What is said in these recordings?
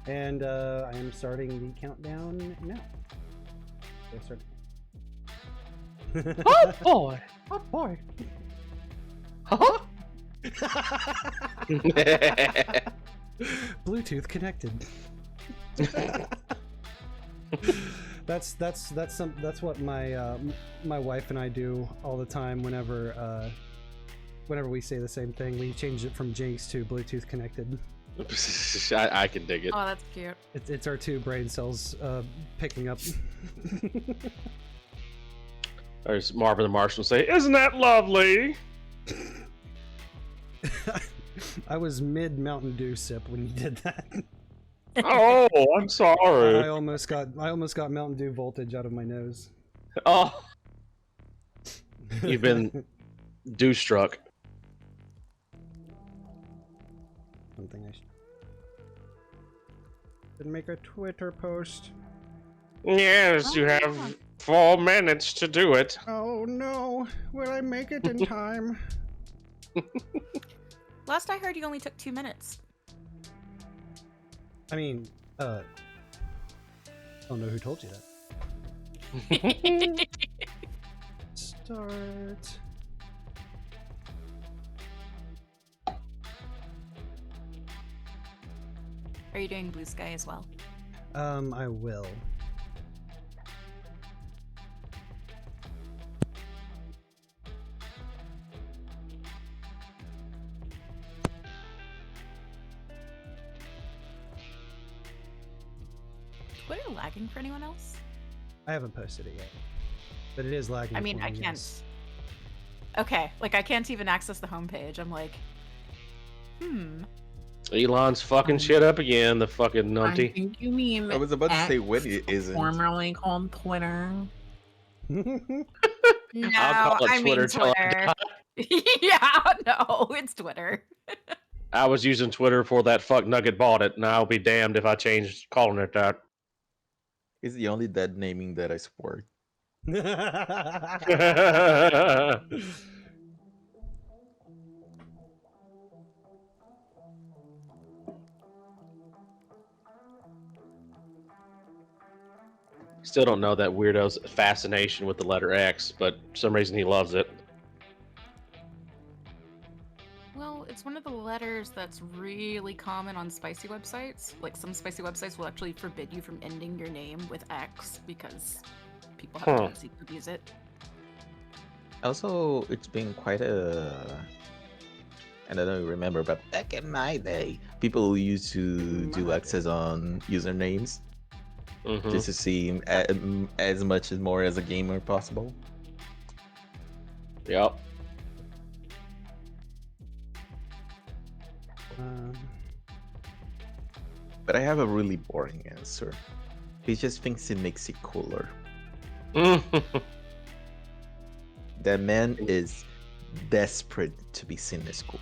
And I am starting the countdown now. Oh boy! Oh boy! Huh? Bluetooth connected. That's what my wife and I do all the time whenever we say the same thing. We change it from Jinx to Bluetooth connected. I can dig it. Oh, that's cute. It's our two brain cells picking up. Or Marvin the Martian will say, "Isn't that lovely?" I was mid Mountain Dew sip when you did that. Oh, I'm sorry. I almost got Mountain Dew voltage out of my nose. Oh, you've been dew struck. Something I should make a Twitter post. Yes, you have 4 minutes to do it. Oh no! Will I make it in time? Last I heard, you only took 2 minutes. I mean, I don't know who told you that. Start. Are you doing Blue Sky as well? I will. Twitter lagging for anyone else? I haven't posted it yet, but it is lagging. I mean, I can't. Yes. Okay, like I can't even access the homepage. I'm like, Elon's fucking shit up again, the fucking I numpty. think you mean. I was about to X, say when it isn't. formerly called Twitter. no, I'll call it I mean Twitter till I Twitter. Yeah, no, it's Twitter. I was using Twitter before that fuck nugget bought it, and I'll be damned if I changed calling it that. It's the only dead naming that I support. Still don't know that weirdo's fascination with the letter X, but for some reason he loves it. Well, it's one of the letters that's really common on spicy websites. Like some spicy websites will actually forbid you from ending your name with X because people have a tendency to abuse it. Also, it's been quite a. I don't know if you remember, but back in my day, people used to do X's on usernames just to seem as much as more as a gamer possible. Yep. But I have a really boring answer. He just thinks it makes it cooler. That man is desperate to be seen as cool.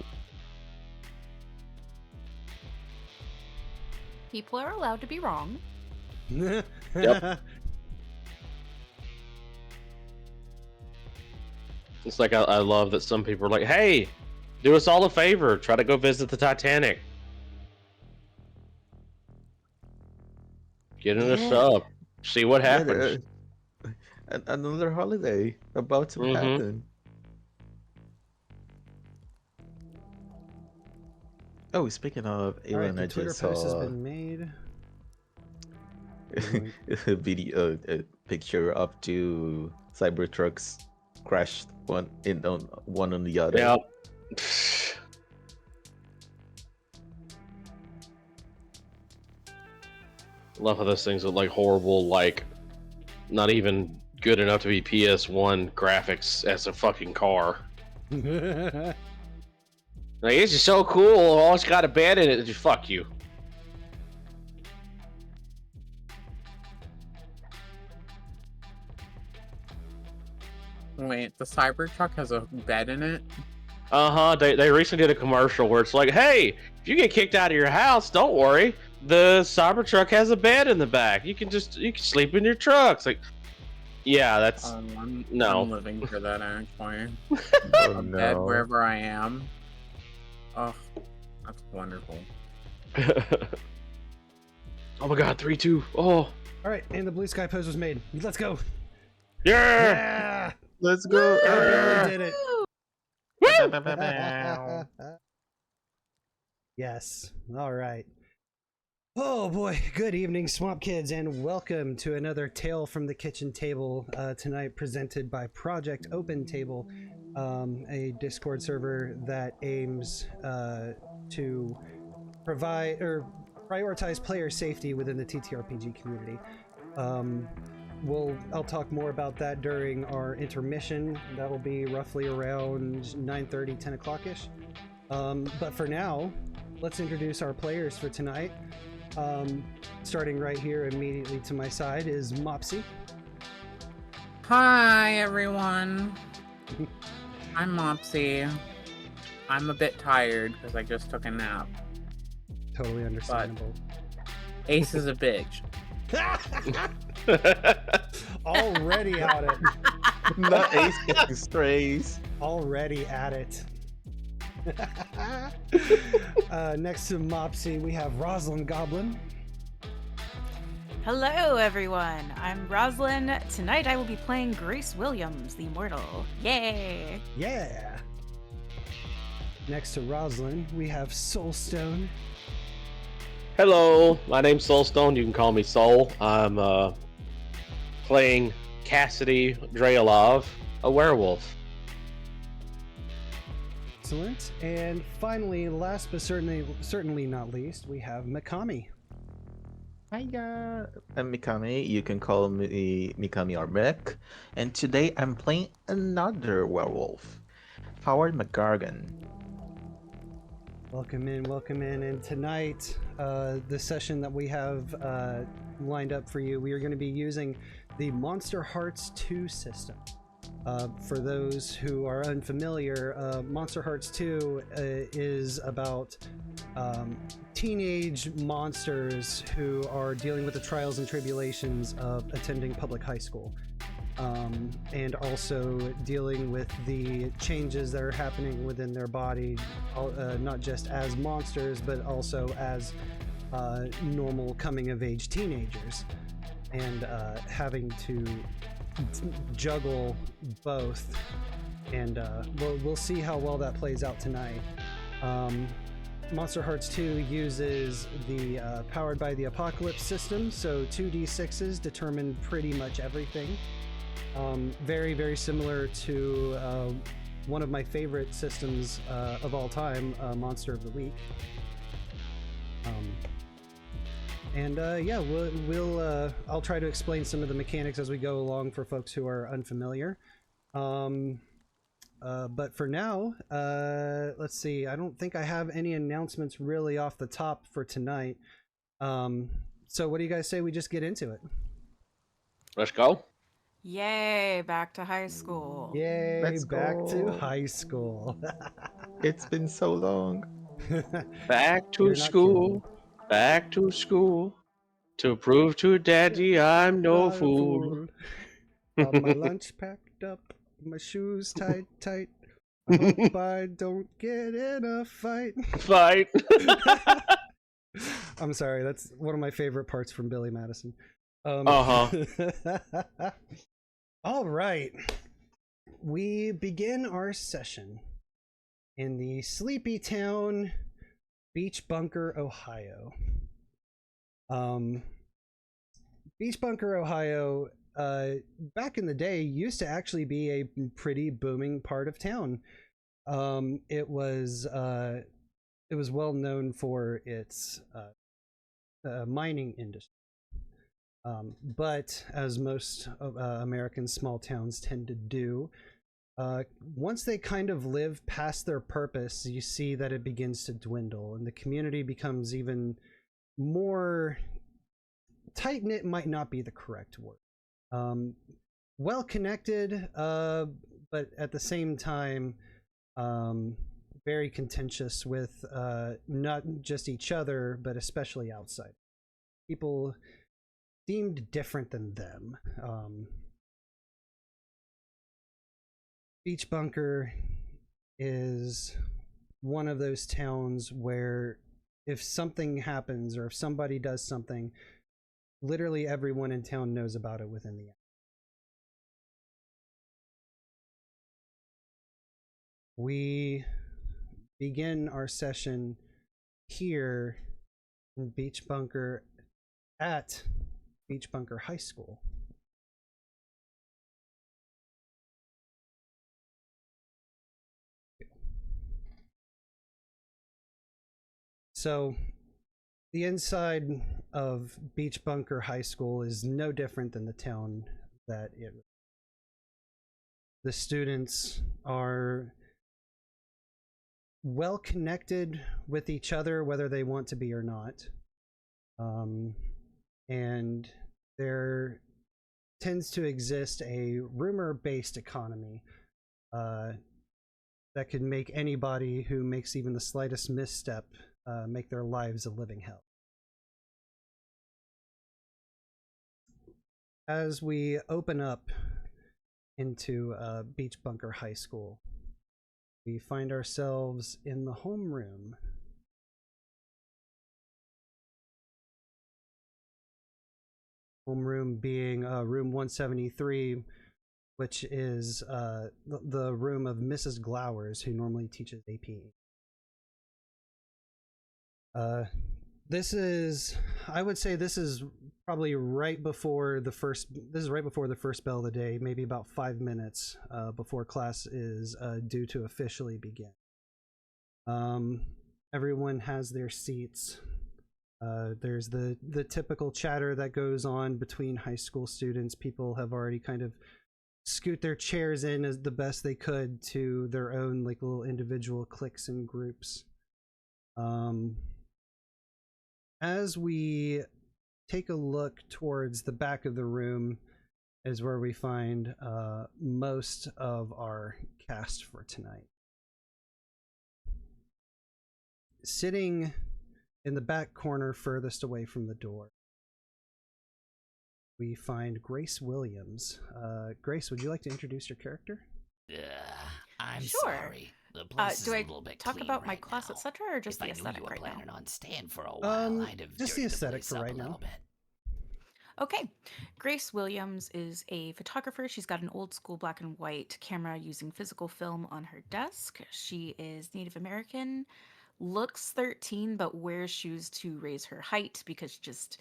People are allowed to be wrong. Yep. It's like I love that some people are like, "Hey, do us all a favor. Try to go visit the Titanic. Get in a sub. See what happens." Another holiday about to happen. Oh, speaking of Elon, I Twitter just post has saw been made. a video, a picture of two Cybertrucks crashed one on the other. Yeah. Love how those things look like horrible, like not even good enough to be PS1 graphics as a fucking car. Like, it's just so cool. Oh, it's got a bed in it. Just fuck you. Wait, the Cybertruck has a bed in it? They recently did a commercial where it's like, hey, if you get kicked out of your house, don't worry. The Cybertruck has a bed in the back. You can sleep in your truck. It's like, yeah, that's I'm no. living for that actually. Oh, A bed no. wherever I am. Oh, that's wonderful. Oh my god, 3, 2. Oh. All right, and the blue sky pose was made. Let's go. Yeah. Yeah. Let's go. I barely did it. Yes. All right. Oh boy. Good evening, Swamp Kids, and welcome to another Tale from the Kitchen Table. Tonight, presented by Project Open Table, a Discord server that aims to provide or prioritize player safety within the TTRPG community. I'll talk more about that during our intermission. That will be roughly around 9:30, 10 o'clock ish. But for now, let's introduce our players for tonight. Starting right here immediately to my side is Mopsy. Hi, everyone. I'm Mopsy. I'm a bit tired because I just took a nap. Totally understandable. Ace is a bitch. Already at it. Not Ace getting strays. Already at it. Next to Mopsy, we have Roslin Goblin. Hello, everyone. I'm Roslin. Tonight I will be playing Grace Williams, the Immortal. Yay! Yeah. Next to Roslin, we have Soulstone. Hello, my name's Soulstone. You can call me Soul. I'm playing Cassidy Drealov, a werewolf. Excellent. And finally, last but certainly not least, we have Mikami. Hiya. I'm Mikami. You can call me Mikami or Mick. And today I'm playing another werewolf, Howard McGargan. Welcome in. And tonight, the session that we have lined up for you, we are going to be using the Monsterhearts 2 system. For those who are unfamiliar, Monsterhearts 2 is about teenage monsters who are dealing with the trials and tribulations of attending public high school. And also dealing with the changes that are happening within their body, not just as monsters, but also as normal coming-of-age teenagers, and having to juggle both. And we'll see how well that plays out tonight. Monsterhearts 2 uses the Powered by the Apocalypse system, so 2d6s determine pretty much everything. Very, very similar to one of my favorite systems of all time, Monster of the Week. Yeah, I'll try to explain some of the mechanics as we go along for folks who are unfamiliar. But for now, let's see. I don't think I have any announcements really off the top for tonight. So what do you guys say we just get into it? Let's go. Yay! Back to high school. Yay, Let's back to go. high school. It's been so long. Back to You're not school. Back to school. To prove to Daddy I'm no Not a fool. Got my lunch packed up, my shoes tight. I hope I don't get in a fight. Fight. I'm sorry, that's one of my favorite parts from Billy Madison. All right. We begin our session in the sleepy town Beach Bunker, Ohio. Beach Bunker, Ohio, back in the day, used to actually be a pretty booming part of town. It was well known for its mining industry. But as most American small towns tend to do, once they kind of live past their purpose, you see that it begins to dwindle, and the community becomes even more tight-knit. Might not be the correct word. Well connected, but at the same time, very contentious with not just each other, but especially outside people deemed different than them. Beach Bunker is one of those towns where if something happens or if somebody does something, literally everyone in town knows about it within the hour. We begin our session here in Beach Bunker at Beach Bunker High School. So the inside of Beach Bunker High School is no different than the town that it. The students are well connected with each other, whether they want to be or not. And there tends to exist a rumor-based economy that could make anybody who makes even the slightest misstep make their lives a living hell. As we open up into Beach Bunker High School, we find ourselves in the homeroom. Homeroom being room 173, which is the room of Mrs. Glowers, who normally teaches AP. This is, I would say, this is probably right before the first. This is right before the first bell of the day, maybe about 5 minutes before class is due to officially begin. Everyone has their seats. There's the typical chatter that goes on between high school students. People have already kind of scoot their chairs in as the best they could to their own like little individual cliques and groups. As we take a look towards the back of the room is where we find most of our cast for tonight. Sitting in the back corner furthest away from the door, we find Grace Williams. Grace, would you like to introduce your character? I'm Sure. sorry. The place is Do a I little bit talk clean about my right class, now. etc., or just If the I knew aesthetic you were right now? planning on staying for a while, I'd have Just the dirtied aesthetic place for up right a now. little bit. Okay. Grace Williams is a photographer. She's got an old school black and white camera using physical film on her desk. She is Native American, looks 13, but wears shoes to raise her height because just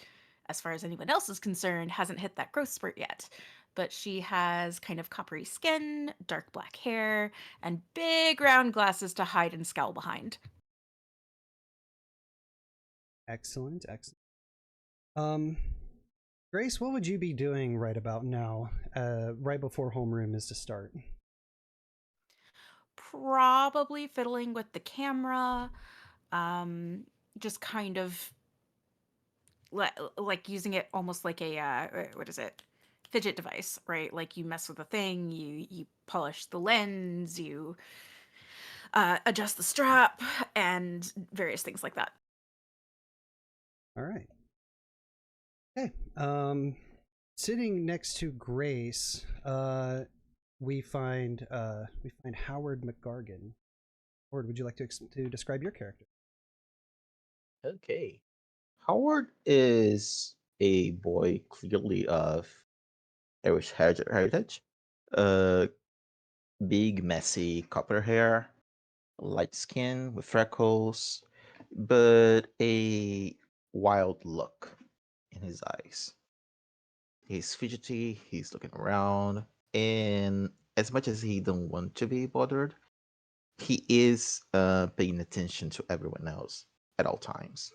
as far as anyone else is concerned, hasn't hit that growth spurt yet. But she has kind of coppery skin, dark black hair, and big round glasses to hide and scowl behind. Excellent, excellent. Grace, what would you be doing right about now, right before homeroom is to start? Probably fiddling with the camera, just kind of like using it almost like a what is it, fidget device, right? Like you mess with a thing, you polish the lens, you adjust the strap, and various things like that. All right. Okay. Sitting next to Grace, we find Howard McGargan. Howard, would you like to describe your character? Okay. Howard is a boy clearly of Irish heritage. Uh, Big, messy copper hair, light skin with freckles, but a wild look in his eyes. He's fidgety, he's looking around, and as much as he don't want to be bothered, he is paying attention to everyone else at all times.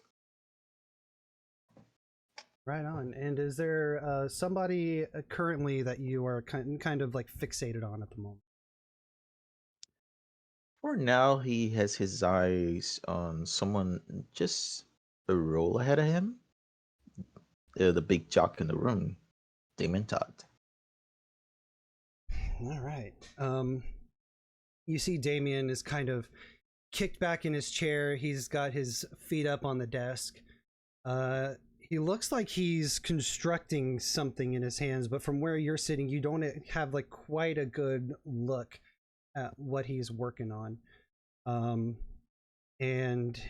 Right on. And is there somebody currently that you are kind of like fixated on at the moment? For now, he has his eyes on someone just a roll ahead of him. The big jock in the room, Damon Todd. All right. You see Damien is kind of kicked back in his chair. He's got his feet up on the desk. He looks like he's constructing something in his hands, but from where you're sitting, you don't have like quite a good look at what he's working on. And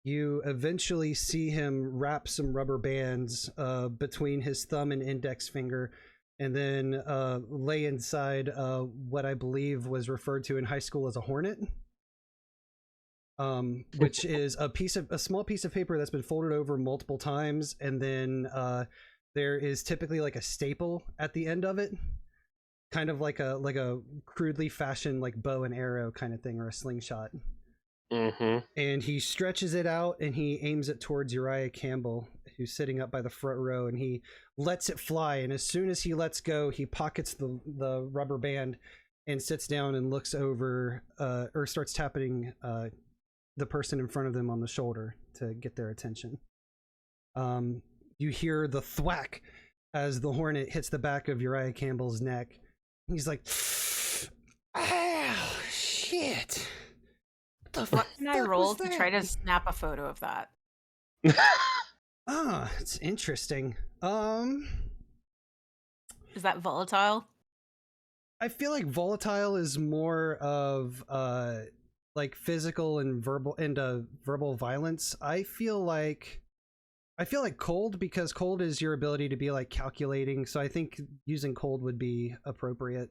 You eventually see him wrap some rubber bands between his thumb and index finger, and then lay inside what I believe was referred to in high school as a hornet, which is a small piece of paper that's been folded over multiple times, and then there is typically like a staple at the end of it, kind of like a crudely fashioned like bow and arrow kind of thing, or a slingshot. And he stretches it out and he aims it towards Uriah Campbell, who's sitting up by the front row, and he lets it fly. And as soon as he lets go, he pockets the rubber band and sits down and looks over or starts tapping the person in front of them on the shoulder to get their attention. You hear the thwack as the hornet hits the back of Uriah Campbell's neck. He's like, "Ah, shit. What can I roll to try to snap a photo of that? It's interesting. Is that volatile? I feel like volatile is more of like physical and verbal violence. I feel like cold, because cold is your ability to be like calculating. So I think using cold would be appropriate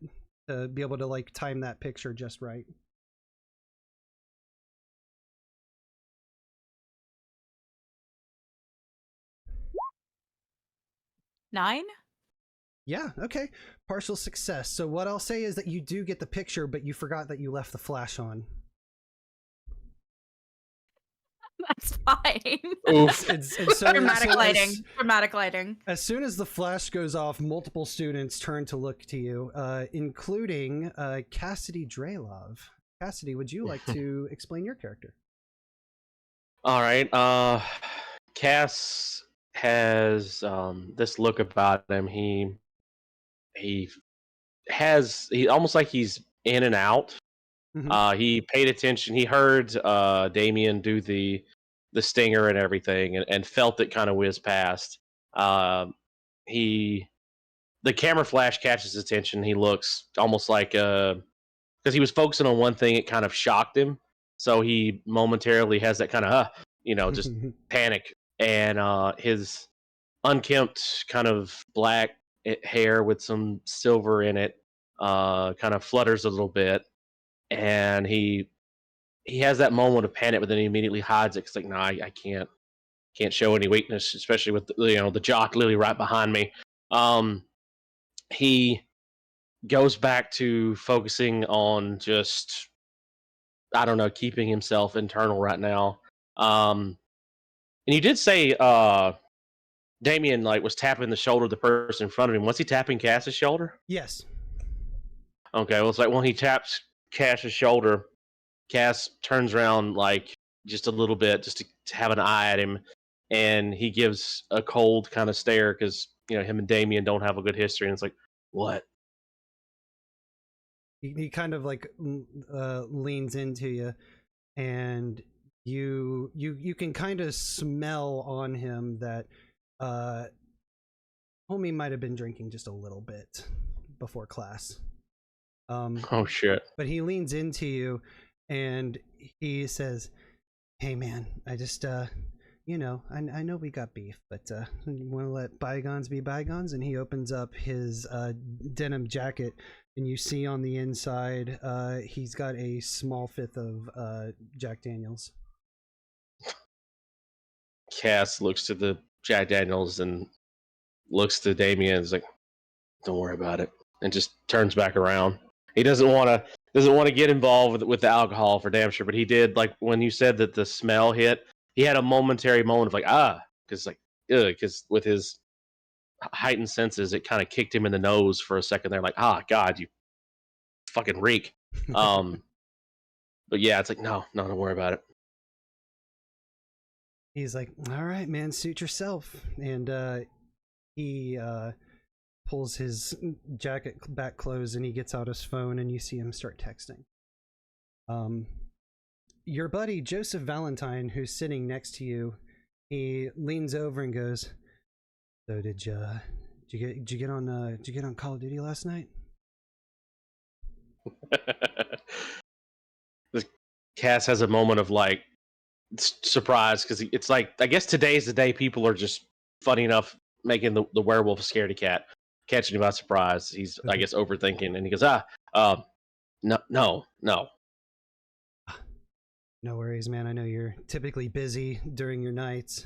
to be able to like time that picture just right. Nine? Yeah, okay. Partial success. So what I'll say is that you do get the picture, but you forgot that you left the flash on. That's fine. Oof. And so, Dramatic so lighting. as, Dramatic lighting. as soon as the flash goes off, multiple students turn to look to you, including Cassidy Draylov. Cassidy, would you like to explain your character? All right. Cass has this look about him. He almost like he's in and out. He paid attention. He heard Damien do the stinger and everything, and felt it kind of whiz past. The camera flash catches his attention. He looks almost like because he was focusing on one thing, it kind of shocked him. So he momentarily has that kind of just panic, and his unkempt kind of black hair with some silver in it kind of flutters a little bit, and he has that moment of panic, but then he immediately hides it. It's like, no, I can't show any weakness, especially with the jock literally right behind me. He goes back to focusing on just, I don't know, keeping himself internal right now. And you did say Damien was tapping the shoulder of the person in front of him. Was he tapping Cass's shoulder? Yes. Okay, well, it's like when he taps Cass's shoulder, Cass turns around just a little bit, just to have an eye at him, and he gives a cold kind of stare because him and Damien don't have a good history, and it's like, what? He kind of leans into you, and you can kind of smell on him that homie might have been drinking just a little bit before class. Oh shit. But he leans into you and he says, "Hey man, I just I know we got beef, but you want to let bygones be bygones?" And he opens up his denim jacket, and you see on the inside he's got a small fifth of Jack Daniels. Cass looks to the Jack Daniels and looks to Damien and is like, "Don't worry about it," and just turns back around. He doesn't want to get involved with the alcohol for damn sure, but he did, when you said that the smell hit, he had a momentary moment of because with his heightened senses, it kind of kicked him in the nose for a second there, God, you fucking reek. But yeah, it's like, no, don't worry about it. He's like, "All right, man, suit yourself." And he pulls his jacket back closed, and he gets out his phone, and you see him start texting. Your buddy Joseph Valentine, who's sitting next to you, he leans over and goes, "So did you get on Call of Duty last night?" This Cass has a moment of surprised because it's like I guess today's the day people are just funny enough making the werewolf a scaredy cat, catching him by surprise. He's I guess overthinking, and he goes, no. No worries, man. I know you're typically busy during your nights.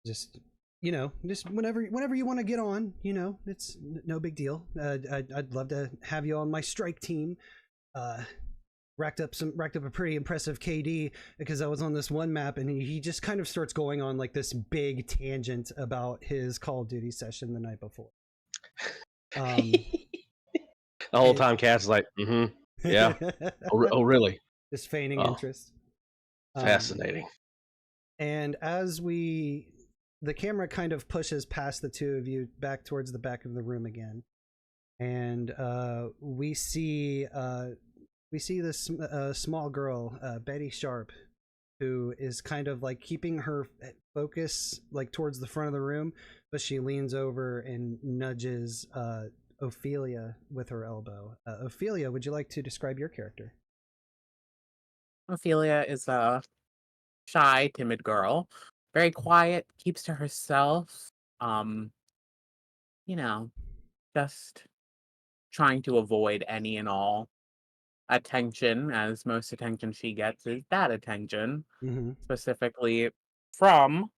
Just just whenever you want to get on, it's no big deal. I'd love to have you on my strike team. Racked up a pretty impressive KD because I was on this one map, and he just kind of starts going on like this big tangent about his Call of Duty session the night before. The whole time Cass is like, yeah. Oh, really? Just feigning interest. Fascinating. And as the camera kind of pushes past the two of you back towards the back of the room again, and we see this small girl, Betty Sharp, who is kind of like keeping her focus like towards the front of the room, but she leans over and nudges Ophelia with her elbow. Ophelia, would you like to describe your character? Ophelia is a shy, timid girl, very quiet, keeps to herself. Just trying to avoid any and all attention, as most attention she gets is bad attention, specifically from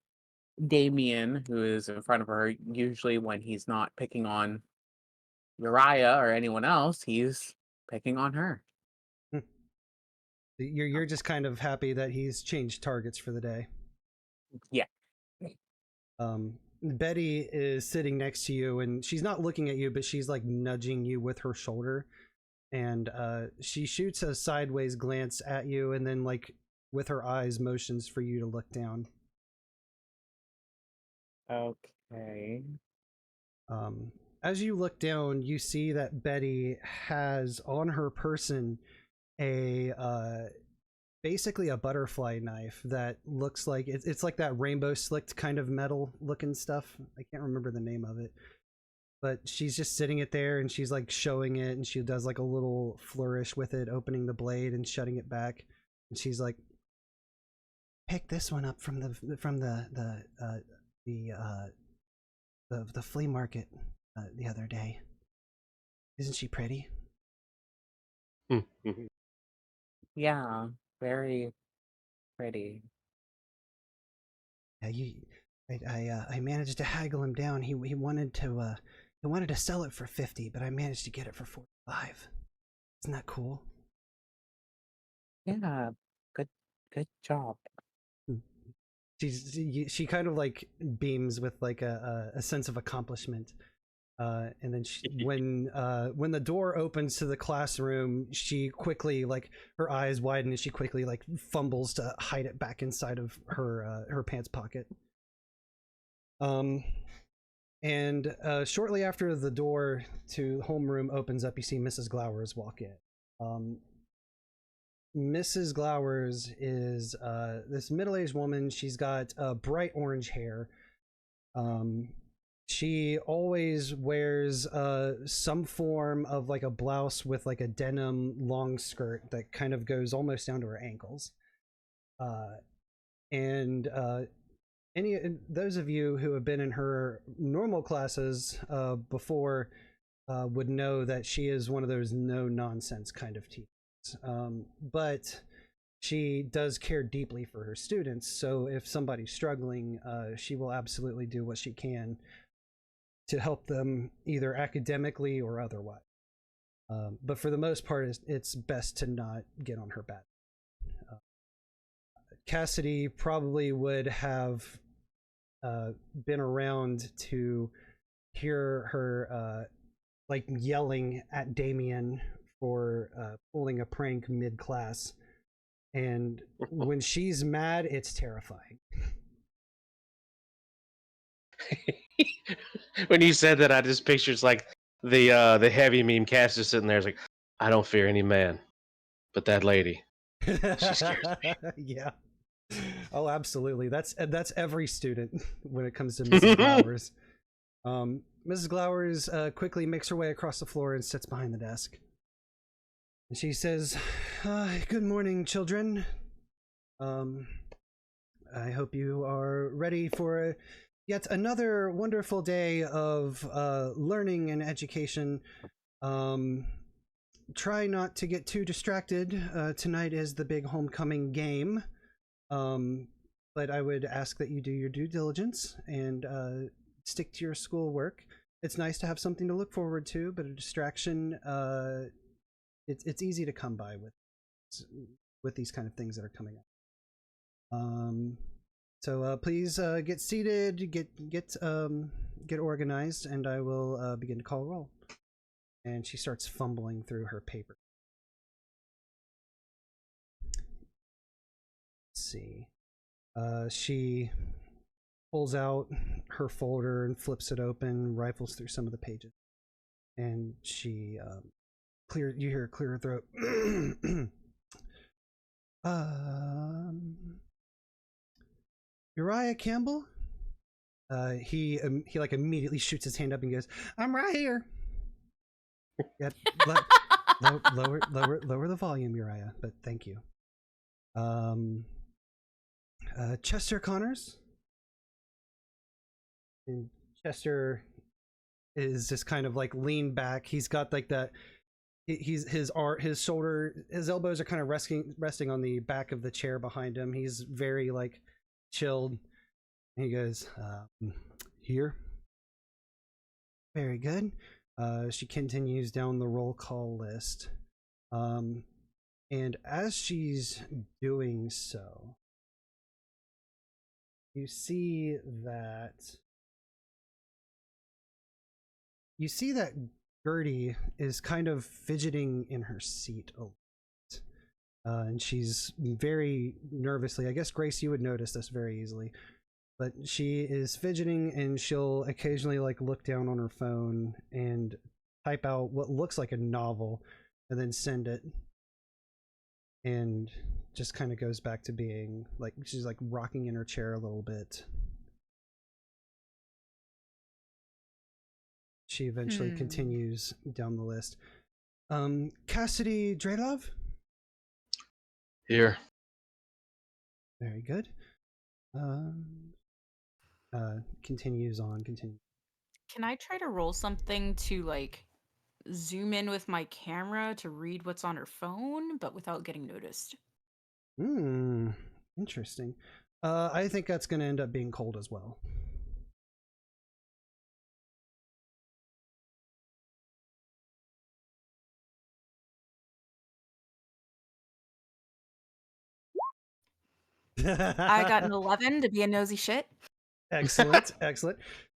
Damien, who is in front of her. Usually when he's not picking on Uriah or anyone else, he's picking on her. You're just kind of happy that he's changed targets for the day. Yeah. Betty is sitting next to you, and she's not looking at you, but she's like nudging you with her shoulder, and she shoots a sideways glance at you, and then like with her eyes motions for you to look down. Okay. As you look down, you see that Betty has on her person basically a butterfly knife that looks like it's like that rainbow slicked kind of metal looking stuff. I can't remember the name of it, but she's just sitting it there, and she's like showing it, and she does like a little flourish with it, opening the blade and shutting it back, and she's like, pick this one up from the flea market the other day. Isn't she pretty? Yeah, very pretty. Yeah, I managed to haggle him down. He wanted to sell it for 50, but I managed to get it for 45. Isn't that cool? Yeah, good job. She kind of like beams with like a sense of accomplishment. And then when the door opens to the classroom, she quickly, like, her eyes widen, and she quickly like fumbles to hide it back inside of her pants pocket. And shortly after the door to homeroom opens up, you see Mrs. Glowers walk in. Mrs. Glowers is this middle-aged woman. She's got bright orange hair. She always wears some form of like a blouse with like a denim long skirt that kind of goes almost down to her ankles. And those of you who have been in her normal classes before would know that she is one of those no-nonsense kind of teachers. But she does care deeply for her students, so if somebody's struggling, she will absolutely do what she can to help them either academically or otherwise. But for the most part, it's best to not get on her bad. Cassidy probably would have been around to hear her like yelling at Damien for pulling a prank mid-class. And when she's mad, it's terrifying. When you said that, I just pictured like the heavy meme Cass just sitting there. It's like, I don't fear any man, but that lady, she scares me. Yeah. Oh, absolutely. That's every student when it comes to Mrs. Glowers. Mrs. Glowers quickly makes her way across the floor and sits behind the desk. And she says, "Good morning, children. I hope you are ready for yet another wonderful day of learning and education. Try not to get too distracted. Tonight is the big homecoming game. But I would ask that you do your due diligence and stick to your schoolwork. It's nice to have something to look forward to, but a distraction, it's easy to come by with these kind of things that are coming up. So please get seated, get organized, and I will begin to call roll. And she starts fumbling through her paper. Let's see. She pulls out her folder and flips it open, rifles through some of the pages, and she you hear her clear her throat. Uriah Campbell? He like immediately shoots his hand up and goes, "I'm right here." Yep. Lower the volume, Uriah, but thank you. Chester Connors? And Chester is just kind of like leaned back. He's got like that. His shoulder, his elbows are kind of resting on the back of the chair behind him. He's very like chilled. And he goes, "Here." Very good. She continues down the roll call list. And as she's doing so, you see that Gertie is kind of fidgeting in her seat a lot. And she's very nervously, I guess Grace, you would notice this very easily, but she is fidgeting, and she'll occasionally like look down on her phone and type out what looks like a novel and then send it, and just kind of goes back to being like, she's like rocking in her chair a little bit. She eventually continues down the list. Cassidy Draylov? Here. Very good. Continues on. Can I try to roll something to like zoom in with my camera to read what's on her phone, but without getting noticed? Interesting. I think that's going to end up being cold as well. I got an 11 to be a nosy shit. Excellent.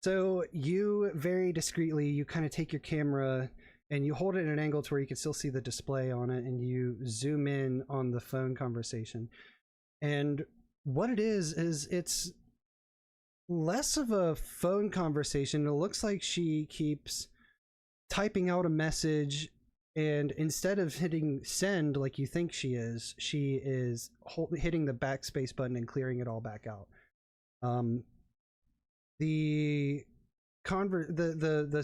So you very discreetly, you kind of take your camera and you hold it at an angle to where you can still see the display on it, and you zoom in on the phone conversation. And what it is it's less of a phone conversation. It looks like she keeps typing out a message, and instead of hitting send like you think she is hitting the backspace button and clearing it all back out. This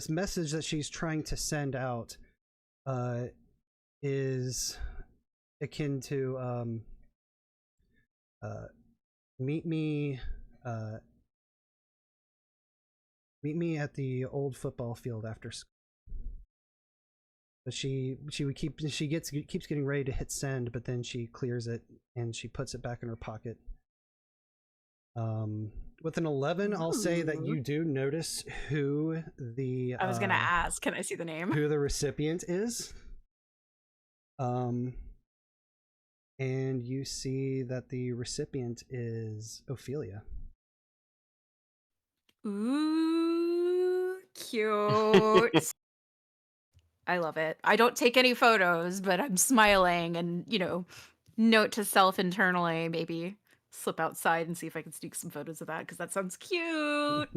message that she's trying to send out is akin to meet me at the old football field after school. But she keeps getting ready to hit send, but then she clears it and she puts it back in her pocket. With an 11, I'll say that you do notice who the I was gonna ask, can I see the name? Who the recipient is. And you see that the recipient is Ophelia. Ooh, cute. I love it. I don't take any photos, but I'm smiling and, note to self internally, maybe slip outside and see if I can sneak some photos of that, because that sounds cute.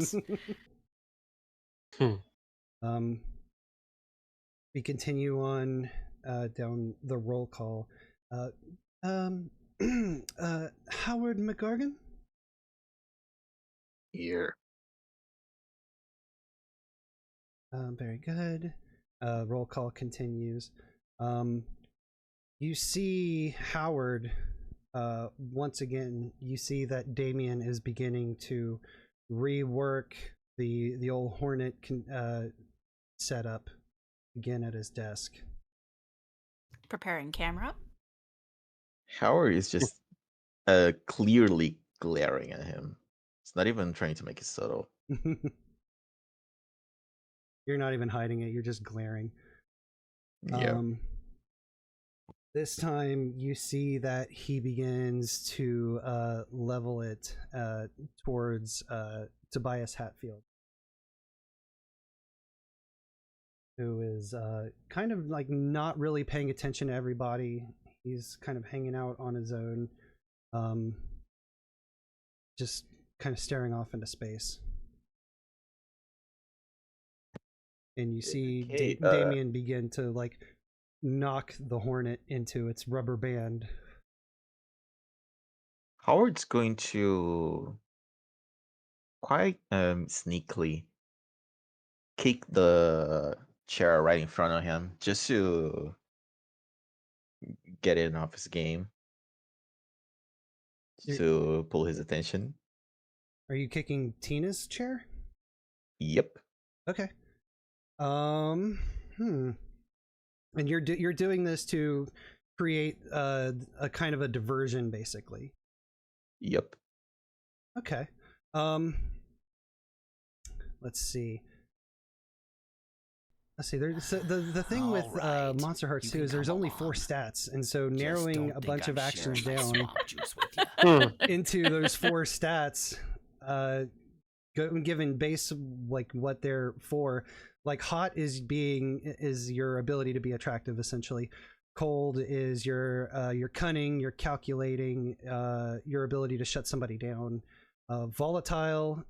We continue on down the roll call. Howard McGargan? Here. Very good. Roll call continues. You see Howard once again, you see that Damien is beginning to rework the old Hornet setup again at his desk. Preparing camera. Howard is just clearly glaring at him. It's not even trying to make it subtle. You're not even hiding it, you're just glaring. Yeah. This time you see that he begins to level it towards Tobias Hatfield, who is kind of like not really paying attention to everybody. He's kind of hanging out on his own, just kind of staring off into space. And you see Damien begin to like knock the Hornet into its rubber band. Howard's going to quite sneakily kick the chair right in front of him just to get it off his game, to pull his attention. Are you kicking Tina's chair? Yep. Okay. And you're doing this to create a kind of a diversion, basically. Yep. Okay. Let's see. There's the thing with Alright, Monsterhearts you too can is there's come only 4 along. stats, and so Just narrowing don't a think bunch I'm of actions sharing my down swamp juice with you. into those 4 stats, given base like what they're for. Like hot is your ability to be attractive, essentially. Cold is your cunning, your calculating, your ability to shut somebody down. Volatile,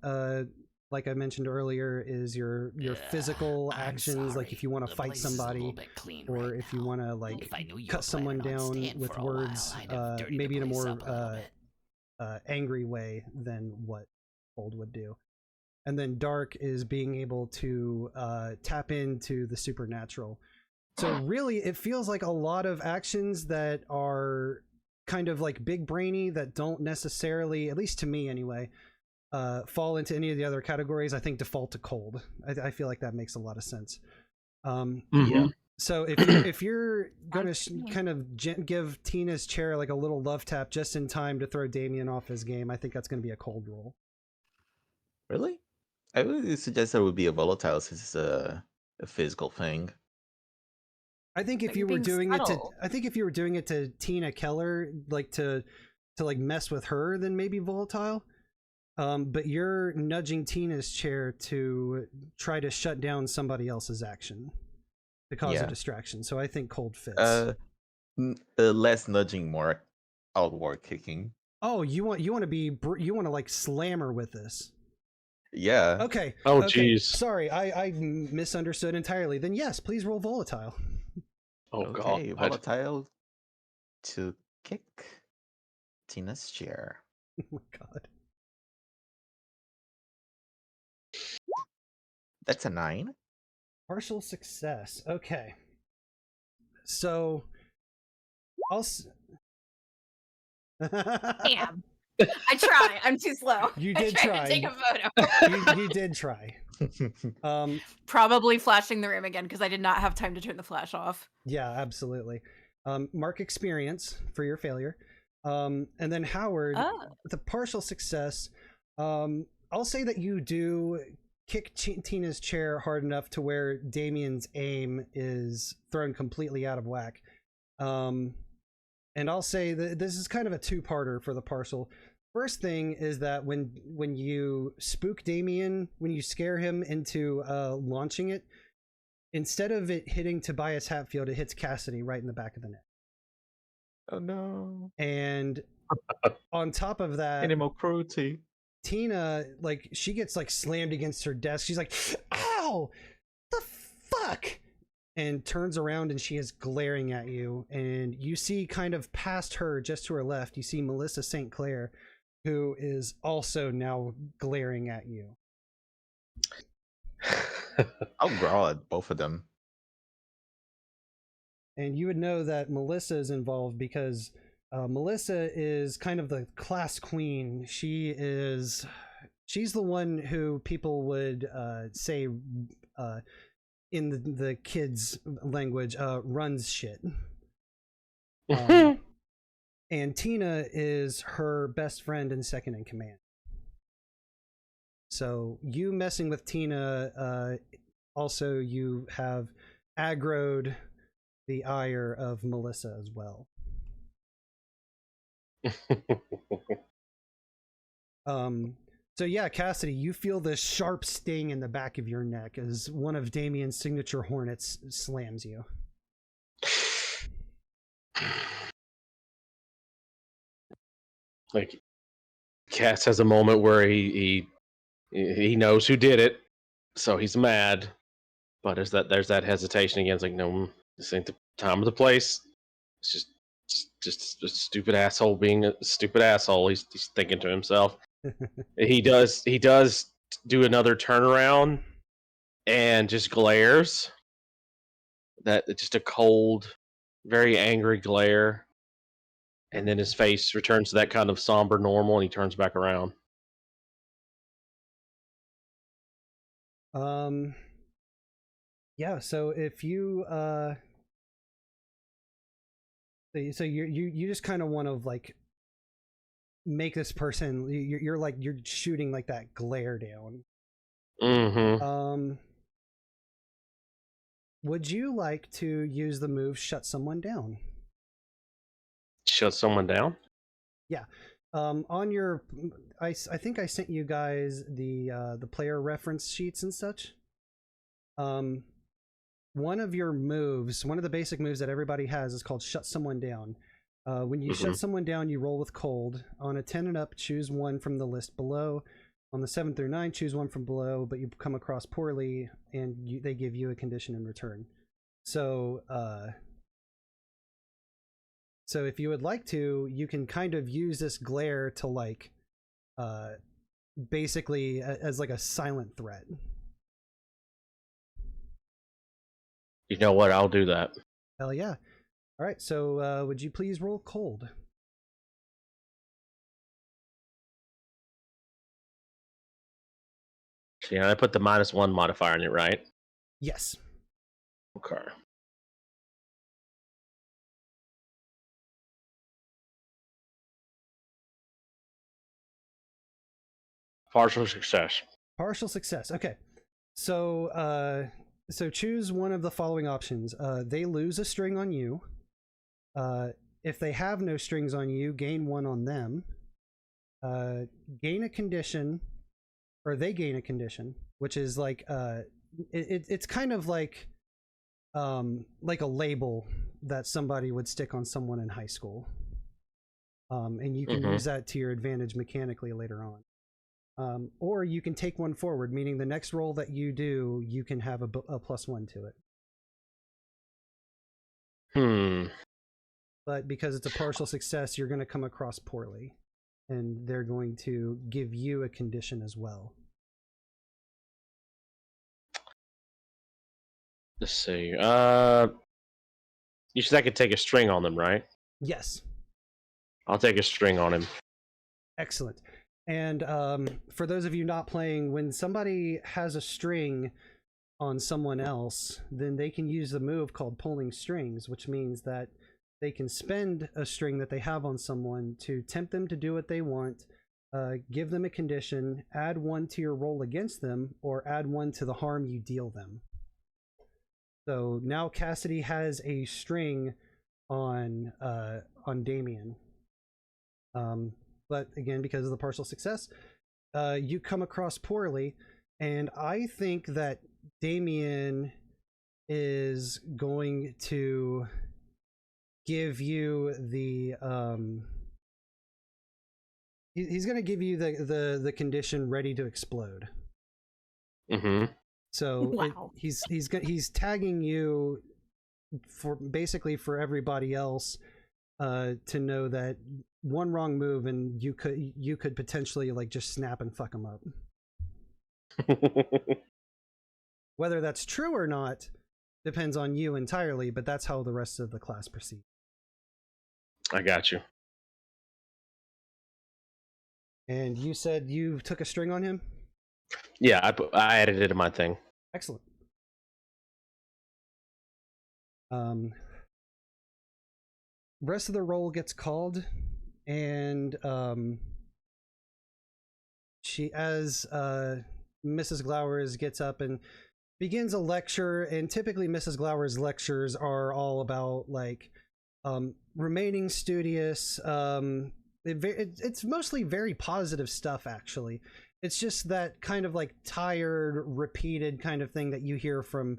like I mentioned earlier, is your physical I'm actions, like sorry. if you want to The fight place is a somebody, little bit clean or right if you now. want to like If I knew you cut were someone planning on down staying with for a while, words, I'd have dirtied maybe the in a place more up a little bit. angry way than what Cold would do. And then dark is being able to tap into the supernatural. So really, it feels like a lot of actions that are kind of like big brainy that don't necessarily, at least to me anyway, fall into any of the other categories. I think default to cold. I feel like that makes a lot of sense. Yeah. So if you're gonna kind of give Tina's chair like a little love tap just in time to throw Damien off his game, I think that's going to be a cold roll. Really? I would suggest that would be a volatile since it's a physical thing. I think if But you you're were being doing subtle. it to Tina Keller, like to like mess with her, then maybe volatile. But you're nudging Tina's chair to try to shut down somebody else's action to cause a distraction. So I think cold fits. Less nudging, more outward kicking. Oh, you want to like slam her with this? Yeah. Okay. Oh, okay. jeez. Sorry, I misunderstood entirely. Then yes, please roll volatile. Oh, Okay, God. volatile to kick Tina's chair. Oh my God. That's a 9. Partial success. Okay. So I'll Damn. I try. I'm too slow. You did I tried try. to take a photo. you did try. Probably flashing the room again because I did not have time to turn the flash off. Yeah, absolutely. Mark experience for your failure. And then Howard, with a partial success, I'll say that you do kick Tina's chair hard enough to where Damien's aim is thrown completely out of whack. And I'll say that this is kind of a two-parter for the partial. First thing is that when you spook Damien, when you scare him into launching it, instead of it hitting Tobias Hatfield, it hits Cassidy right in the back of the neck. Oh no. And on top of that, Animal cruelty. Tina, like, she gets like slammed against her desk. She's like, ow, the fuck? And turns around and she is glaring at you. And you see kind of past her, just to her left, you see Melissa St. Clair, who is also now glaring at you. I'll growl at both of them. And you would know that Melissa is involved because Melissa is kind of the class queen. She's the one who people would say in the kids' language runs shit. And Tina is her best friend and second in command. So you messing with Tina, also you have aggroed the ire of Melissa as well. So yeah, Cassidy, you feel this sharp sting in the back of your neck as one of Damien's signature hornets slams you. Like, Cass has a moment where he knows who did it, so he's mad. But there's that hesitation again. It's like, no, this ain't the time or the place. It's just a stupid asshole being a stupid asshole. He's thinking to himself. He does do another turnaround and just glares. That just a cold, very angry glare. And then his face returns to that kind of somber normal, and he turns back around. Yeah, so if you so you just kind of want to like make this person, you're shooting like that glare down. Would you like to use the move shut someone down? Shut someone down? Yeah. On your, I think I sent you guys the player reference sheets and such. One of your moves, one of the basic moves that everybody has is called shut someone down. When you shut someone down, you roll with cold. On a 10 and up, choose one from the list below. On the 7 through 9, choose one from below, but you come across poorly, and they give you a condition in return. So, so if you would like to, you can kind of use this glare to like, basically as like a silent threat. You know what? I'll do that. Hell yeah. All right, so would you please roll cold? Yeah, I put the -1 modifier in it, right? Yes. Okay. Partial success. Partial success. Okay. So so choose one of the following options. They lose a string on you. If they have no strings on you, gain one on them. Gain a condition, or they gain a condition, which is like it's kind of like a label that somebody would stick on someone in high school. And you can use that to your advantage mechanically later on. Or you can take one forward, meaning the next roll that you do, you can have a +1 to it. But because it's a partial success, you're going to come across poorly, and they're going to give you a condition as well. Let's see. You said I could take a string on them, right? Yes. I'll take a string on him. Excellent. And for those of you not playing, when somebody has a string on someone else, then they can use the move called pulling strings, which means that they can spend a string that they have on someone to tempt them to do what they want, give them a condition, add one to your roll against them, or add one to the harm you deal them. So now Cassidy has a string on Damien. But again, because of the partial success, you come across poorly, and I think that Damien is going to give you the he's going to give you the condition ready to explode. So wow. He's tagging you for basically for everybody else to know that one wrong move and you could potentially like just snap and fuck them up. Whether that's true or not depends on you entirely, but that's how the rest of the class proceeds. I got you. And you said you took a string on him? Yeah, I added it to my thing. Excellent. Rest of the roll gets called, and as Mrs. Glowers gets up and begins a lecture, and typically Mrs. Glowers' lectures are all about like remaining studious. It's mostly very positive stuff, actually. It's just that kind of like tired, repeated kind of thing that you hear from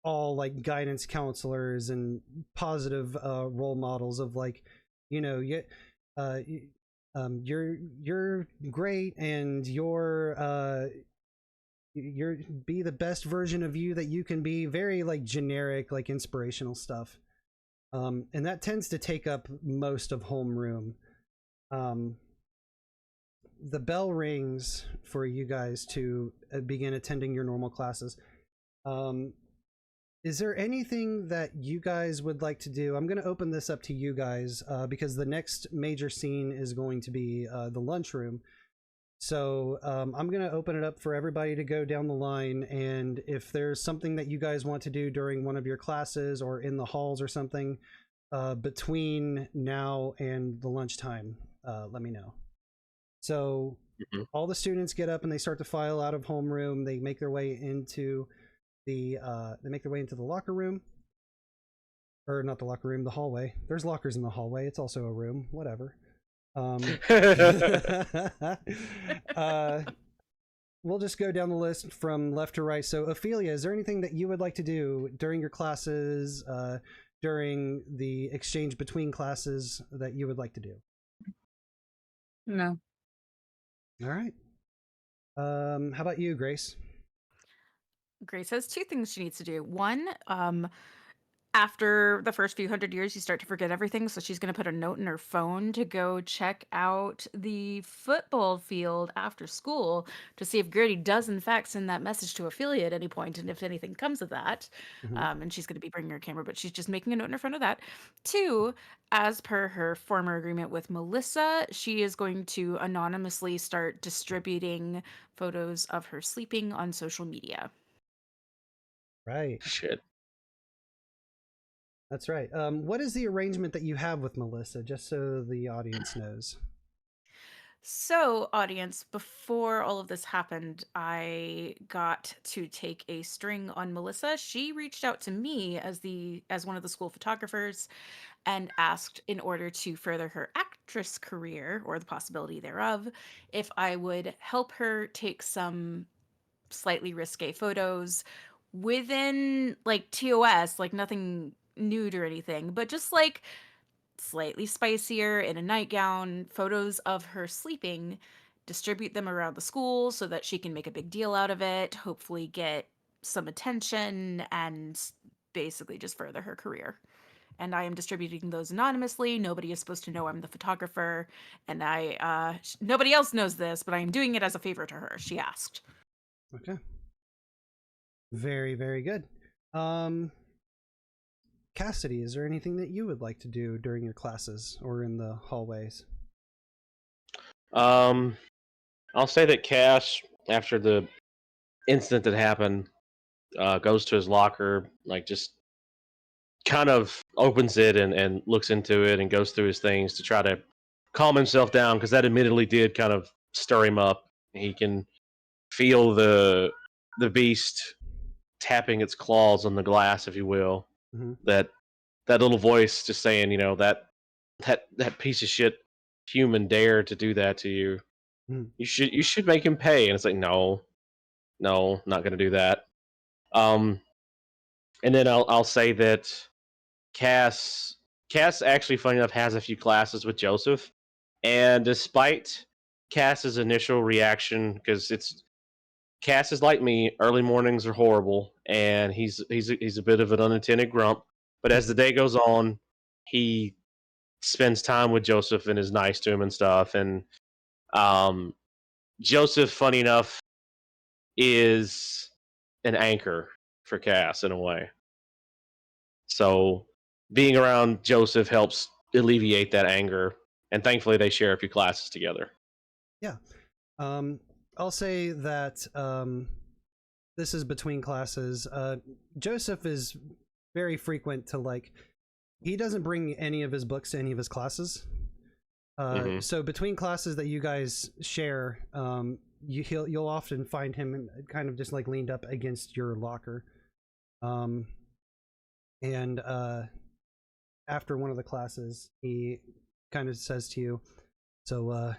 all like guidance counselors and positive role models of like, you know, uh, you're great, and you're be the best version of you that you can be. Very like generic, like inspirational stuff. And that tends to take up most of homeroom. The bell rings for you guys to begin attending your normal classes. Is there anything that you guys would like to do? I'm going to open this up to you guys because the next major scene is going to be the lunchroom. So I'm going to open it up for everybody to go down the line, and if there's something that you guys want to do during one of your classes or in the halls or something between now and the lunchtime, let me know. So all the students get up and they start to file out of homeroom. They make their way into the locker room, or not the locker room, the hallway. There's lockers in the hallway. It's also a room. Whatever. We'll just go down the list from left to right. So, Ophelia, is there anything that you would like to do during your classes, during the exchange between classes, that you would like to do? No. All right. How about you, Grace? Grace has two things she needs to do. One, after the first few hundred years, you start to forget everything. So she's going to put a note in her phone to go check out the football field after school to see if Gertie does, in fact, send that message to Ophelia at any point, and if anything comes of that. And she's going to be bringing her camera, but she's just making a note in her phone of that. Two, as per her former agreement with Melissa, she is going to anonymously start distributing photos of her sleeping on social media. Right. Shit. That's right. What is the arrangement that you have with Melissa, just so the audience knows? So, audience, before all of this happened, I got to take a string on Melissa. She reached out to me as one of the school photographers and asked, in order to further her actress career, or the possibility thereof, if I would help her take some slightly risque photos within like TOS, like nothing nude or anything, but just like slightly spicier in a nightgown, photos of her sleeping, distribute them around the school so that she can make a big deal out of it, hopefully get some attention, and basically just further her career. And I am distributing those anonymously. Nobody is supposed to know I'm the photographer, and nobody else knows this, but I am doing it as a favor to her. She asked. Okay. Very, very good. Cassidy, is there anything that you would like to do during your classes or in the hallways? I'll say that Cash, after the incident that happened, goes to his locker, like just kind of opens it and looks into it and goes through his things to try to calm himself down, because that admittedly did kind of stir him up. He can feel the beast tapping its claws on the glass, if you will. That little voice just saying, you know, that piece of shit human dared to do that to you. You should make him pay. And it's like, no, not gonna do that. And then I'll say that Cass actually, funny enough, has a few classes with Joseph, and despite Cass's initial reaction, because Cass is like me, early mornings are horrible, and he's a bit of an unintended grump. But as the day goes on, he spends time with Joseph and is nice to him and stuff. And Joseph, funny enough, is an anchor for Cass in a way. So being around Joseph helps alleviate that anger, and thankfully they share a few classes together. Yeah. I'll say that this is between classes. Joseph is very frequent to like. He doesn't bring any of his books to any of his classes. So between classes that you guys share, you'll often find him kind of just like leaned up against your locker. And after one of the classes, he kind of says to you, "So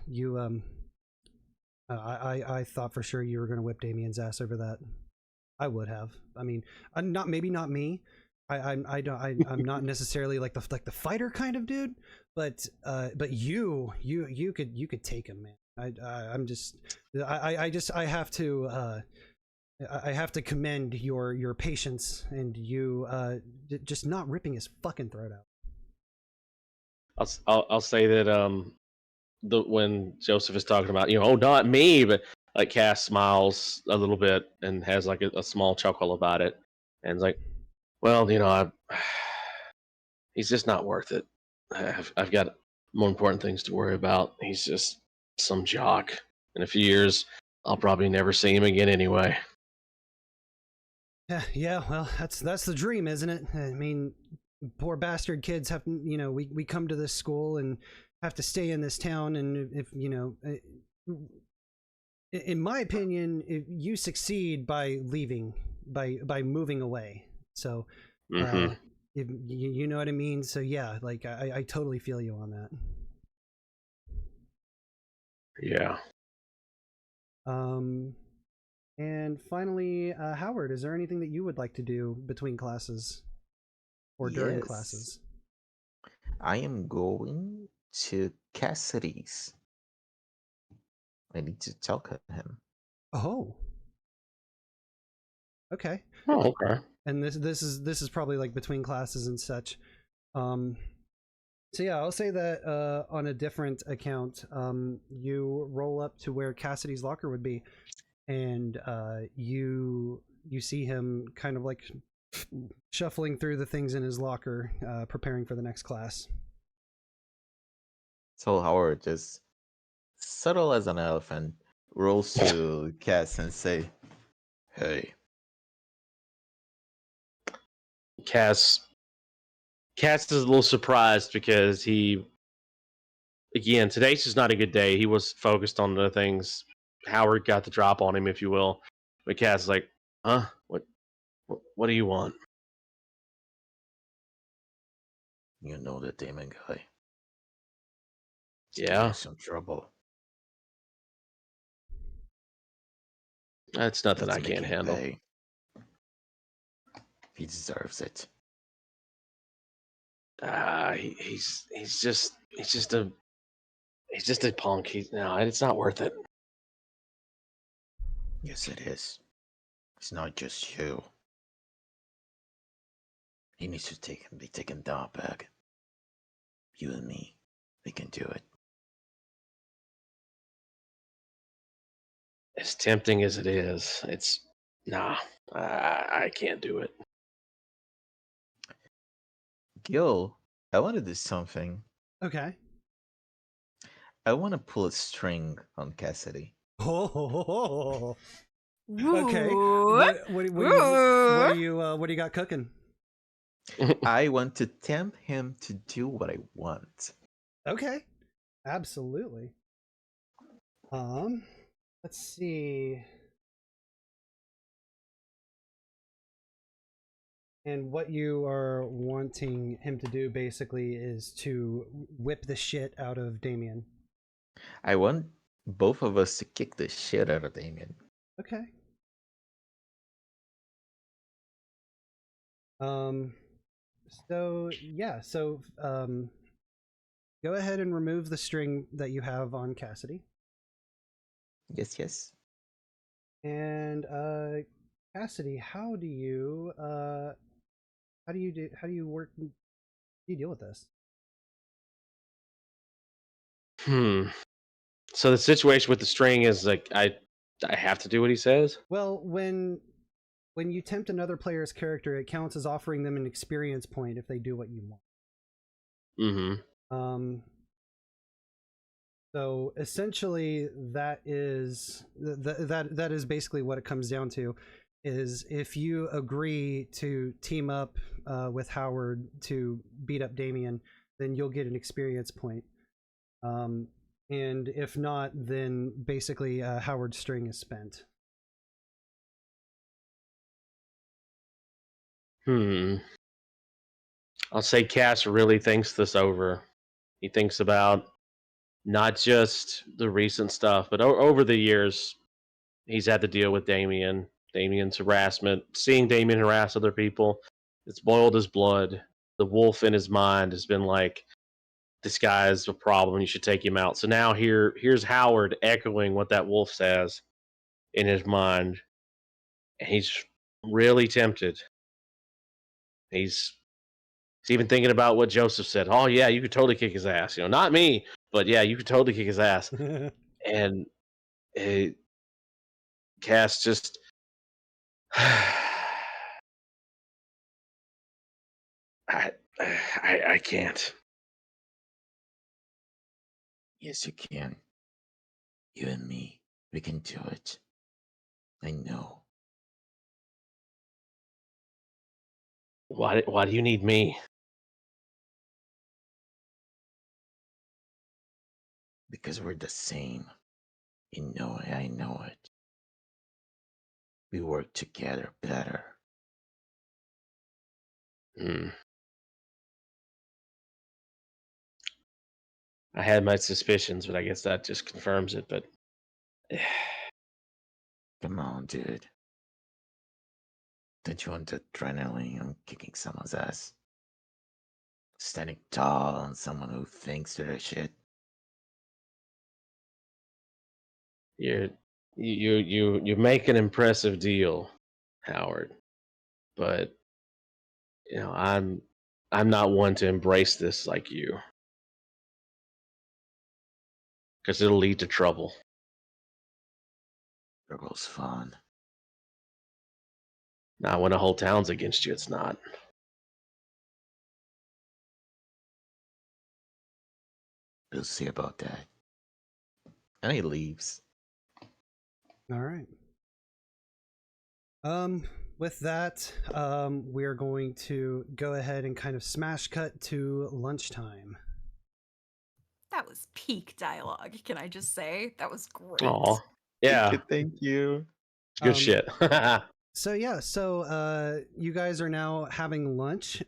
I thought for sure you were going to whip Damien's ass over that. I would have. I mean, maybe not me. I'm not necessarily like the fighter kind of dude, but you could take him, man. I have to commend your patience and you just not ripping his fucking throat out. I'll say that when Joseph is talking about, oh, not me, but like Cass smiles a little bit and has like a small chuckle about it, and it's like, well, he's just not worth it. I've got more important things to worry about. He's just some jock. In a few years, I'll probably never see him again anyway. Yeah. Well, that's the dream, isn't it? I mean, poor bastard kids have, we come to this school and have to stay in this town, and if in my opinion, if you succeed by leaving, by moving away. So, if, you know what I mean? So yeah, like I totally feel you on that. Yeah. And finally, Howard, is there anything that you would like to do between classes or during classes? I am going to Cassidy's. I need to talk to him. Oh. Okay. Oh, okay. And this is probably like between classes and such. So yeah, I'll say that on a different account, you roll up to where Cassidy's locker would be, and you see him kind of like shuffling through the things in his locker, preparing for the next class. So Howard, just subtle as an elephant, rolls to Cass and say, "Hey." Cass is a little surprised because today's just not a good day. He was focused on the things. Howard got the drop on him, if you will. But Cass is like, huh? What do you want? You know the demon guy. Yeah. Some trouble. That's nothing I can't handle. Pay. He deserves it. He's just a punk. It's not worth it. Yes, it is. It's not just you. He needs to be taken down back. You and me, we can do it. As tempting as it is, I can't do it. Gil, I want to do something. Okay. I want to pull a string on Cassidy. Oh. Ooh. Okay. What do you got cooking? I want to tempt him to do what I want. Okay. Absolutely. Let's see. And what you are wanting him to do basically is to whip the shit out of Damien. I want both of us to kick the shit out of Damien. Okay. So yeah, go ahead and remove the string that you have on Cassidy. Yes. And Cassidy, how do you deal with this? So the situation with the string is like I have to do what he says? Well, when you tempt another player's character, it counts as offering them an experience point if they do what you want. Mm-hmm. So essentially, that is that is basically what it comes down to. Is if you agree to team up with Howard to beat up Damien, then you'll get an experience point. And if not, then basically Howard's string is spent. I'll say Cass really thinks this over. He thinks about not just the recent stuff, but over the years, he's had to deal with Damien's harassment, seeing Damien harass other people. It's boiled his blood. The wolf in his mind has been like, this guy is a problem. You should take him out. So now here's Howard echoing what that wolf says in his mind. And he's really tempted. He's even thinking about what Joseph said. Oh yeah, you could totally kick his ass. Not me, but yeah, you could totally kick his ass. And Cass just I can't. Yes, you can. You and me, we can do it. I know. Why do you need me? Because we're the same. You know it, I know it. We work together better. I had my suspicions, but I guess that just confirms it. But come on, dude. Don't you want the adrenaline on kicking someone's ass? Standing tall on someone who thinks they're shit? You make an impressive deal, Howard. But I'm not one to embrace this like you, because it'll lead to trouble. Trouble's fun. Not when a whole town's against you. It's not. We'll see about that. And he leaves. All right. With that, we are going to go ahead and kind of smash cut to lunchtime. That was peak dialogue, can I just say? That was great. Aw. Yeah. Thank you. Good shit. So yeah, you guys are now having lunch.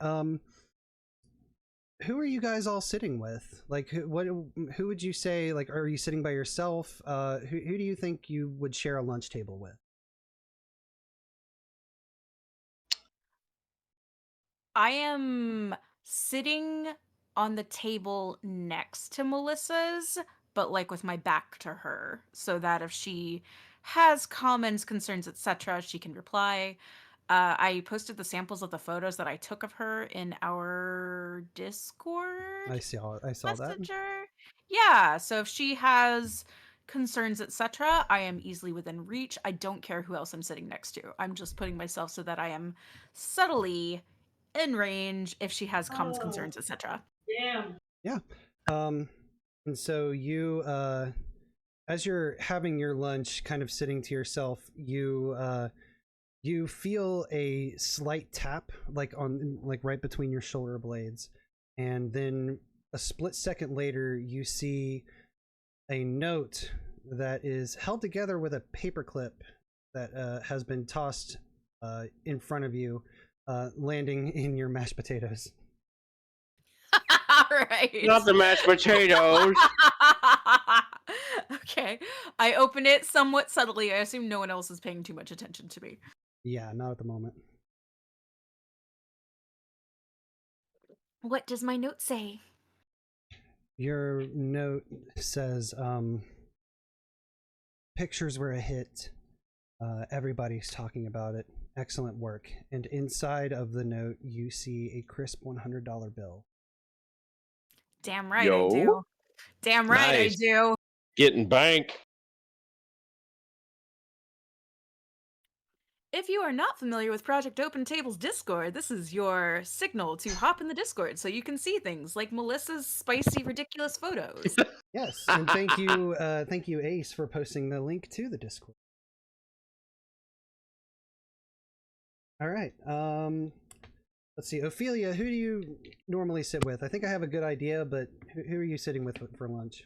Who are you guys all sitting with? Like, who would you say? Like, are you sitting by yourself? Who do you think you would share a lunch table with? I am sitting on the table next to Melissa's, but like with my back to her, so that if she has comments, concerns, etc., she can reply. I posted the samples of the photos that I took of her in our Discord I saw that. Messenger. Yeah, so if she has concerns, etc., I am easily within reach. I don't care who else I'm sitting next to. I'm just putting myself so that I am subtly in range if she has comments, concerns, etc. Yeah. And so you, as you're having your lunch, kind of sitting to yourself, you feel a slight tap, like right between your shoulder blades, and then a split second later, you see a note that is held together with a paperclip that has been tossed in front of you, landing in your mashed potatoes. All right. Not the mashed potatoes. Okay. I open it somewhat subtly. I assume no one else is paying too much attention to me. Yeah, not at the moment. What does my note say? Your note says, pictures were a hit. Everybody's talking about it. Excellent work. And inside of the note, you see a crisp $100 bill. Damn right I do. Damn right I do. Getting bank. If you are not familiar with Project Open Table's Discord, this is your signal to hop in the Discord so you can see things like Melissa's spicy, ridiculous photos. Yes, and thank you, Ace, for posting the link to the Discord. All right. Let's see, Ophelia, who do you normally sit with? I think I have a good idea, but who are you sitting with for lunch?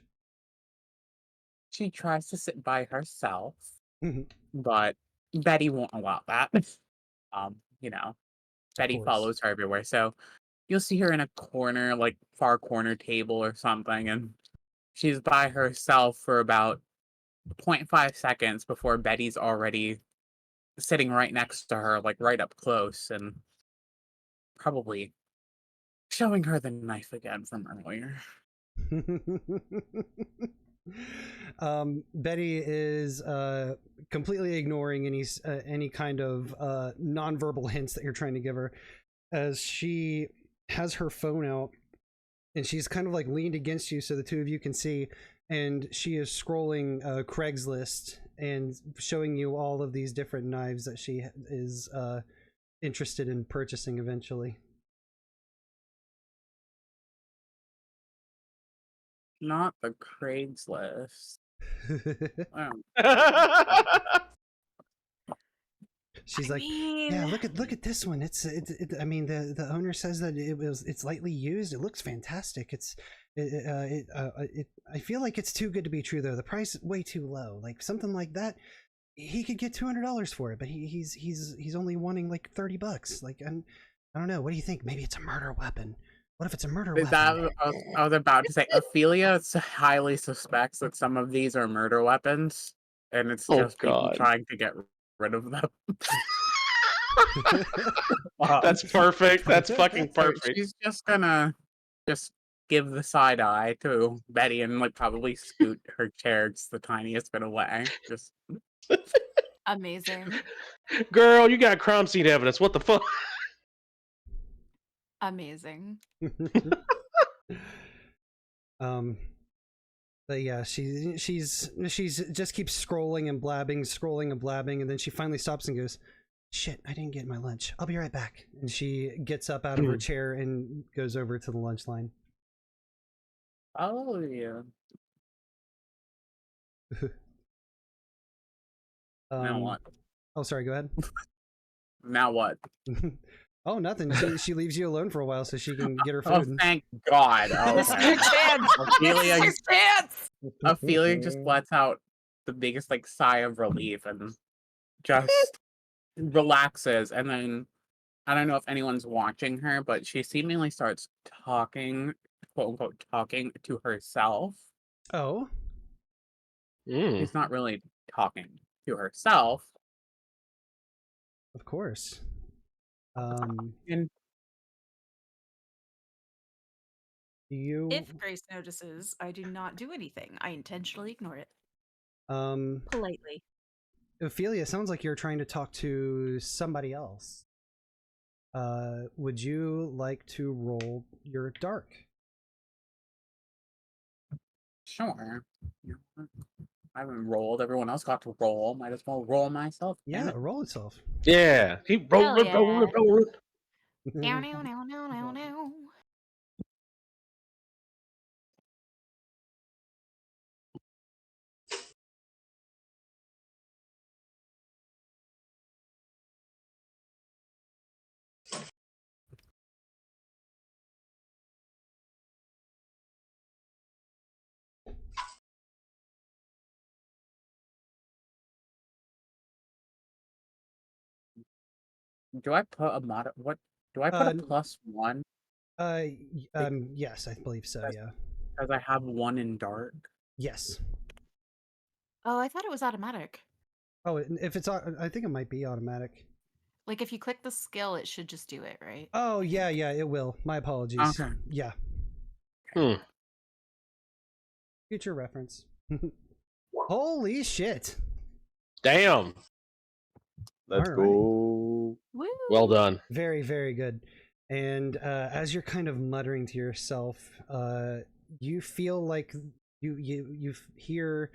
She tries to sit by herself, but Betty won't allow that. Betty follows her everywhere. So you'll see her in a corner, like far corner table or something, and she's by herself for about 0.5 seconds before Betty's already sitting right next to her, like right up close, and probably showing her the knife again from earlier. Betty is completely ignoring any kind of nonverbal hints that you're trying to give her, as she has her phone out and she's kind of like leaned against you so the two of you can see, and she is scrolling Craigslist and showing you all of these different knives that she is interested in purchasing eventually. Not the Craigslist. Wow. She's like, yeah, look at this one. I mean, the owner says that it's lightly used. It looks fantastic. I feel like it's too good to be true though. The price is way too low. Like something like that, he could get $200 for it, but he's only wanting like $30. Like, I don't know. What do you think? Maybe it's a murder weapon. What if it's a murder weapon? I was about to say, Ophelia highly suspects that some of these are murder weapons, and it's just people trying to get rid of them. That's perfect. That's fucking perfect. So she's just gonna give the side eye to Betty and like probably scoot her chair just the tiniest bit away. Just Amazing. Girl, you got crime scene evidence. What the fuck? Amazing. But yeah, she's just keeps scrolling and blabbing, and then she finally stops and goes, "Shit, I didn't get my lunch. I'll be right back." And she gets up out of her chair and goes over to the lunch line. Oh yeah. Now what? Oh, sorry. Go ahead. Now what? Oh, nothing. She leaves you alone for a while so she can get her food. Oh, thank God. Oh, This is your chance. Ophelia, This is your chance. Ophelia just lets out the biggest like sigh of relief and just relaxes. And then I don't know if anyone's watching her, but she seemingly starts talking, quote unquote, talking to herself. Oh. She's not really talking to herself. Of course. And If Grace notices, I do not do anything. I intentionally ignore it. Politely. Ophelia, sounds like you're trying to talk to somebody else. Would you like to roll your dark? Sure. I haven't rolled. Everyone else got to roll. Might as well roll myself. Yeah, roll itself. Yeah, keep rolling, rolling. No. Do I put a mod? What do I put a +1? Yes, I believe so. Yeah. Because I have 1 in dark. Yes. Oh, I thought it was automatic. Oh, if it's, I think it might be automatic. Like if you click the skill, it should just do it, right? Oh yeah, it will. My apologies. Okay. Yeah. Future reference. Holy shit! Damn. Let's go. Woo. Well done. Very, very good. And as you're kind of muttering to yourself, you feel like you hear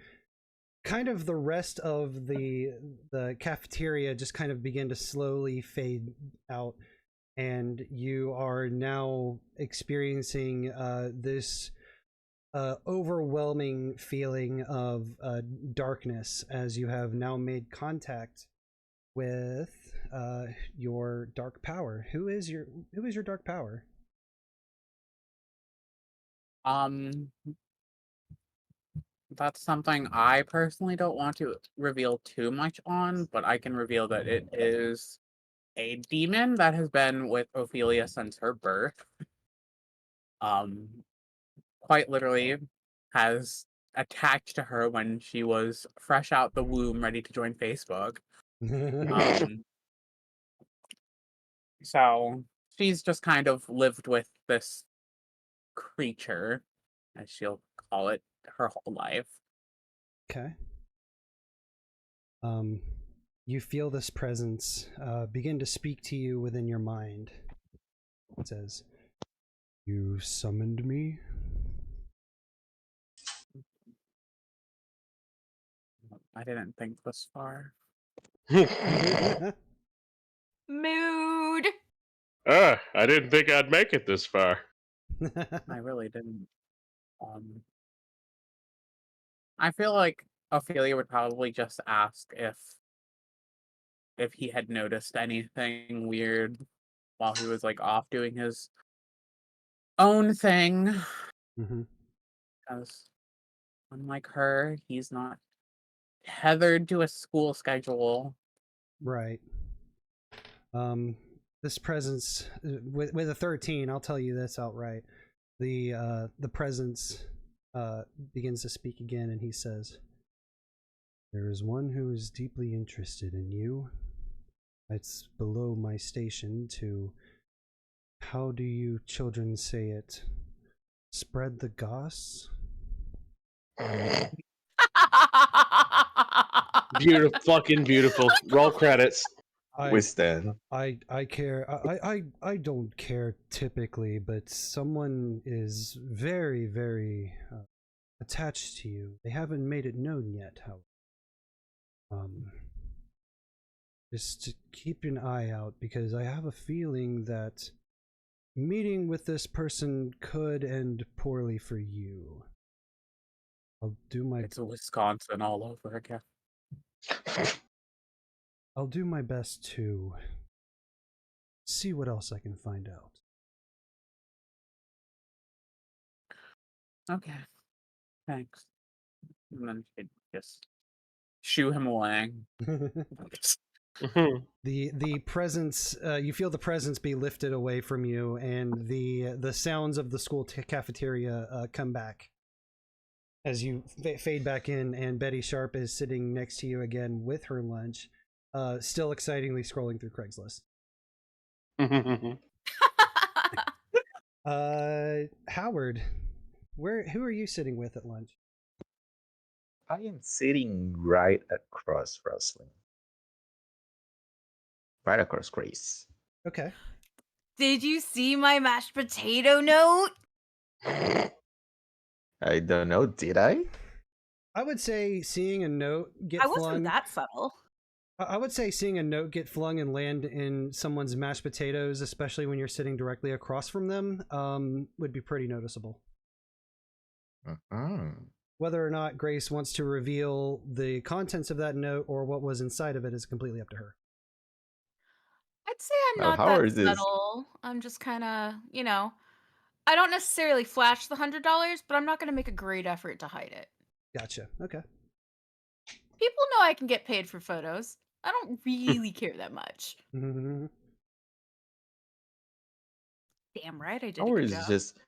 kind of the rest of the cafeteria just kind of begin to slowly fade out, and you are now experiencing this overwhelming feeling of darkness as you have now made contact with your dark power. Who is your dark power? That's something I personally don't want to reveal too much on, but I can reveal that it is a demon that has been with Ophelia since her birth. Quite literally has attached to her when she was fresh out the womb, ready to join Facebook. So she's just kind of lived with this creature, as she'll call it, her whole life. Okay. You feel this presence begin to speak to you within your mind. It says, "You summoned me?" I didn't think this far. Mood. I didn't think I'd make it this far. I really didn't. I feel like Ophelia would probably just ask if he had noticed anything weird while he was like off doing his own thing. Because unlike her, he's not tethered to a school schedule. Right. This presence with a 13, I'll tell you this outright. The presence begins to speak again, and he says, "There is one who is deeply interested in you. It's below my station to, how do you children say it? Spread the goss?" Beautiful, fucking beautiful. Roll credits. Withstand. I care. I don't care typically, but someone is very, very attached to you. They haven't made it known yet, however. Just to keep an eye out, because I have a feeling that meeting with this person could end poorly for you. I'll do my It's Wisconsin all over again. I'll do my best to see what else I can find out. Okay. Thanks. And then she'd just shoo him away. The presence, you feel the presence be lifted away from you, and the sounds of the school cafeteria come back as you fade back in, and Betty Sharp is sitting next to you again with her lunch, still excitingly scrolling through Craigslist. Howard, who are you sitting with at lunch? I am sitting right across Roslin. Right across Grace. Okay. Did you see my mashed potato note? I don't know, did I? I would say seeing a note get I flung. wasn't that subtle. I would say seeing a note get flung and land in someone's mashed potatoes, especially when you're sitting directly across from them, would be pretty noticeable. Whether or not Grace wants to reveal the contents of that note or what was inside of it is completely up to her. I'd say I'm not that subtle. I'm just kind of, I don't necessarily flash the $100, but I'm not going to make a great effort to hide it. Gotcha. Okay. People know I can get paid for photos. I don't really care that much. Mm-hmm. Damn right I did. Howard is just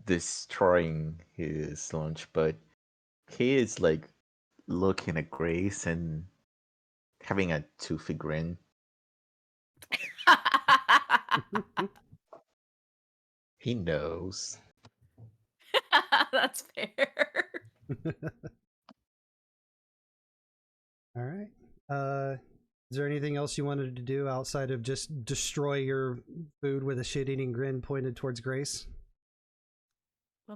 destroying his lunch, but he is like looking at Grace and having a toothy grin. He knows. That's fair. All right. Is there anything else you wanted to do outside of just destroy your food with a shit-eating grin pointed towards Grace?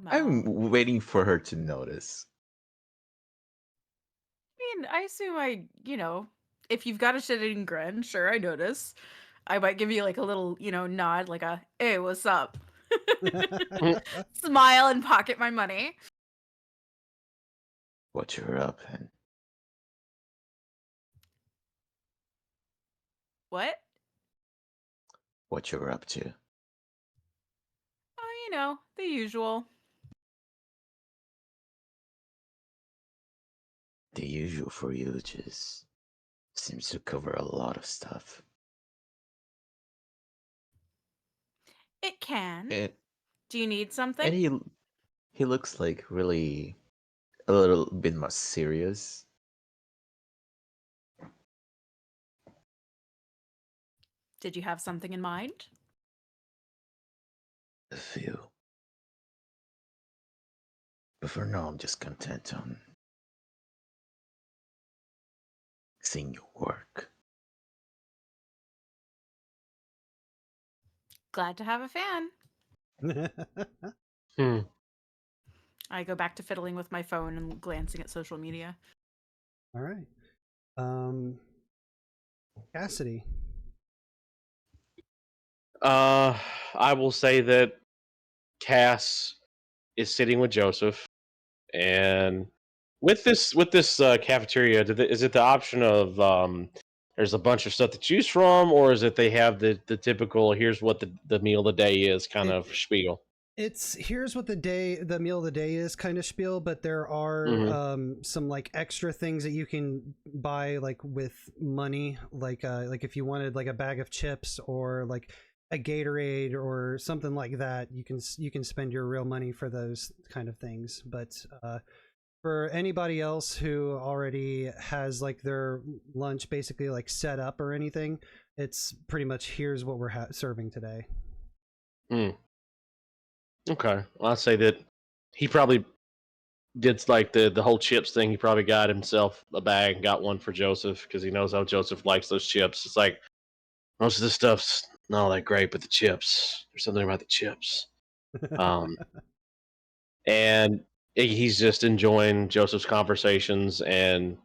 I'm waiting for her to notice. mean, I assume if you've got a shit-eating grin, sure, I notice. I might give you like a little, nod, like a, hey, what's up? Smile and pocket my money. What you're up and What? what you're up to. Oh, the usual. The usual for you just seems to cover a lot of stuff. It can. And Do you need something? and he looks like really a little bit more serious. Did you have something in mind? A few. But for now I'm just content on seeing your work. Glad to have a fan. Hmm. I go back to fiddling with my phone and glancing at social media. All right. Cassidy. I will say that Cass is sitting with Joseph, and with this cafeteria, is it the option of there's a bunch of stuff to choose from, or is it they have the typical here's what the meal of the day is kind of spiel? It's here's what the meal of the day is kind of spiel, but there are some like extra things that you can buy like with money, like if you wanted like a bag of chips or like a Gatorade or something like that, you can spend your real money for those kind of things. But for anybody else who already has like their lunch basically like set up or anything, it's pretty much here's what we're serving today. Hmm. Okay, well, I'll say that he probably did like the whole chips thing. He probably got himself a bag and got one for Joseph because he knows how Joseph likes those chips. It's like most of this stuff's not all that great, but the chips, there's something about the chips. And he's just enjoying Joseph's conversations and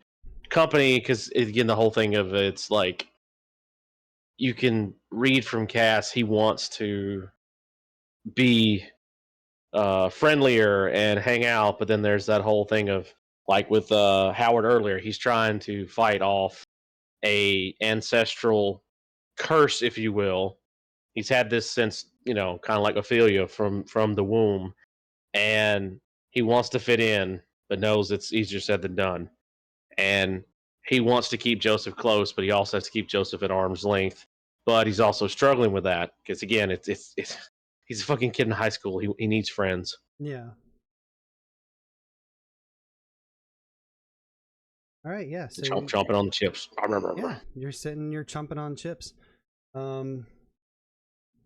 company because again, the whole thing of it's like you can read from Cass. He wants to be friendlier and hang out, but then there's that whole thing of like with Howard earlier, he's trying to fight off a ancestral curse, if you will. He's had this since kind of like Ophelia from the womb, and he wants to fit in, but knows it's easier said than done. And he wants to keep Joseph close, but he also has to keep Joseph at arm's length. But he's also struggling with that because again, it's he's a fucking kid in high school. He needs friends. Yeah. All right, yeah. So Chomping on the chips. yeah, you're chomping on chips.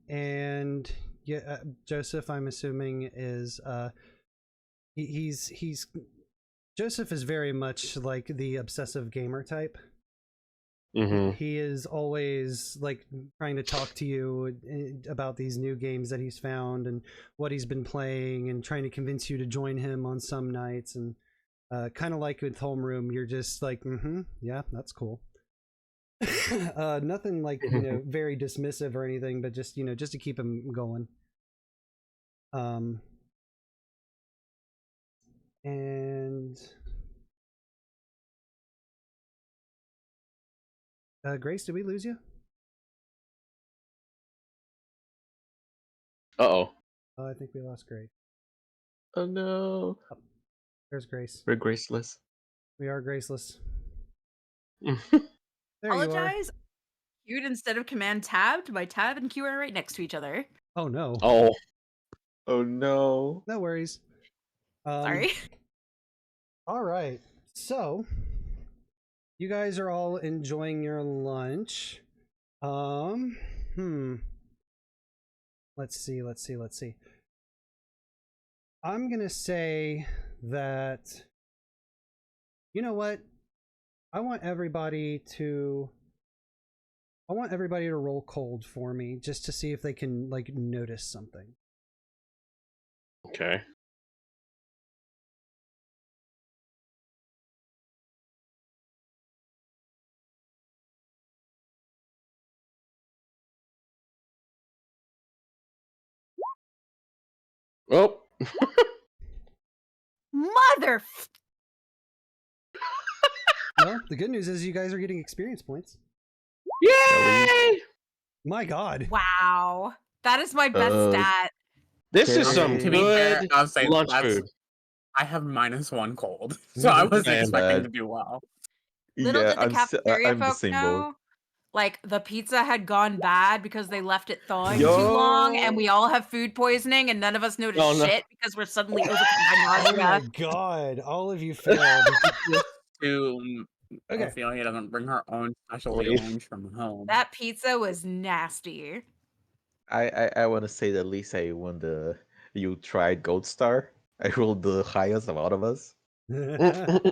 And yeah, Joseph, I'm assuming is he's Joseph is very much like the obsessive gamer type. Mm-hmm. He is always like trying to talk to you about these new games that he's found and what he's been playing and trying to convince you to join him on some nights. And kind of like with homeroom, you're just like, yeah, that's cool. Nothing like very dismissive or anything, but just just to keep him going. And Grace, did we lose you? Uh-oh. Oh, I think we lost Grace. Oh no. Oh, there's Grace. We're graceless. We are graceless. Mm. There you are. Apologize. Queued instead of command tabbed. My tab and Q are right next to each other. Oh no. Oh. Oh no. No worries. Sorry. All right. So, you guys are all enjoying your lunch. Let's see. I'm going to say that you know what? I want everybody to roll cold for me just to see if they can like notice something. Okay. Oh. Mother. Well, the good news is you guys are getting experience points. Yay! My God. Wow. That is my best stat. This is Okay, some to be fair, good I'll say lunch that's- food. I have -1 cold, so I wasn't Same, expecting bud. to do well. Little did the I'm cafeteria I'm the folk same boat. know, like, the pizza had gone bad because they left it thawing Yo. too long, and we all have food poisoning, and none of us noticed Oh, no. shit because we're suddenly overcome by Oh my nausea. God. All of you failed. To Okay. Ophelia doesn't bring her own specialty Leaf. orange from home. That pizza was nasty. I want to say that at least I won the you tried Gold Star. I rolled the highest of all of us. Woo!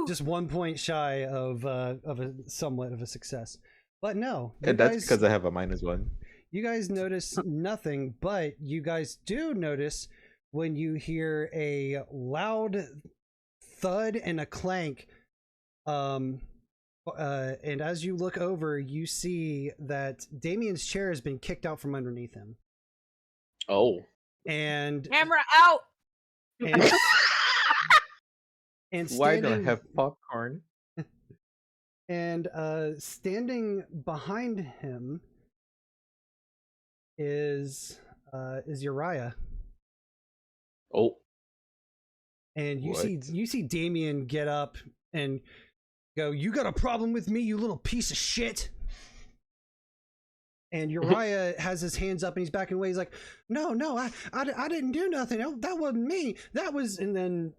Just 1 point shy of a somewhat of a success. But no, you And that's guys, because I have a -1. you guys notice nothing, but you guys do notice when you hear a loud thud and a clank. And as you look over, you see that Damien's chair has been kicked out from underneath him. Oh. And Camera out! and, and Why don't I standing, have popcorn? and standing behind him is Uriah. Oh. And you What? see Damien get up and go, "You got a problem with me, you little piece of shit?" And Uriah has his hands up and he's backing away. He's like, "No, I didn't do nothing. That wasn't me. That was..." And then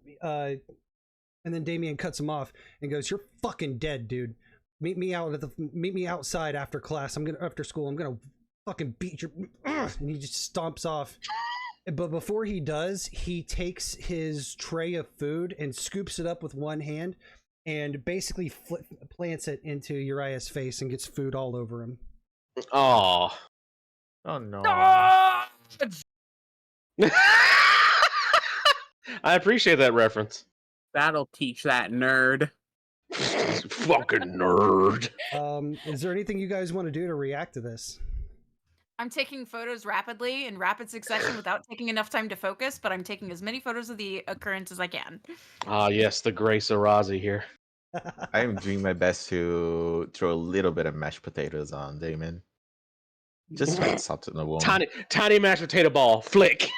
Damien cuts him off and goes, "You're fucking dead, dude. Meet me outside after class. After school. I'm gonna fucking beat your..." And he just stomps off. But before he does, he takes his tray of food and scoops it up with one hand and basically plants it into Uriah's face and gets food all over him. Oh. Oh no. Ah! I appreciate that reference. That'll teach that nerd. Fucking nerd. Is there anything you guys want to do to react to this? I'm taking photos rapidly in rapid succession without taking enough time to focus, but I'm taking as many photos of the occurrence as I can. Ah, yes, the Grace Arazi here. I am doing my best to throw a little bit of mashed potatoes on Damon. Just like salt in the wound. Tiny mashed potato ball. Flick.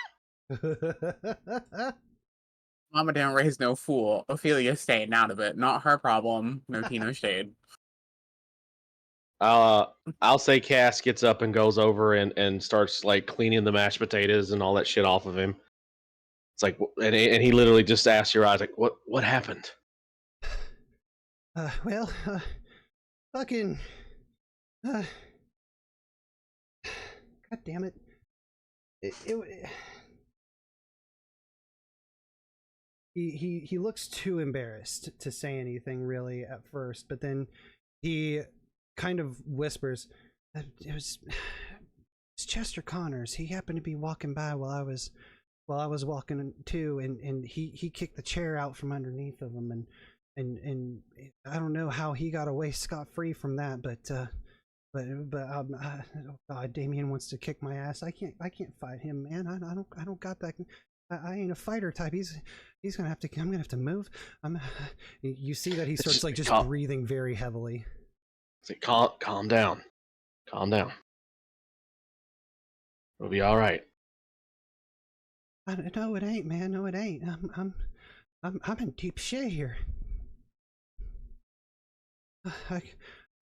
Mama didn't raise no fool. Ophelia's staying out of it. Not her problem. No tea, no shade. I'll say Cass gets up and goes over and starts like cleaning the mashed potatoes and all that shit off of him. It's like, and he literally just asks your eyes like, what happened? Well, fucking, God damn it. He looks too embarrassed to say anything really at first, but then he kind of whispers, it's Chester Connors. He happened to be walking by while I was walking too, and he kicked the chair out from underneath of him, and I don't know how he got away scot-free from that, but oh God, Damien wants to kick my ass. I can't fight him, man. I don't got that. I ain't a fighter type. He's gonna have to. I'm gonna have to move. You see that he starts like just breathing very heavily. It's like, calm down, calm down. We'll be all right. No, it ain't, man. No, it ain't. I'm in deep shit here. I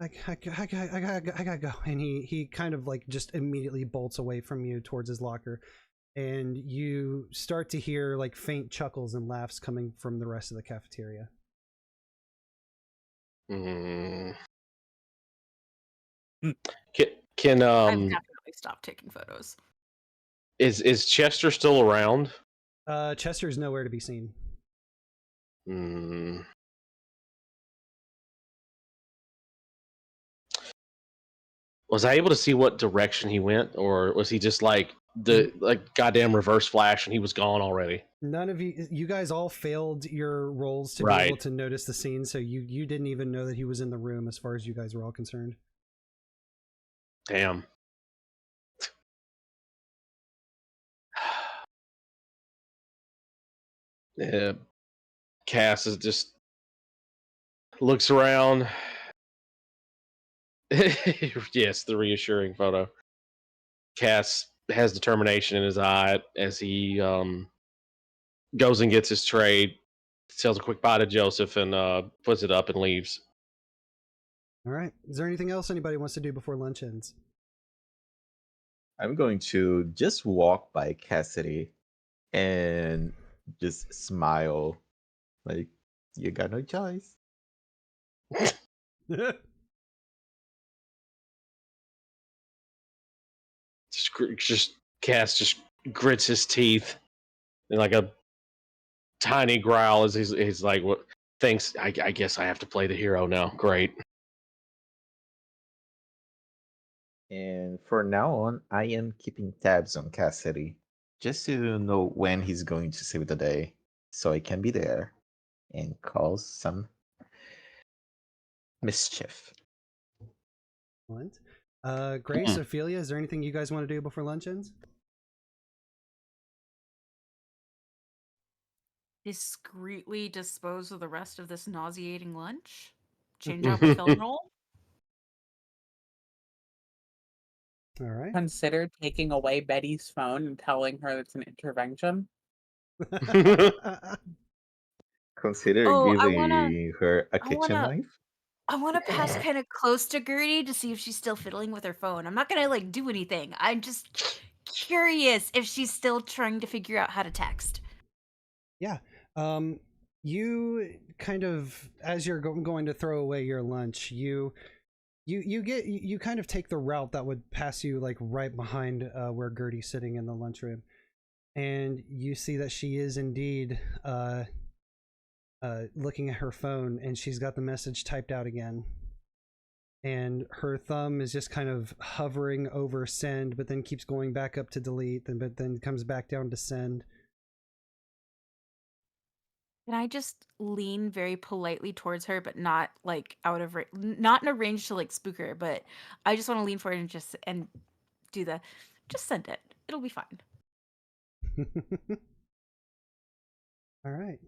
gotta go. And he kind of like just immediately bolts away from you towards his locker, and you start to hear like faint chuckles and laughs coming from the rest of the cafeteria. Can I've definitely stopped taking photos. Is Chester still around? Chester's nowhere to be seen. Was I able to see what direction he went, or was he just like goddamn reverse flash and he was gone already? None of you guys all failed your roles to be able to notice the scene, so you didn't even know that he was in the room as far as you guys were all concerned. Damn. Yeah. Cass is just looks around. Yes, the reassuring photo. Cass has determination in his eye as he goes and gets his trade, sells a quick bye to Joseph, and puts it up and leaves. All right. Is there anything else anybody wants to do before lunch ends? I'm going to just walk by Cassidy and just smile. Like, you got no choice. Just Cass just grits his teeth in like a tiny growl as he's like, "What? Thanks. I guess I have to play the hero now. Great." And for now on, I am keeping tabs on Cassidy just to know when he's going to save the day, so I can be there and cause some mischief. Excellent. Grace, Ophelia, is there anything you guys want to do before lunch ends? Discreetly dispose of the rest of this nauseating lunch? Change out the film roll? All right. Consider taking away Betty's phone and telling her it's an intervention. Consider Oh, giving her a kitchen knife. I want to pass kind of close to Gertie to see if she's still fiddling with her phone. I'm not gonna like do anything. I'm just curious if she's still trying to figure out how to text. Yeah. You kind of, as you're going to throw away your lunch, you kind of take the route that would pass you like right behind where Gertie's sitting in the lunchroom, and you see that she is indeed looking at her phone, and she's got the message typed out again, and her thumb is just kind of hovering over send, but then keeps going back up to delete, but then comes back down to send. Can I just lean very politely towards her, but not like out of not in a range to like spook her, but I just want to lean forward and just do just send it. It'll be fine. All right.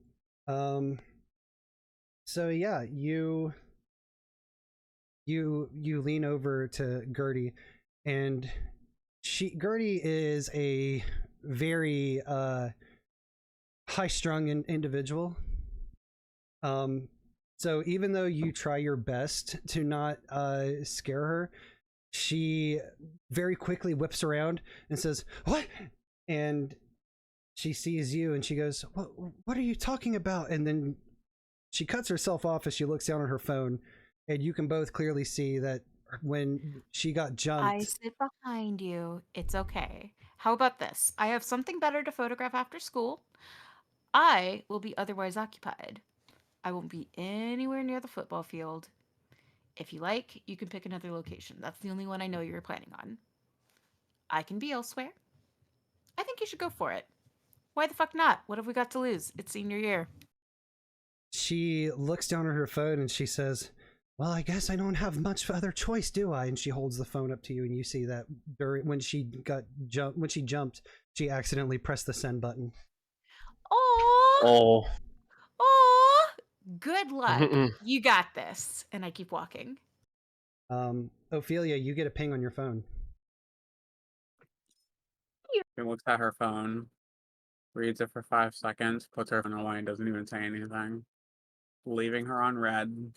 So yeah, you lean over to Gertie, and Gertie is a very high-strung individual. So even though you try your best to not scare her, she very quickly whips around and says, "What?" And she sees you and she goes, what are you talking about? And then she cuts herself off as she looks down at her phone, and you can both clearly see that when she got jumped. I sit behind you. It's okay. How about this? I have something better to photograph after school. I will be otherwise occupied. I won't be anywhere near the football field. If you like, you can pick another location. That's the only one I know you're planning on. I can be elsewhere. I think you should go for it. Why the fuck not? What have we got to lose? It's senior year. She looks down at her phone and she says, well, I guess I don't have much other choice, do I? And she holds the phone up to you, and you see that when she jumped, she accidentally pressed the send button. Oh. Good luck. You got this. And I keep walking. Ophelia, you get a ping on your phone. She looks at her phone, reads it for 5 seconds, puts her phone away, and doesn't even say anything, leaving her on red.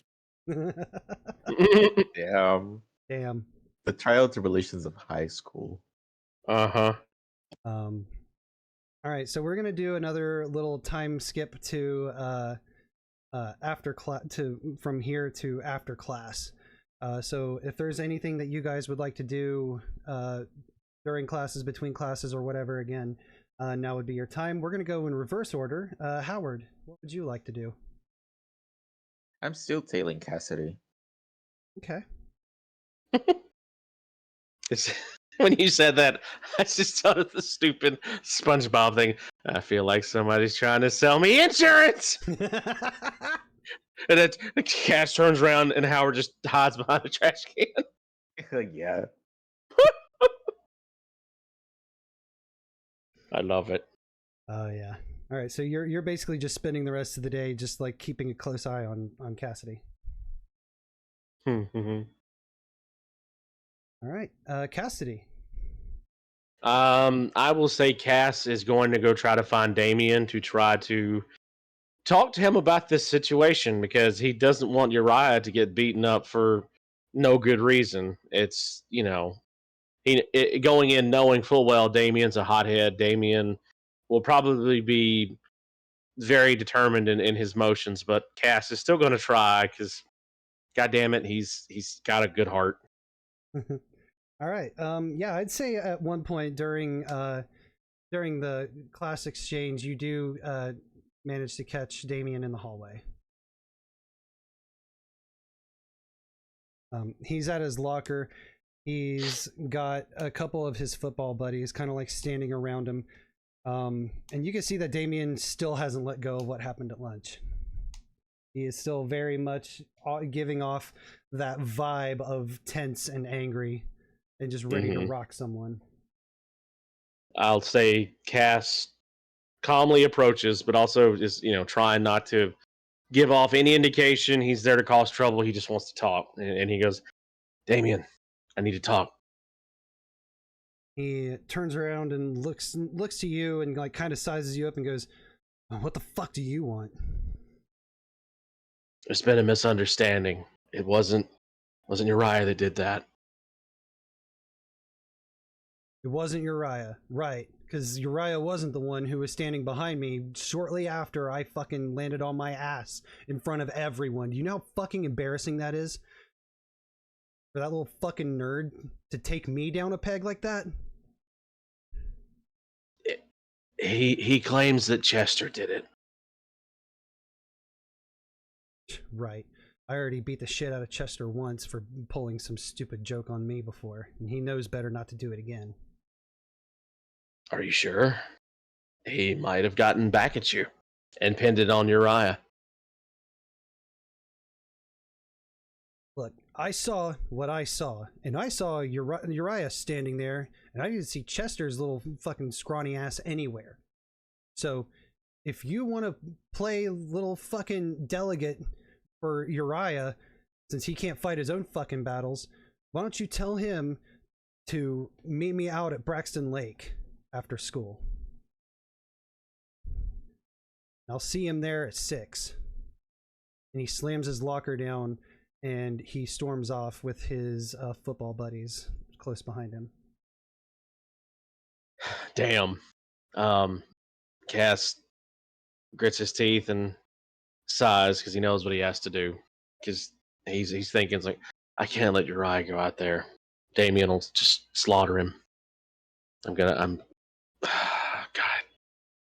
Damn. The trial tribulations of high school. Uh-huh. All right, so we're gonna do another little time skip to after class, from here to after class. So if there's anything that you guys would like to do during classes, between classes, or whatever, again, now would be your time. We're gonna go in reverse order. Howard, what would you like to do? I'm still tailing Cassidy. Okay. When you said that, I just thought of the stupid SpongeBob thing. I feel like somebody's trying to sell me insurance. And then Cash turns around and Howard just hides behind a trash can. Yeah. I love it. Oh yeah. All right, so you're basically just spending the rest of the day just like keeping a close eye on Cassidy. Mm-hmm. All right, Cassidy. I will say Cass is going to go try to find Damien to try to talk to him about this situation because he doesn't want Uriah to get beaten up for no good reason. It's, going in knowing full well Damien's a hothead. Damien will probably be very determined in his motions, but Cass is still going to try because, God damn it, he's got a good heart. All right. Yeah, I'd say at one point during the class exchange, you do manage to catch Damien in the hallway. He's at his locker. He's got a couple of his football buddies kind of like standing around him. And you can see that Damien still hasn't let go of what happened at lunch. He is still very much giving off that vibe of tense and angry and just ready to rock someone. I'll say Cass calmly approaches, but also is, trying not to give off any indication he's there to cause trouble. He just wants to talk. And he goes, Damien, I need to talk. He turns around and looks to you and like kind of sizes you up and goes, "What the fuck do you want?" There's been a misunderstanding. It wasn't Uriah that did that. It wasn't Uriah, right? Because Uriah wasn't the one who was standing behind me shortly after I fucking landed on my ass in front of everyone. Do you know how fucking embarrassing that is? For that little fucking nerd to take me down a peg like that? He claims that Chester did it. Right. I already beat the shit out of Chester once for pulling some stupid joke on me before, and he knows better not to do it again. Are you sure? He might have gotten back at you and pinned it on Uriah. Look, I saw what I saw, and I saw Uriah standing there, and I didn't see Chester's little fucking scrawny ass anywhere. So, if you want to play little fucking delegate for Uriah, since he can't fight his own fucking battles, why don't you tell him to meet me out at Braxton Lake after school? I'll see him there at 6. And he slams his locker down and he storms off with his football buddies close behind him. Damn. Cass grits his teeth and sighs because he knows what he has to do. Because he's thinking, it's like, I can't let Uriah go out there. Damien will just slaughter him.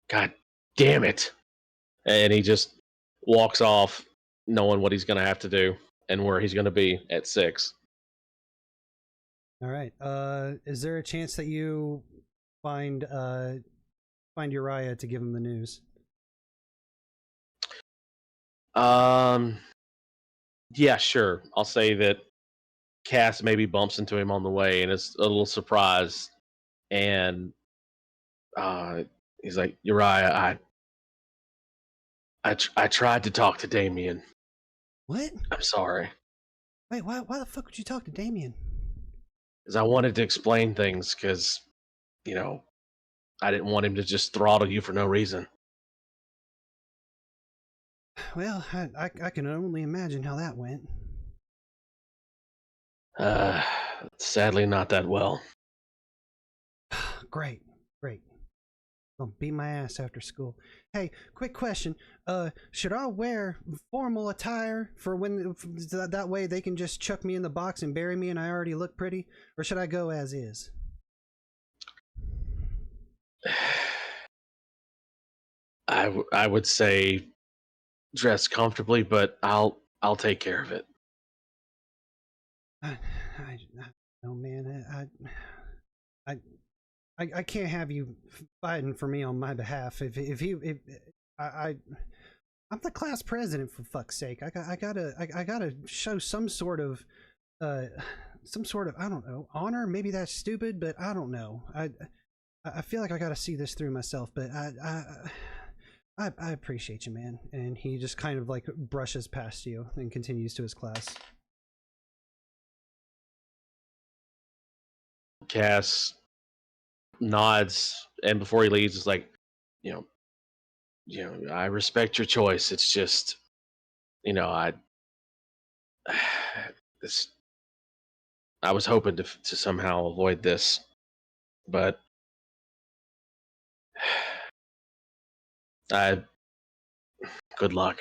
God damn it. And he just walks off knowing what he's going to have to do and where he's going to be at 6. All right. Is there a chance that you find Uriah to give him the news? Yeah, sure. I'll say that Cass maybe bumps into him on the way and is a little surprised. And he's like, Uriah, I tried to talk to Damien. What? I'm sorry. Wait, why the fuck would you talk to Damien? Because I wanted to explain things because, I didn't want him to just throttle you for no reason. Well, I can only imagine how that went. Sadly not that well. Great. I'll beat my ass after school. Hey, quick question. Should I wear formal attire for when that way they can just chuck me in the box and bury me and I already look pretty? Or should I go as is? I would say dress comfortably, but I'll take care of it. Oh man, I can't have you fighting for me on my behalf. I'm the class president, for fuck's sake. I gotta show some sort of I don't know, honor. Maybe that's stupid, but I don't know. I feel like I gotta see this through myself. But I appreciate you, man. And he just kind of like brushes past you and continues to his class. Cass nods, and before he leaves, is like, you know, I respect your choice. It's just, I this I was hoping to somehow avoid this, but I good luck.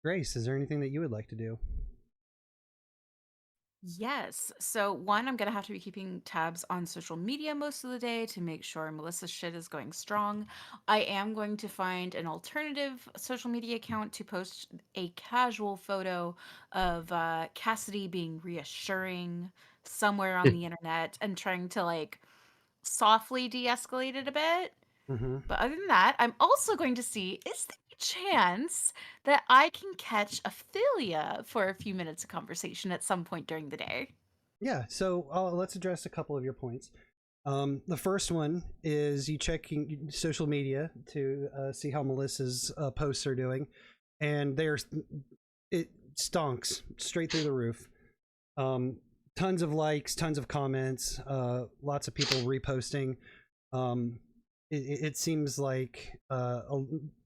Grace, is there anything that you would like to do? Yes. So, one, I'm going to have to be keeping tabs on social media most of the day to make sure Melissa's shit is going strong. I am going to find an alternative social media account to post a casual photo of Cassidy being reassuring somewhere on the internet and trying to like softly de escalate it a bit. Mm-hmm. But other than that, I'm also going to see is there a chance that I can catch Ophelia for a few minutes of conversation at some point during the day? Yeah, so let's address a couple of your points. The first one is you checking social media to see how Melissa's posts are doing, and it stonks straight through the roof. Tons of likes, tons of comments, lots of people reposting. It seems like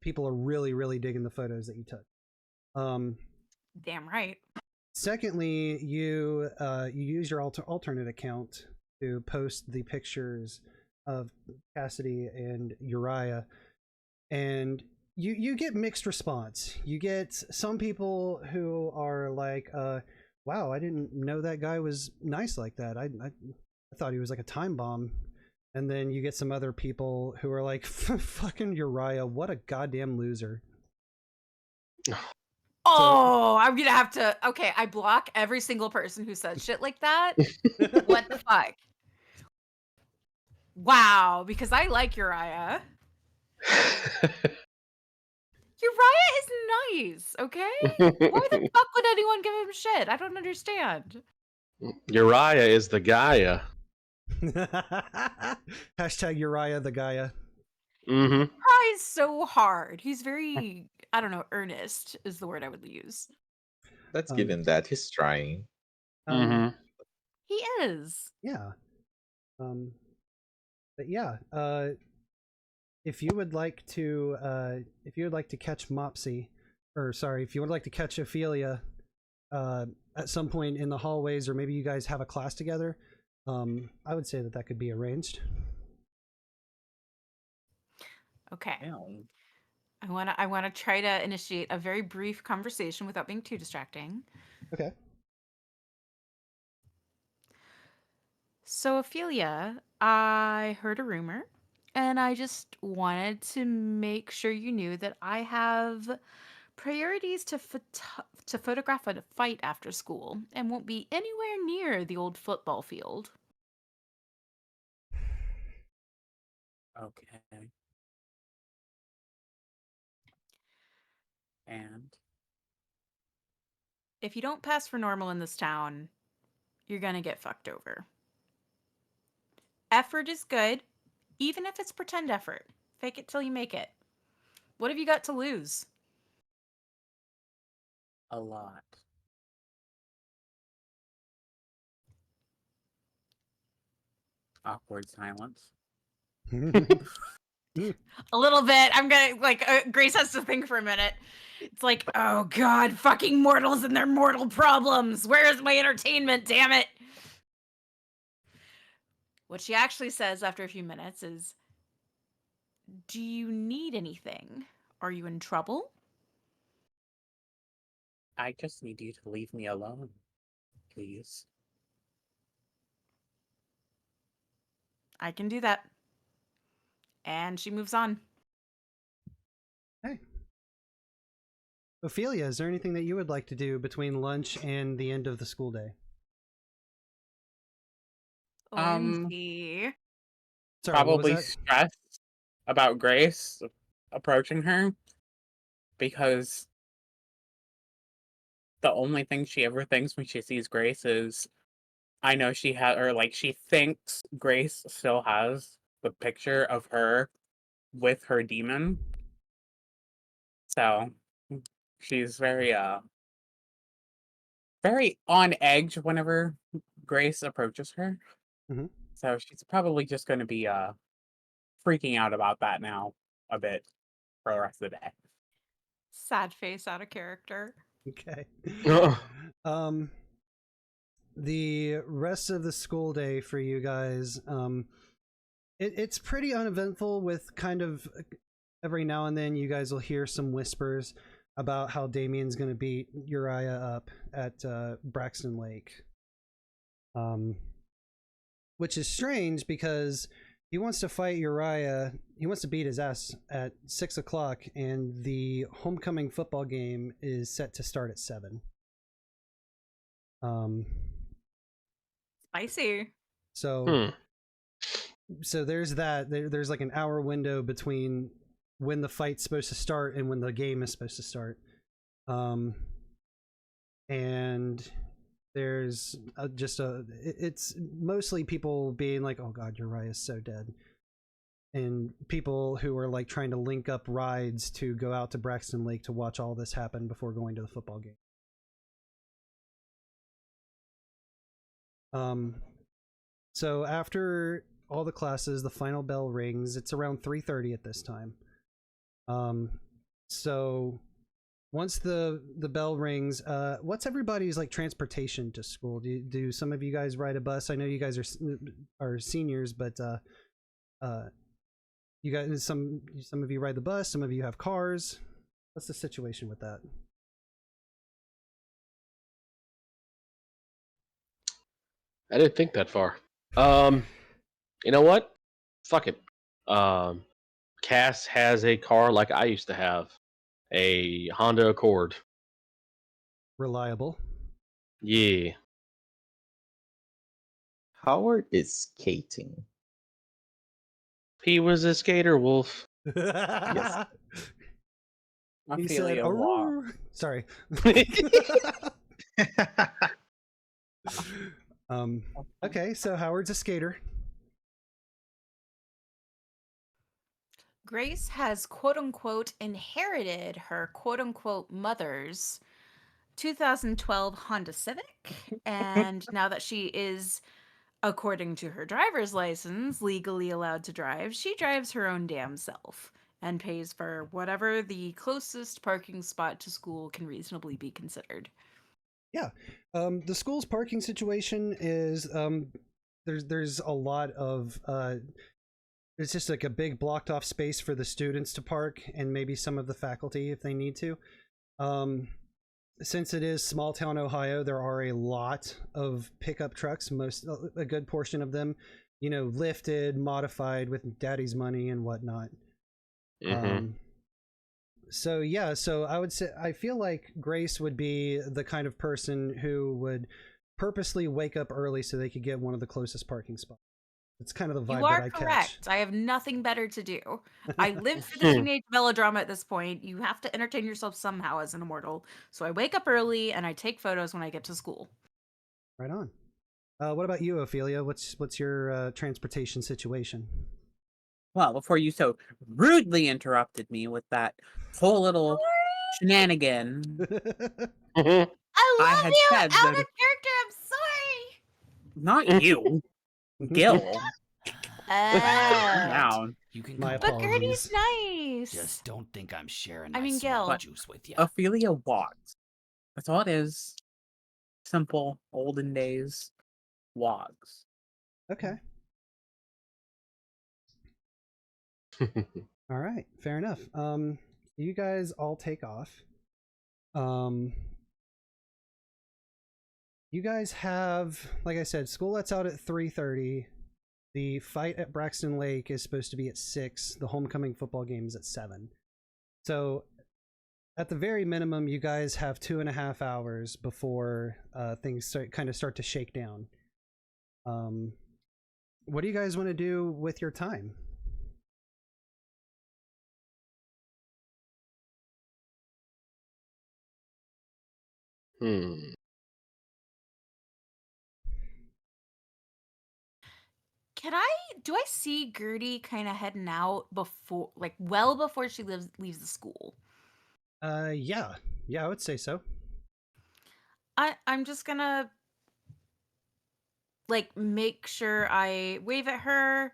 people are really, really digging the photos that you took. Damn right. Secondly, you use your alternate account to post the pictures of Cassidy and Uriah, and you get mixed response. You get some people who are like, "Wow, I didn't know that guy was nice like that. I thought he was like a time bomb." And then you get some other people who are like, "Fucking Uriah, what a goddamn loser." Oh, I'm gonna have to. Okay, I block every single person who says shit like that. What the fuck? Wow, because I like Uriah. Uriah is nice, okay? Why the fuck would anyone give him shit? I don't understand. Uriah is the Gaia. Hashtag Uriah the Gaia. Mm-hmm. Tries so hard. He's very, I don't know, earnest is the word I would use. Let's give him that. He's trying. Mm-hmm. He is. Yeah. But yeah, if you would like to catch Mopsy, or sorry, if you would like to catch Ophelia at some point in the hallways, or maybe you guys have a class together, I would say that could be arranged. Okay. Ew. I wanna try to initiate a very brief conversation without being too distracting. Okay. So Ophelia, I heard a rumor, and I just wanted to make sure you knew that I have priorities to photograph a fight after school and won't be anywhere near the old football field. Okay. And If you don't pass for normal in this town, you're gonna get fucked over. Effort is good, even if it's pretend effort. Fake it till you make it. What have you got to lose? a lot. Awkward silence. A little bit. I'm gonna, like, Grace has to think for a minute. It's like, oh god, fucking mortals and their mortal problems. Where is my entertainment, damn it? What she actually says after a few minutes is, do you need anything? Are you in trouble? I just need you to leave me alone, please. I can do that. And she moves on. Hey. Ophelia, is there anything that you would like to do between lunch and the end of the school day? Lindsay. Sorry, what was Probably that? stressed about Grace approaching her because the only thing she ever thinks when she sees Grace is, I know she has, or like she thinks Grace still has the picture of her with her demon. So she's very very on edge whenever Grace approaches her. Mm-hmm. So she's probably just going to be freaking out about that now a bit for the rest of the day. Sad face out of character. Okay. The rest of the school day for you guys, it's pretty uneventful, with kind of every now and then you guys will hear some whispers about how Damien's going to beat Uriah up at Braxton Lake. Which is strange because he wants to fight Uriah. He wants to beat his ass at 6 o'clock, and the homecoming football game is set to start at 7. Spicy. So there's that. There's like an hour window between when the fight's supposed to start and when the game is supposed to start. And there's it's mostly people being like, oh god, Uriah is so dead, and people who are like trying to link up rides to go out to Braxton Lake to watch all this happen before going to the football game. So after all the classes, the final bell rings. It's around 3:30 at this time. So once the bell rings, what's everybody's like transportation to school? Do some of you guys ride a bus? I know you guys are seniors, but you guys, some of you ride the bus, some of you have cars. What's the situation with that? I didn't think that far. You know what? Fuck it. Cass has a car like I used to have, a Honda Accord. Reliable. Yeah. Howard is skating. He was a skater wolf. Yes. He said, Ophelia sorry. Okay, so Howard's a skater. Grace has quote unquote inherited her quote unquote mother's 2012 Honda Civic. And now that she is, according to her driver's license, legally allowed to drive, she drives her own damn self and pays for whatever the closest parking spot to school can reasonably be considered. Yeah. The school's parking situation is there's a lot of it's just like a big blocked off space for the students to park, and maybe some of the faculty if they need to. Since it is small town Ohio, there are a lot of pickup trucks, a good portion of them, lifted, modified with daddy's money and whatnot. So yeah, so I would say I feel like Grace would be the kind of person who would purposely wake up early so they could get one of the closest parking spots. It's kind of the vibe You are that I correct. catch. I have nothing better to do. I live for the teenage melodrama at this point. You have to entertain yourself somehow as an immortal. So I wake up early and I take photos when I get to school. Right on. What about you, Ophelia? What's your transportation situation? Well, before you so rudely interrupted me with that whole little shenanigan, I love had you said out that of character. I'm sorry. not you, Gil. Down. You can My come But Gertie's nice. Just don't think I'm sharing I my mean, smoke Gil. juice with you. Ophelia walks. That's all it is. Simple, olden days walks. Okay. All right, fair enough. You guys all take off. You guys have, like I said, school lets out at 3:30. The fight at Braxton Lake is supposed to be at 6. The homecoming football game is at 7. So at the very minimum, you guys have 2.5 hours before things start to shake down. What do you guys want to do with your time? Do I see Gertie kind of heading out before, like, well before she leaves the school? Yeah, I would say so. I'm just gonna like make sure I wave at her,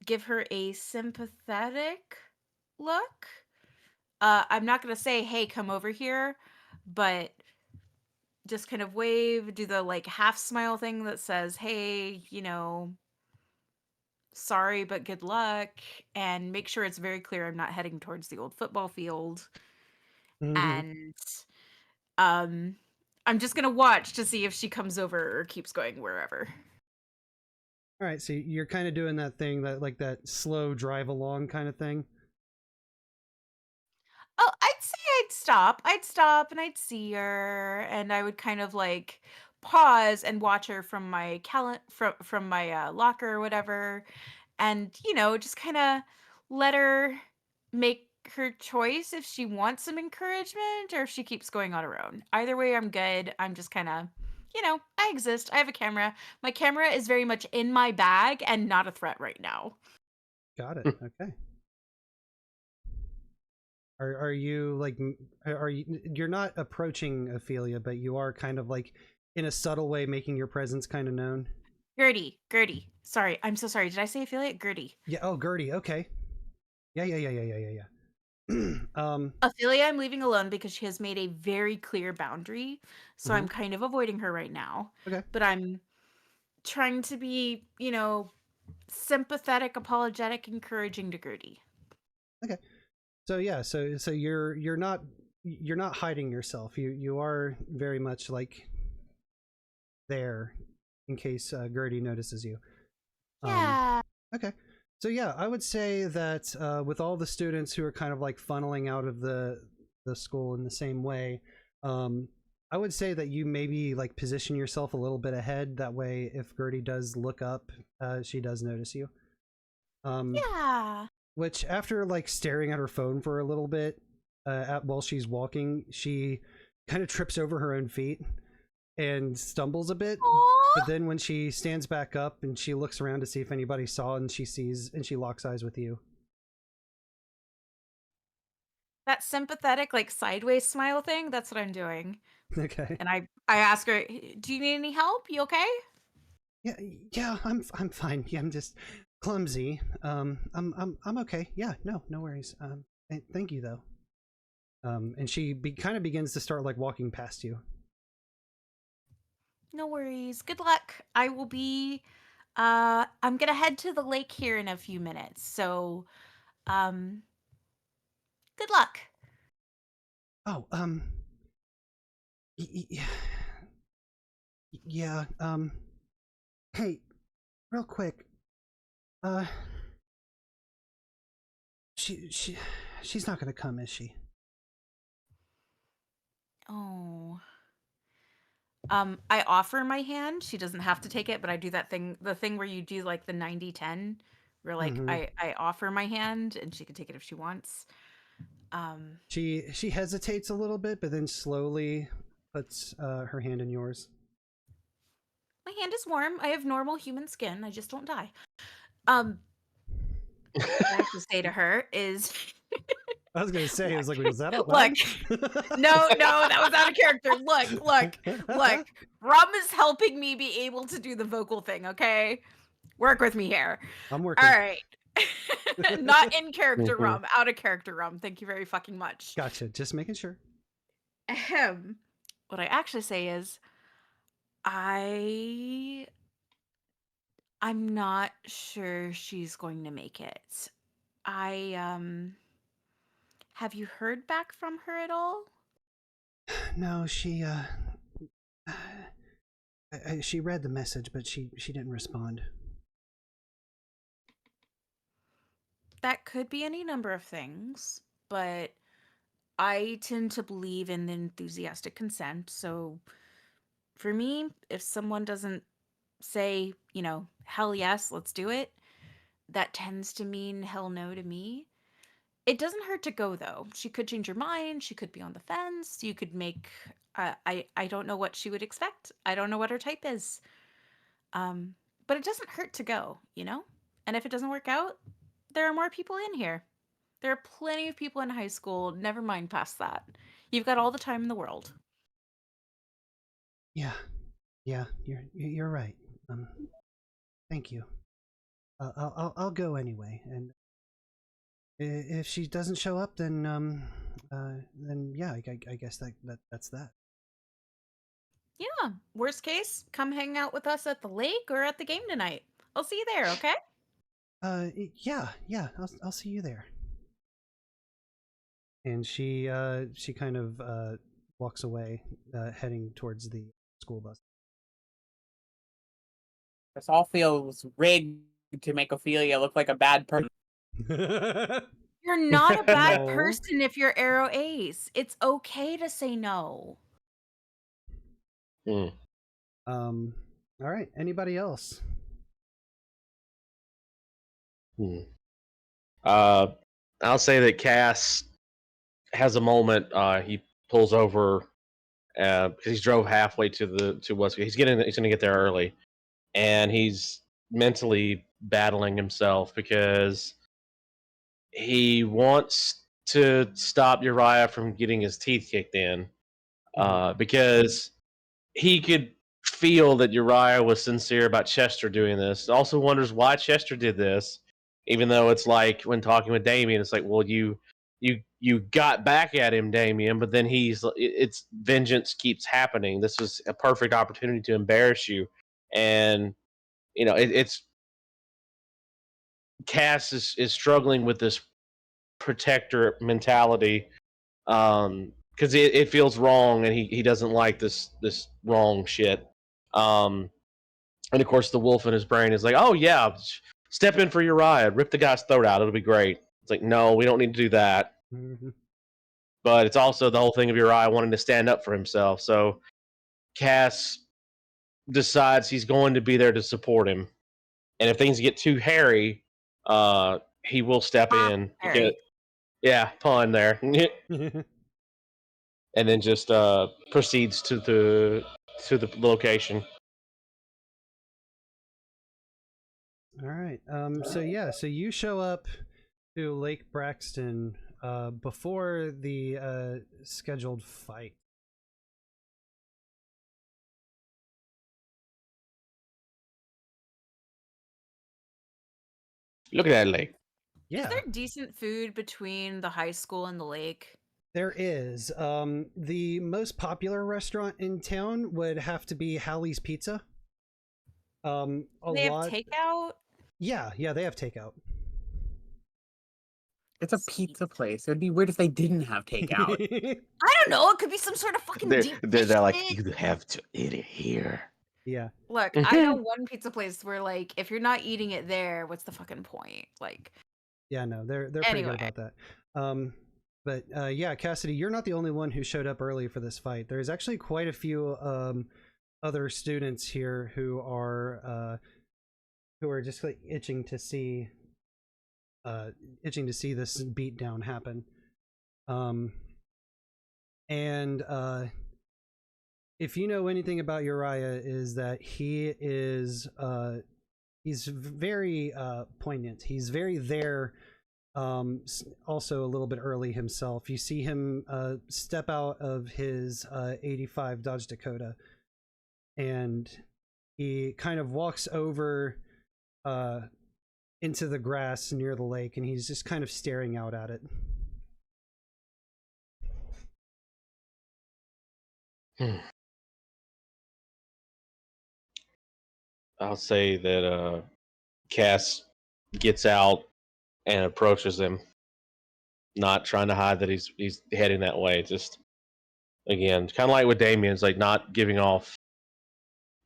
give her a sympathetic look. I'm not gonna say, "Hey, come over here," but just kind of wave, do the like half smile thing that says, "Hey, sorry, but good luck," and make sure it's very clear I'm not heading towards the old football field. Mm-hmm. And um, I'm just gonna watch to see if she comes over or keeps going wherever. All right, so you're kind of doing that thing that like that slow drive along kind of thing. Oh, I'd say I'd stop. I'd stop and I'd see her, and I would kind of like pause and watch her from my from my locker or whatever, and just kind of let her make her choice if she wants some encouragement or if she keeps going on her own. Either way, I'm good. I'm just kind of, I exist. I have a camera. My camera is very much in my bag and not a threat right now. Got it. Okay. Are you like are you you're not approaching Ophelia, but you are kind of like in a subtle way making your presence kind of known? Gertie. Sorry, I'm so sorry. Did I say affiliate? Gertie. Yeah. Oh, Gertie. Okay. Yeah. Ophelia, I'm leaving alone because she has made a very clear boundary. So I'm Mhm. kind of avoiding her right now. Okay. But I'm trying to be, sympathetic, apologetic, encouraging to Gertie. Okay. So yeah, so you're not hiding yourself. You are very much like there in case Gertie notices you. Um, Yeah. okay. So yeah, I would say that with all the students who are kind of like funneling out of the school in the same way, um, I would say that you maybe like position yourself a little bit ahead. That way, if Gertie does look up, she does notice you. Um, Yeah. which after like staring at her phone for a little bit while she's walking, she kind of trips over her own feet and stumbles a bit. But Aww. then when she stands back up and she looks around to see if anybody saw, and she sees, and she locks eyes with you. That sympathetic, like sideways smile thing, that's what I'm doing. Okay. And I ask her, "Do you need any help? You okay?" Yeah, I'm fine. Yeah, I'm just clumsy. I'm okay. Yeah, no worries. Thank you though. And she kind of begins to start like walking past you. No worries. Good luck. I will be I'm going to head to the lake here in a few minutes. So, um good luck. Oh, yeah. Hey, real quick. Uh, she she she's not gonna come, is she? Oh. I offer my hand. She doesn't have to take it, but I do that thing, the thing where you do like the 90-10, where like Mm-hmm. I offer my hand and she can take it if she wants. Um, She hesitates a little bit, but then slowly puts her hand in yours. my hand is warm. I have normal human skin. I just don't die. Um, what I have to say to her is, I was gonna say, I was like, look, was that out look, loud? no, that was out of character. Look. Rum is helping me be able to do the vocal thing, okay? Work with me here. I'm All working. right. Not in character Mhm. Rum, out of character Rum. Thank you very fucking much. Gotcha. Just making sure. Ahem. What I actually say is, I I'm not sure she's going to make it. I have you heard back from her at all? No, she read the message, but she didn't respond. That could be any number of things, but I tend to believe in enthusiastic consent. So for me, if someone doesn't say, hell yes, let's do it, that tends to mean hell no to me. It doesn't hurt to go though. She could change her mind. She could be on the fence. You could make. I don't know what she would expect. I don't know what her type is. Um, But it doesn't hurt to go, you know? And if it doesn't work out, there are more people in here. There are plenty of people in high school, never mind past that. You've got all the time in the world. Yeah, yeah, you're right. Thank you. I'll go anyway, and if she doesn't show up, then yeah, I guess that's that. Yeah, worst case, come hang out with us at the lake or at the game tonight. I'll see you there, okay? Yeah, I'll see you there. And she kind of walks away, heading towards the school bus. This all feels rigged to make Ophelia look like a bad person. You're not a bad No. person if you're Arrow Ace. It's okay to say no. Hmm. All right. Anybody else? I'll say that Cass has a moment. He pulls over because he's drove halfway to what's he's going to get there early, and he's mentally battling himself because he wants to stop Uriah from getting his teeth kicked in, because he could feel that Uriah was sincere about Chester doing this. Also wonders why Chester did this, even though it's like when talking with Damien, it's like, well, you got back at him, Damien, but then it's vengeance keeps happening. This was a perfect opportunity to embarrass you, and it's Cass is struggling with this protector mentality, because it feels wrong, and he doesn't like this wrong shit. And of course, the wolf in his brain is like, "Oh yeah, step in for Uriah, rip the guy's throat out. It'll be great." It's like, no, we don't need to do that. Mm-hmm. But it's also the whole thing of Uriah wanting to stand up for himself. So Cass decides he's going to be there to support him, and if things get too hairy, he will step in. Harry. Yeah, pun there. And then just proceeds to the location. All right. So yeah. So you show up to Lake Braxton before the scheduled fight. Look at that lake. Yeah. Is there decent food between the high school and the lake? There is. The most popular restaurant in town would have to be Hallie's Pizza. They have takeout? Yeah, they have takeout. It's a pizza place. It would be weird if they didn't have takeout. I don't know. It could be some sort of fucking deep dish They're like, thing. you have to eat it here. Yeah. Look, I know one pizza place where, like, if you're not eating it there, what's the fucking point? Like, Yeah, no, they're pretty good about that. But yeah, Cassidy, you're not the only one who showed up early for this fight. There's actually quite a few other students here who are just like itching to see this beatdown happen. And if you know anything about Uriah, is that he is he's very poignant. He's very there. Also a little bit early himself. You see him step out of his 85 Dodge Dakota, and he kind of walks over into the grass near the lake, and he's just kind of staring out at it. I'll say that Cass gets out and approaches him, not trying to hide that he's heading that way. Just again, kind of like with Damien's, like not giving off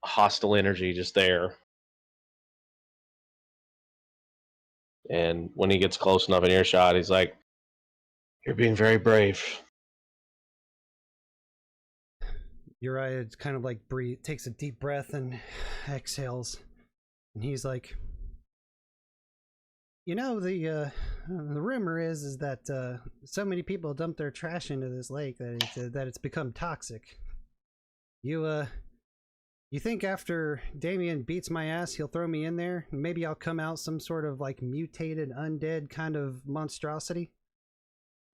hostile energy, just there. And when he gets close enough in earshot, he's like, "You're being very brave." Uriah kind of like takes a deep breath and exhales, and he's like, "You know, the rumor is that so many people dump their trash into this lake that it's become toxic. You You think after Damien beats my ass, he'll throw me in there? And maybe I'll come out some sort of like mutated, undead kind of monstrosity?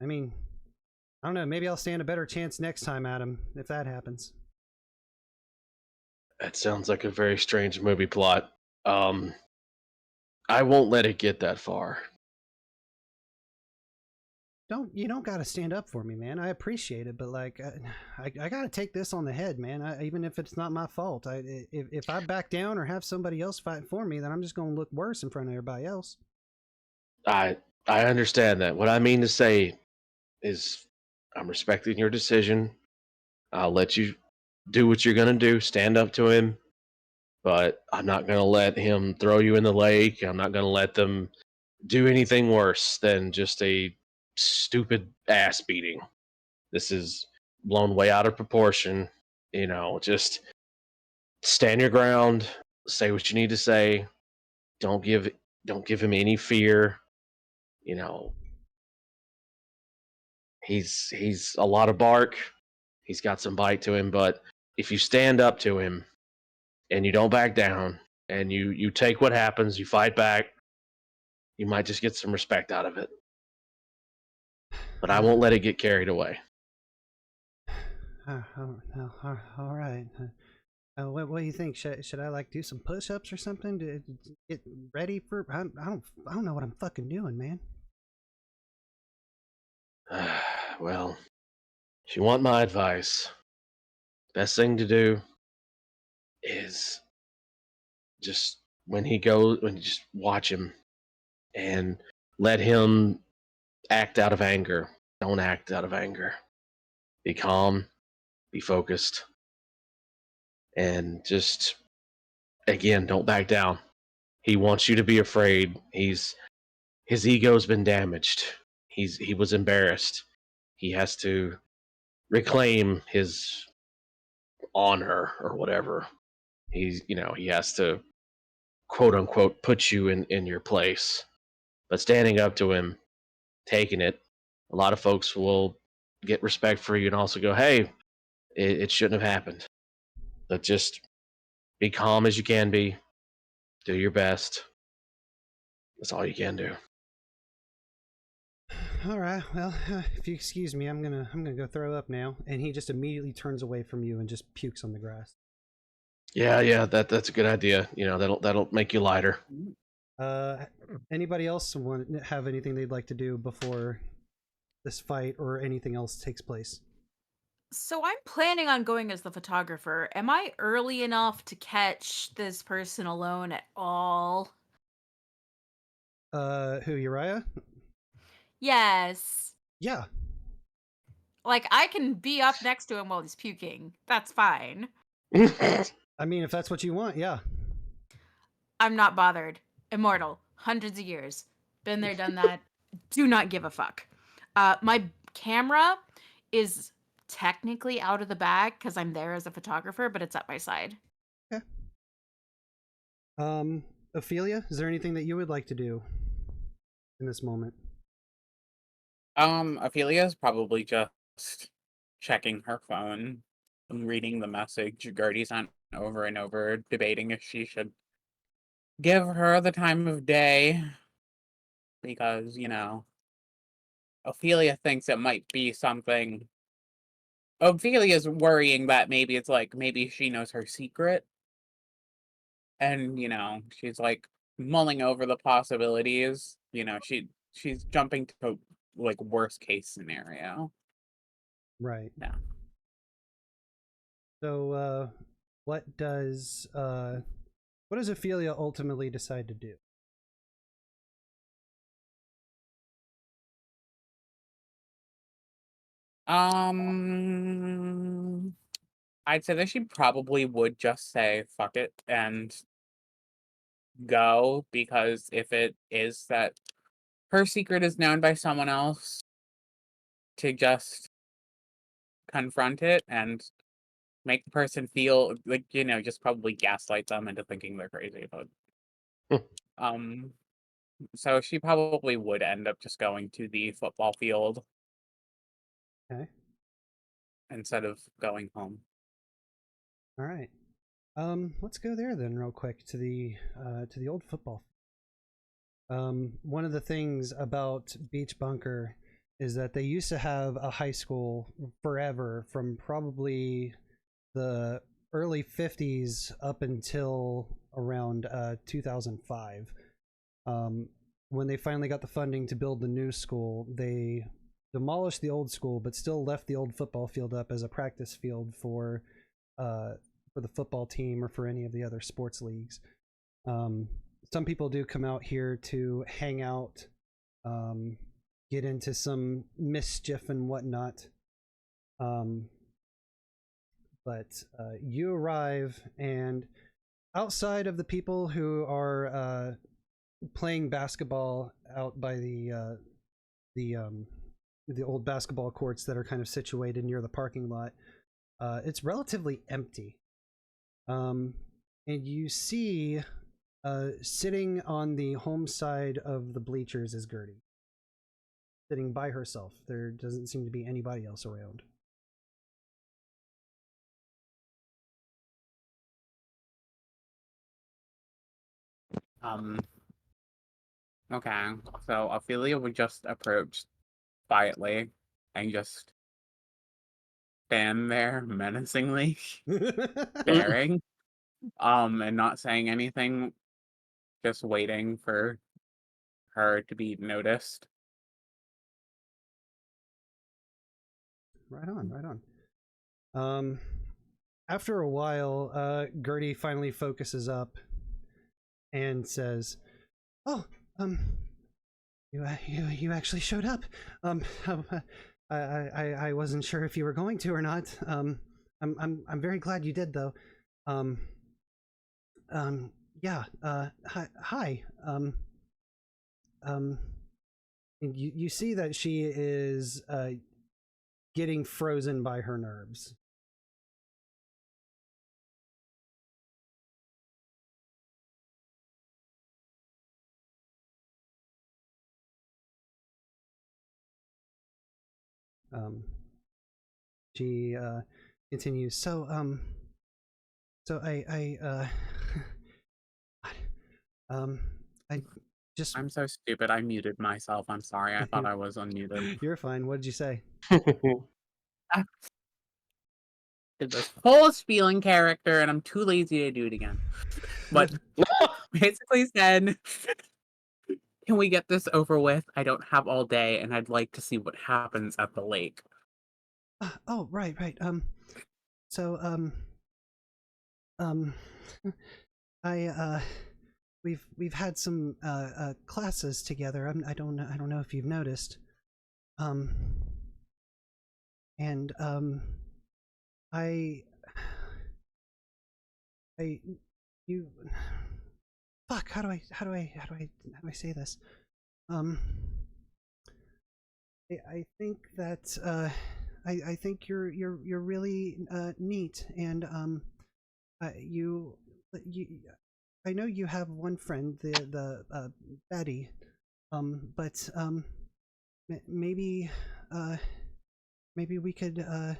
I mean, I don't know. Maybe I'll stand a better chance next time, Adam, if that happens. That sounds like a very strange movie plot. I won't let it get that far. You don't gotta stand up for me, man. I appreciate it, but like, I gotta take this on the head, man. Even if it's not my fault, if I back down or have somebody else fight for me, then I'm just gonna look worse in front of everybody else. I understand that. What I mean to say is, I'm respecting your decision. I'll let you do what you're gonna do. Stand up to him, but I'm not gonna let him throw you in the lake. I'm not gonna let them do anything worse than just a stupid ass beating. This is blown way out of proportion. Just stand your ground, say what you need to say. Don't give him any fear. You know, he's a lot of bark. He's got some bite to him, but if you stand up to him and you don't back down and you take what happens, you fight back, you might just get some respect out of it. But I won't let it get carried away. All right. What do you think? Should I like do some push-ups or something to get ready for? I don't know what I'm fucking doing, man. Well, if you want my advice, best thing to do is just when you just watch him and let him act out of anger. Don't act out of anger. Be calm, be focused, and just, again, don't back down. He wants you to be afraid. His ego's been damaged. He was embarrassed. He has to reclaim his honor or whatever. He has to, quote unquote, put you in your place. But standing up to him, taking it, a lot of folks will get respect for you and also go, hey, it shouldn't have happened. But just be calm as you can be. Do your best. That's all you can do. All right. Well, if you excuse me, I'm gonna go throw up now. And he just immediately turns away from you and just pukes on the grass. Yeah, that's a good idea. That'll make you lighter. Anybody else have anything they'd like to do before this fight or anything else takes place? So I'm planning on going as the photographer. Am I early enough to catch this person alone at all? Who, Uriah? Yes. Yeah. Like, I can be up next to him while he's puking. That's fine. I mean, if that's what you want, yeah. I'm not bothered. Immortal. Hundreds of years. Been there, done that. Do not give a fuck. My camera is technically out of the bag because I'm there as a photographer, but it's at my side. Okay. Ophelia, is there anything that you would like to do in this moment? Ophelia's probably just checking her phone and reading the message Gertie sent over and over, debating if she should give her the time of day because, Ophelia thinks it might be something. Ophelia's worrying that maybe she knows her secret. And, she's like mulling over the possibilities. She's jumping to like worst case scenario. Right. Yeah. So, what does Ophelia ultimately decide to do? I'd say that she probably would just say fuck it and go, because if it is that her secret is known by someone else, to just confront it and make the person feel like, just probably gaslight them into thinking they're crazy. But so she probably would end up just going to the football field. Okay. Instead of going home. All right. Let's go there then, real quick, to the old football. One of the things about Beach Bunker is that they used to have a high school forever, from probably the early 50s up until around 2005. When they finally got the funding to build the new school, they demolished the old school, but still left the old football field up as a practice field for the football team or for any of the other sports leagues. Some people do come out here to hang out, get into some mischief and whatnot. But you arrive, and outside of the people who are playing basketball out by the old basketball courts that are kind of situated near the parking lot, it's relatively empty. And you see, sitting on the home side of the bleachers is Gertie, sitting by herself. There doesn't seem to be anybody else around. Okay, so Ophelia would just approach quietly and just stand there menacingly, staring, and not saying anything, just waiting for her to be noticed. Right on, right on. After a while, Gertie finally focuses up and says, "Oh, you actually showed up. I wasn't sure if you were going to or not. I'm very glad you did, though. Yeah. Hi. And you see that she is getting frozen by her nerves. She continues. So I just. I'm so stupid. I muted myself. I'm sorry. I thought I was unmuted. You're fine. What did you say? Did this whole feeling character, and I'm too lazy to do it again. But basically said, can we get this over with? I don't have all day, and I'd like to see what happens at the lake. Oh, right. So, we've had some classes together. I don't know if you've noticed. And you, fuck. How do I say this? I think that I think you're really neat, and you I know you have one friend, the Betty, but maybe we could the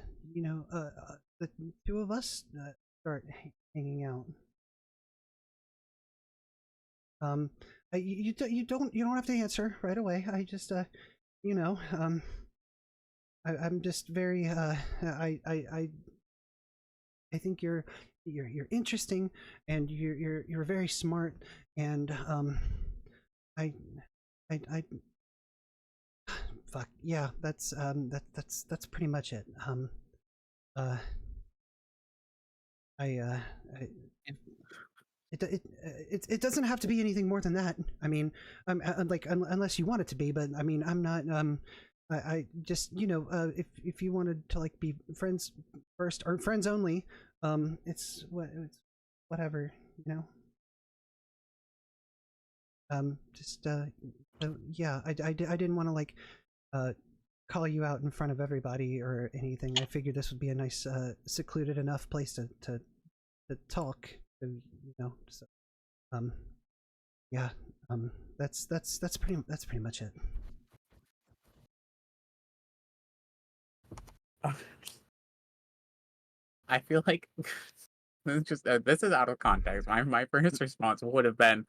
two of us start hanging out. You don't have to answer right away. I just I'm just very I think you're interesting, and you're very smart, and I fuck yeah, that's pretty much it. It doesn't have to be anything more than that. I mean, like unless you want it to be, but I mean, I'm not I just if you wanted to like be friends first or friends only, it's whatever, just yeah, I didn't want to like call you out in front of everybody or anything. I figured this would be a nice secluded enough place to talk, so yeah, that's pretty much it. I feel like this is out of context. My first response would have been,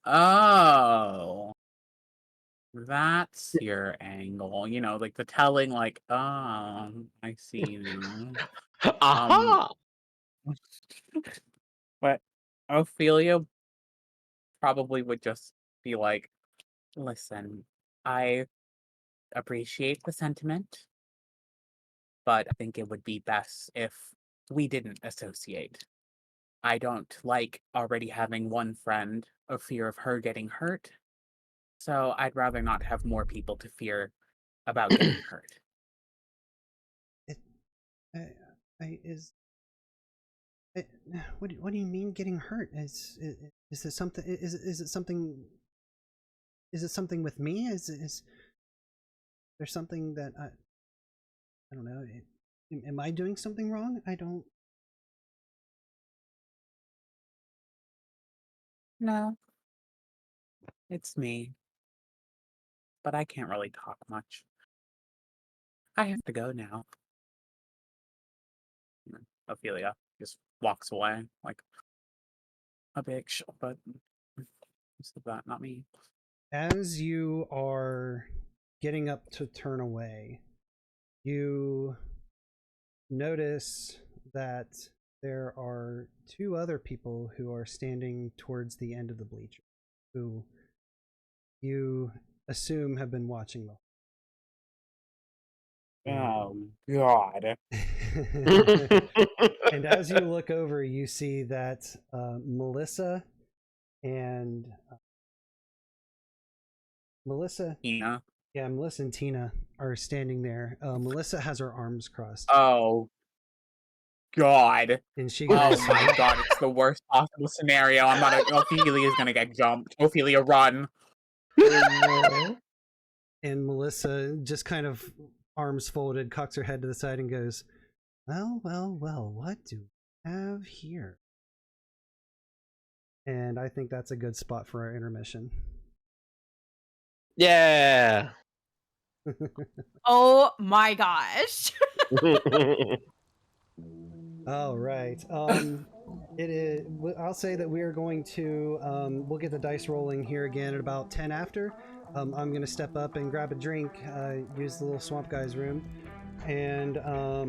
"Oh, that's your angle." You know, like the telling, like, "Oh, I see now." Um, Aha! but Ophelia probably would just be like, "Listen, I appreciate the sentiment, but I think it would be best if we didn't associate. I don't like already having one friend of fear of her getting hurt, so I'd rather not have more people to fear about getting hurt." It, I, is it, what do you mean getting hurt? Is there something? Is it something? Is it something with me? Is there something that I don't know? Am I doing something wrong? I don't. No, it's me, but I can't really talk much. I have to go now. And Ophelia just walks away like a bitch, but it's that, not me. As you are getting up to turn away, you notice that there are two other people who are standing towards the end of the bleacher, who you assume have been watching the Oh God. and as you look over, you see that Melissa and Melissa, Tina. yeah, Melissa and Tina are standing there. Melissa has her arms crossed, Oh God. and she Oh goes, my God, it's the worst possible scenario. Ophelia's gonna get jumped. Ophelia, run. and Melissa just kind of arms folded, cocks her head to the side, and goes, "Well, well, well, what do we have here?" And I think that's a good spot for our intermission. Yeah. Oh my gosh. All right. It is. I'll say that we are going to. We'll get the dice rolling here again at about 10 after. I'm going to step up and grab a drink. Use the little swamp guy's room, and I'll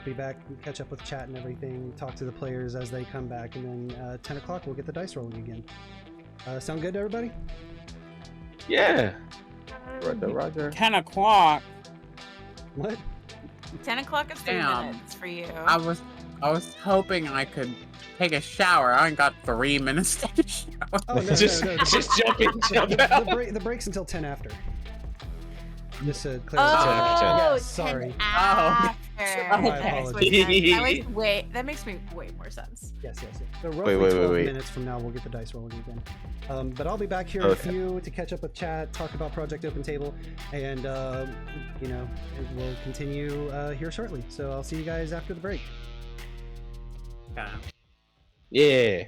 be back and catch up with chat and everything. Talk to the players as they come back, and then 10 o'clock we'll get the dice rolling again. Sound good to everybody? Yeah. Roger. 10 o'clock. What? 10 o'clock is 3 Damn. minutes for you. I was hoping I could take a shower. I ain't got 3 minutes to take a shower. Oh no, just no. just jump out. The break's until 10 after. Just to clarify. Oh, Yes, sorry. 10 after. Oh, my apologies. That makes me way more sense. Yes. So roughly Wait. 12 minutes from now, we'll get the dice rolling again. But I'll be back here in a few to catch up with chat, talk about Project Open Table, and we'll continue here shortly. So I'll see you guys after the break. Yeah.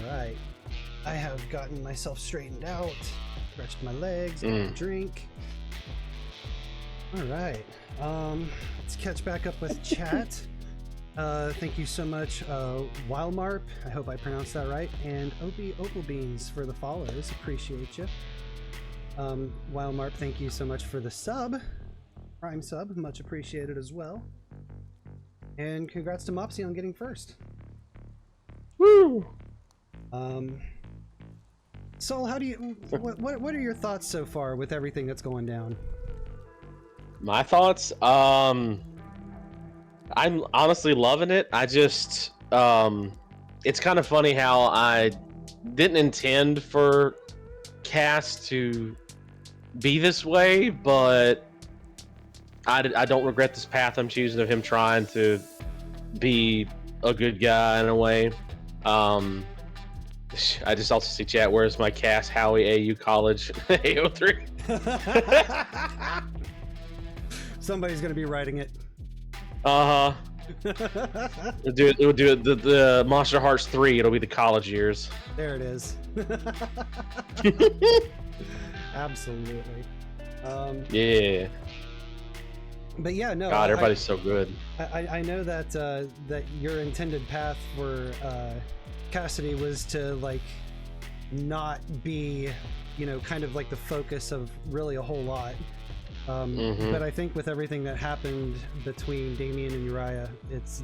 Alright. I have gotten myself straightened out, stretched my legs, got a drink. Alright. Let's catch back up with chat. Thank you so much, Wildmarp. I hope I pronounced that right. And Opie Opal Beans for the follows. Appreciate you. Wildmarp, thank you so much for the sub. Prime sub, much appreciated as well. And congrats to Mopsy on getting first. Woo! Soul, how do you what are your thoughts so far with everything that's going down? My thoughts, I'm honestly loving it. I just it's kind of funny how I didn't intend for Cass to be this way, but I don't regret this path I'm choosing of him trying to be a good guy in a way. I just also see chat, where's my Cass Howie AU College AO3? Somebody's gonna be writing it. Uh-huh. We'll do it the Monsterhearts 3, it'll be the college years. There it is. Absolutely. Yeah. But yeah, no. God, everybody's so good. I know that that your intended path for Cassidy was to like not be, you know, kind of like the focus of really a whole lot. But I think with everything that happened between Damien and Uriah, it's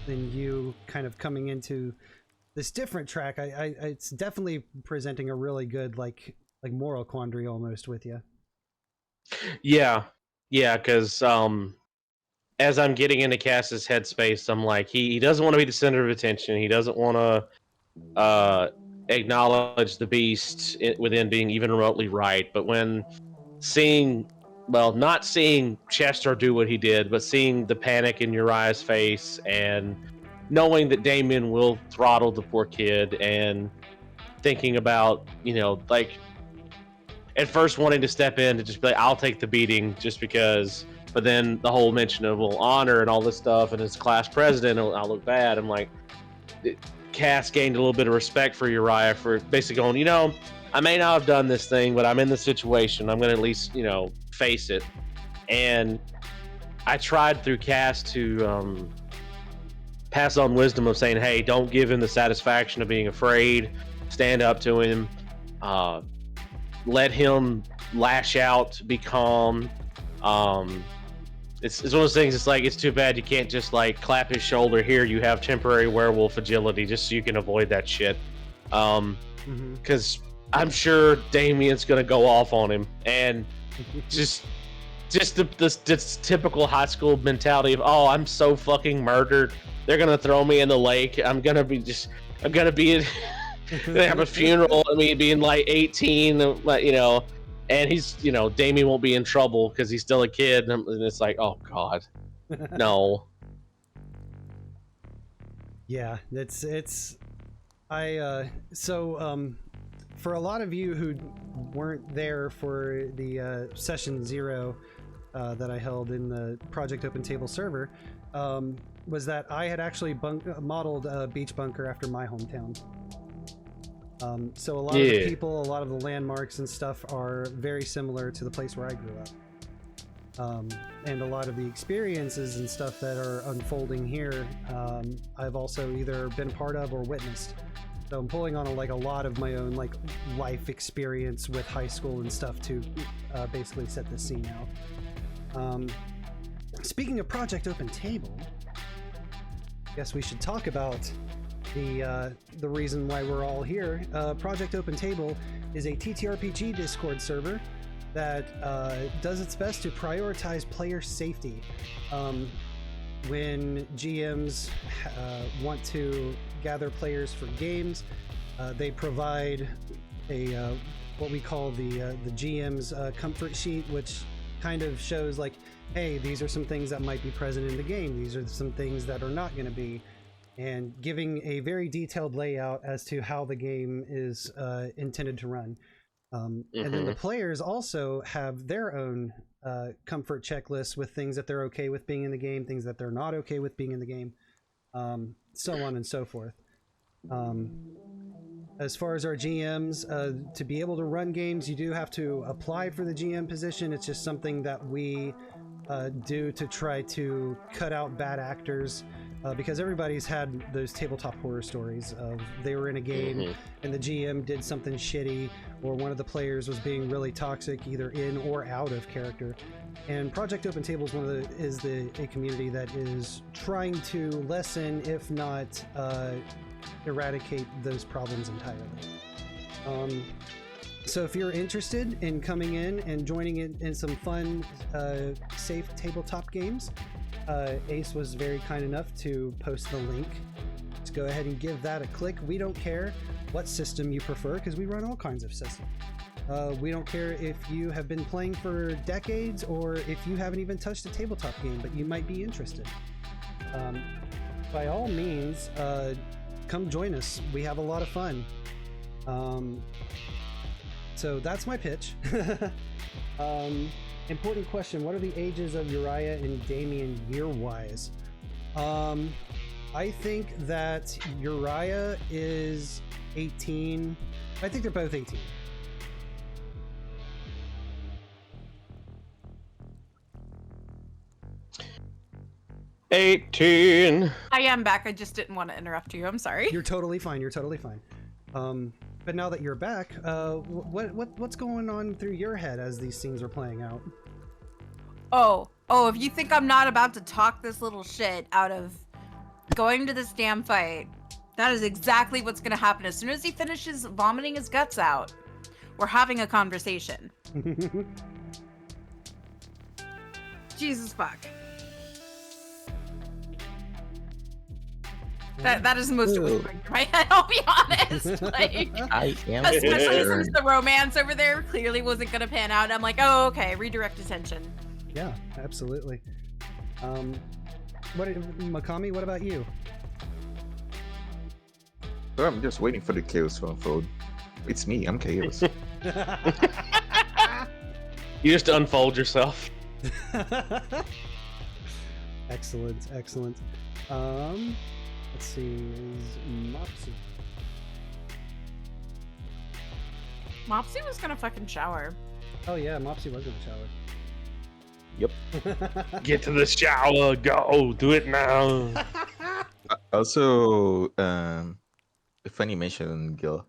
then you kind of coming into this different track. It's definitely presenting a really good like moral quandary almost with you. Yeah, because as I'm getting into Cass's headspace, I'm like, he doesn't want to be the center of attention. He doesn't want to acknowledge the beast within being even remotely right. But when not seeing Chester do what he did, but seeing the panic in Uriah's face and knowing that Damien will throttle the poor kid, and thinking about, you know, like at first wanting to step in to just be like, I'll take the beating just because, but then the whole mention of honor and all this stuff and his class president, I'll look bad. I'm like, Cass gained a little bit of respect for Uriah for basically going, you know, I may not have done this thing, but I'm in this situation. I'm going to at least, you know, face it. And I tried through Cass to pass on wisdom of saying, hey, don't give him the satisfaction of being afraid. Stand up to him. Let him lash out, be calm. It's one of those things. It's like, it's too bad you can't just like clap his shoulder. Here, you have temporary werewolf agility, just so you can avoid that shit. Because I'm sure Damien's gonna go off on him, and just this typical high school mentality of, oh, I'm so fucking murdered. They're gonna throw me in the lake. I'm gonna be they have a funeral of me being like 18, you know, and he's, you know, Damien won't be in trouble because he's still a kid, and it's like, oh god, no. Yeah, for a lot of you who weren't there for the session 0 that I held in the Project Open Table server, was that I had actually modeled a beach bunker after my hometown. So a lot of the people, a lot of the landmarks and stuff are very similar to the place where I grew up. And a lot of the experiences and stuff that are unfolding here, I've also either been part of or witnessed. So I'm pulling on a lot of my own like life experience with high school and stuff to basically set this scene out. Speaking of Project Open Table, I guess we should talk about the reason why we're all here. Project Open Table is a TTRPG Discord server that does its best to prioritize player safety. When GMs want to gather players for games, they provide a what we call the GM's comfort sheet, which kind of shows like, hey, these are some things that might be present in the game. These are some things that are not going to be. And giving a very detailed layout as to how the game is intended to run. And then the players also have their own comfort checklists with things that they're okay with being in the game, things that they're not okay with being in the game, so on and so forth. as far as our GMs, to be able to run games, you do have to apply for the GM position. It's just something that we do to try to cut out bad actors, because everybody's had those tabletop horror stories of they were in a game and the GM did something shitty, or one of the players was being really toxic, either in or out of character. And Project Open Table is a community that is trying to lessen, if not eradicate, those problems entirely. So if you're interested in coming in and joining in some fun, safe tabletop games, Ace was very kind enough to post the link. Let's go ahead and give that a click. We don't care what system you prefer, because we run all kinds of systems. We don't care if you have been playing for decades or if you haven't even touched a tabletop game, but you might be interested. By all means, come join us. We have a lot of fun. So that's my pitch. Important question. What are the ages of Uriah and Damien year-wise? I think that Uriah is 18. I think they're both 18. $18. I am back. I just didn't want to interrupt you. I'm sorry. You're totally fine. You're totally fine. But now that you're back, what's going on through your head as these scenes are playing out? Oh, if you think I'm not about to talk this little shit out of going to this damn fight, that is exactly what's gonna happen. As soon as he finishes vomiting his guts out, we're having a conversation. Jesus fuck. That is the most going through my head, I'll be honest. Like, I am especially scared. since the romance over there clearly wasn't gonna pan out. I'm like, oh, okay, redirect attention. Yeah, absolutely. Mikami, what about you? Well, I'm just waiting for the chaos to unfold. It's me, I'm chaos. You just unfold yourself. Excellent. Let's see, is Mopsy. Mopsy was gonna fucking shower. Oh yeah, Mopsy was gonna shower. Yep. Get to the shower. Go. Do it now. Also, funny mention, Gil.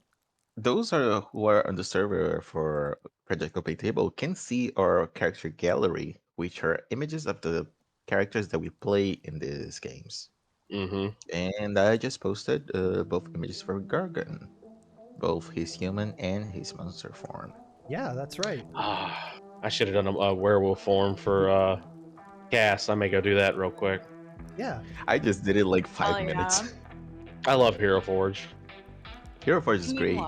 Those who are on the server for Project Open Table can see our character gallery, which are images of the characters that we play in these games. And I just posted both images for Gargan, both his human and his monster form. Yeah, that's right. I should have done a werewolf form for Cass. I may go do that real quick. Yeah. I just did it like 5 Oh, minutes. yeah. I love Hero Forge. Hero Forge is great.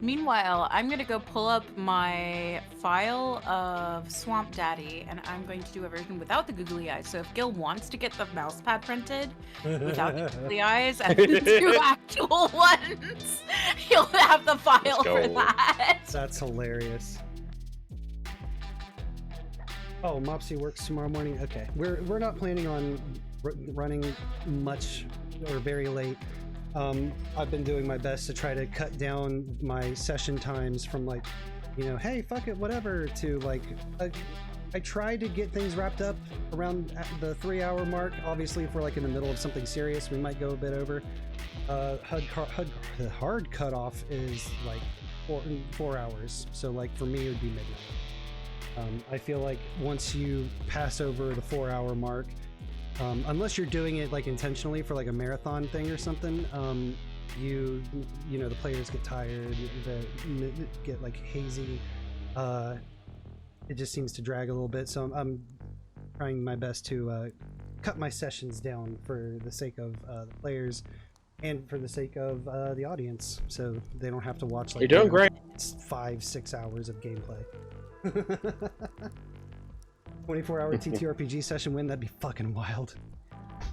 Meanwhile, I'm gonna go pull up my file of Swamp Daddy, and I'm going to do a version without the googly eyes. So if Gil wants to get the mouse pad printed without the googly eyes and the two actual ones, he'll have the file Let's for go. that. That's hilarious. Oh, Mopsy works tomorrow morning. Okay, we're not planning on running much or very late. I've been doing my best to try to cut down my session times from like, hey, fuck it, whatever, to like, I try to get things wrapped up around the 3-hour mark. Obviously, if we're like in the middle of something serious, we might go a bit over. The hard cutoff is like 4 hours. So like for me, it would be midnight. I feel like once you pass over the 4-hour mark, unless you're doing it like intentionally for like a marathon thing or something, the players get tired, they get like hazy. It just seems to drag a little bit. So I'm trying my best to cut my sessions down for the sake of the players and for the sake of the audience, so they don't have to watch like You're doing great. 5-6 hours of gameplay. 24-hour TTRPG session win, that'd be fucking wild.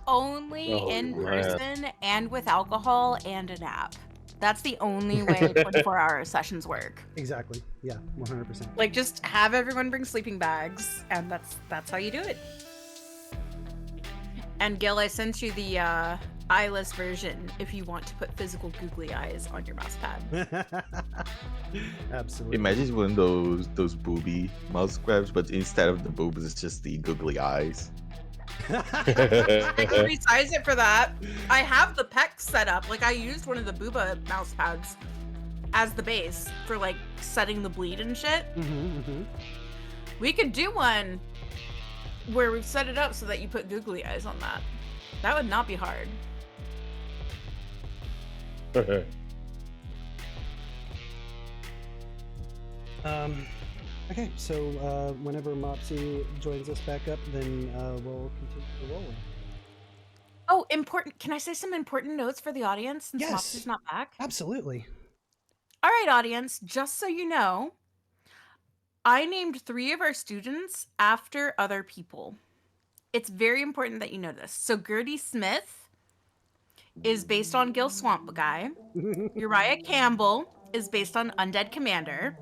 Only Oh, in man. person and with alcohol and an app. That's the only way 24-hour sessions work. Exactly. Yeah, 100%. Like, just have everyone bring sleeping bags, and that's how you do it. And Gil, I sent you the eyeless version if you want to put physical googly eyes on your mouse pad. Absolutely. Imagine one of those booby mouse grabs, but instead of the boobs, it's just the googly eyes. I can resize it for that. I have the pecs set up. Like, I used one of the booba mouse pads as the base for, like, setting the bleed and shit. We could do one where we've set it up so that you put googly eyes on that. That would not be hard. Okay, so whenever Mopsy joins us back up, then we'll continue rolling. Oh, important. Can I say some important notes for the audience since Yes. Mopsy's not back? Absolutely. All right, audience, just so you know, I named 3 of our students after other people. It's very important that you know this. So Gertie Smith is based on Gil Swamp Guy. Uriah Campbell is based on Undead Commander.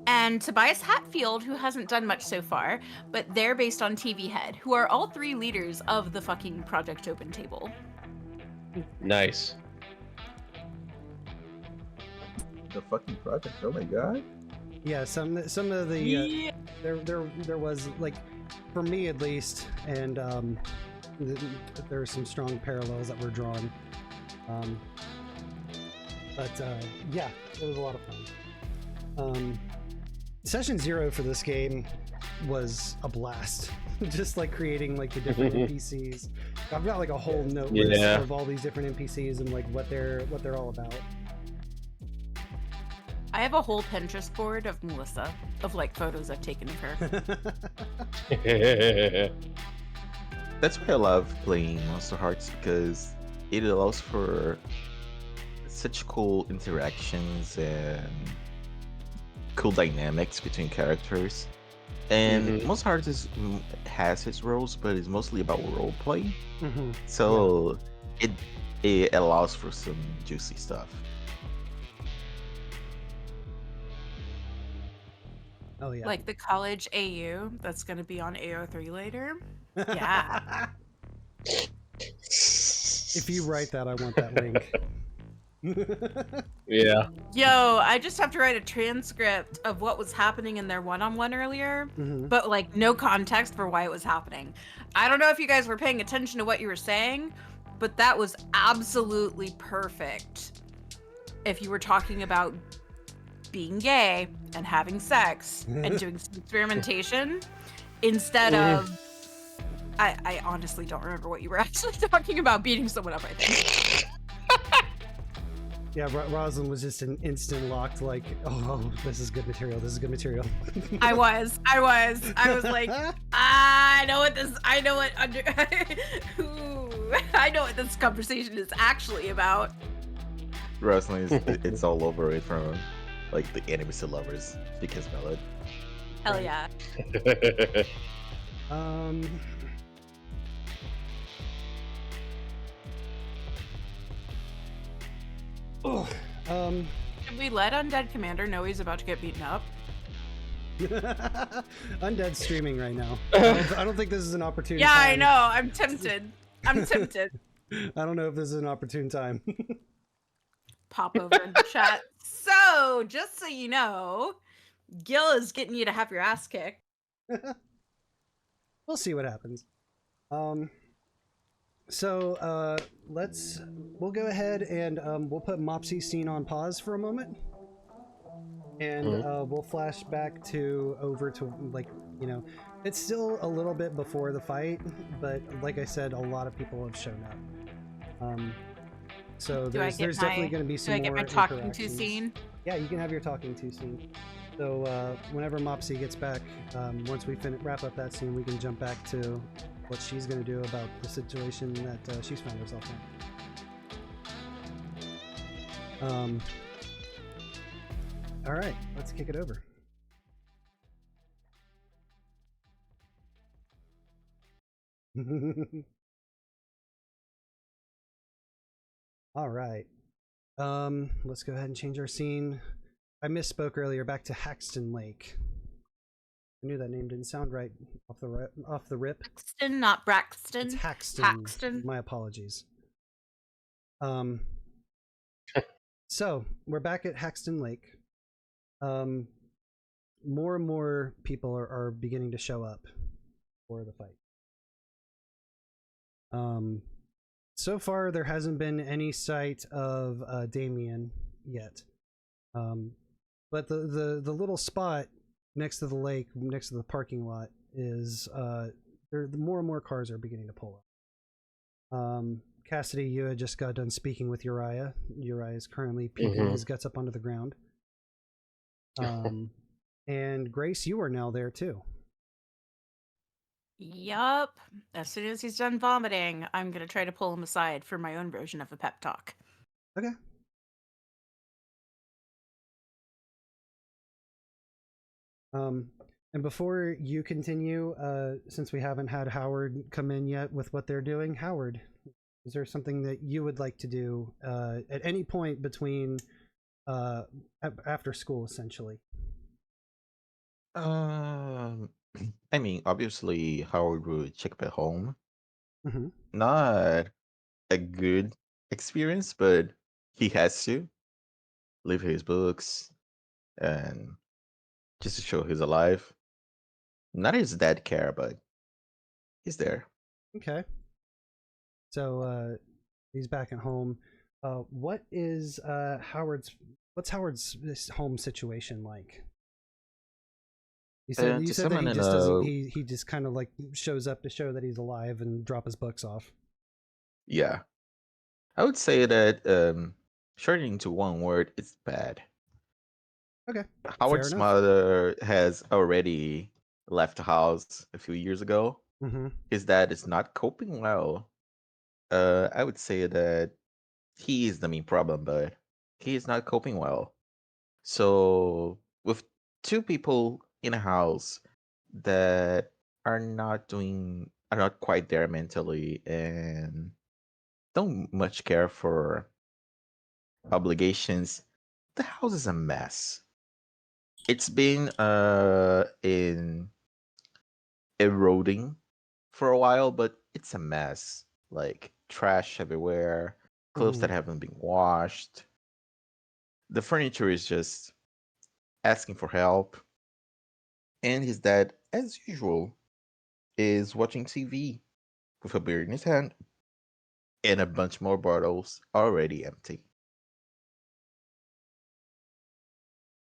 And Tobias Hatfield, who hasn't done much so far, but they're based on TV Head, who are all 3 leaders of the fucking Project Open Table. Nice. The fucking project, oh my god. Yeah, some of the there was, like, for me at least, and there are some strong parallels that were drawn. Yeah, it was a lot of fun. Session 0 for this game was a blast. Just like creating like the different NPCs. I've got like a whole note list of all these different NPCs and like what they're all about. I have a whole Pinterest board of Melissa, of like photos I've taken of her. That's why I love playing Monsterhearts, because it allows for such cool interactions and cool dynamics between characters. And Monsterhearts has its roles, but it's mostly about roleplay. So it allows for some juicy stuff. Oh yeah. Like the college AU that's going to be on AO3 later. Yeah. If you write that, I want that link. Yeah. Yo, I just have to write a transcript of what was happening in their one-on-one earlier, but like no context for why it was happening. I don't know if you guys were paying attention to what you were saying, but that was absolutely perfect. If you were talking about being gay and having sex and doing some experimentation instead of I honestly don't remember what you were actually talking about, beating someone up, I think. Yeah, Roslin was just an instant locked, like, oh, this is good material, this is good material. I was like, I know what this conversation is actually about. Roslin is it's all over it, from like the enemies to lovers, because Melod. Hell yeah. Should we let Undead Commander know he's about to get beaten up? Undead's streaming right now. I don't think this is an opportune time. I know. I'm tempted. I don't know if this is an opportune time. Pop over in the chat. So, just so you know, Gil is getting you to have your ass kicked. We'll see what happens. We'll go ahead and we'll put Mopsy's scene on pause for a moment. And we'll flash back over to, like, you know, it's still a little bit before the fight, but like I said, a lot of people have shown up. So there's definitely going to be some more interactions. Do I get my talking to scene? Yeah, you can have your talking to scene. So whenever Mopsy gets back, once we wrap up that scene, we can jump back to what she's going to do about the situation that she's found herself in. All right, let's kick it over. All right. Let's go ahead and change our scene. I misspoke earlier. Back to Haxton Lake. I knew that name didn't sound right off the rip. Haxton, not Braxton. It's Haxton. Haxton. My apologies. Um, so we're back at Haxton Lake. More and more people are beginning to show up for the fight. So far there hasn't been any sight of Damien yet. But the little spot next to the lake, next to the parking lot, is more and more cars are beginning to pull up. Cassidy, you had just got done speaking with Uriah. Uriah is currently peeping his guts up under the ground. And Grace, you are now there too. Yup. As soon as he's done vomiting, I'm gonna try to pull him aside for my own version of a pep talk. Okay. And before you continue, since we haven't had Howard come in yet with what they're doing, Howard, is there something that you would like to do at any point between after school, essentially? I mean, obviously, Howard would check back home. Mm-hmm. Not a good experience, but he has to leave his books and just to show he's alive. Not his dad care, but he's there. Okay. So he's back at home. What is what's Howard's home situation like? You said that he just doesn't he just kind of like shows up to show that he's alive and drop his books off. Yeah. I would say that shortening to one word is bad. Okay. Howard's mother has already left the house a few years ago. Mm-hmm. His dad is not coping well. I would say that he is the main problem, but he is not coping well. So with two people in a house that are not quite there mentally and don't much care for obligations, the house is a mess. It's been in eroding for a while, but it's a mess. Like trash everywhere, clothes that haven't been washed. The furniture is just asking for help. And his dad, as usual, is watching TV with a beer in his hand and a bunch more bottles already empty.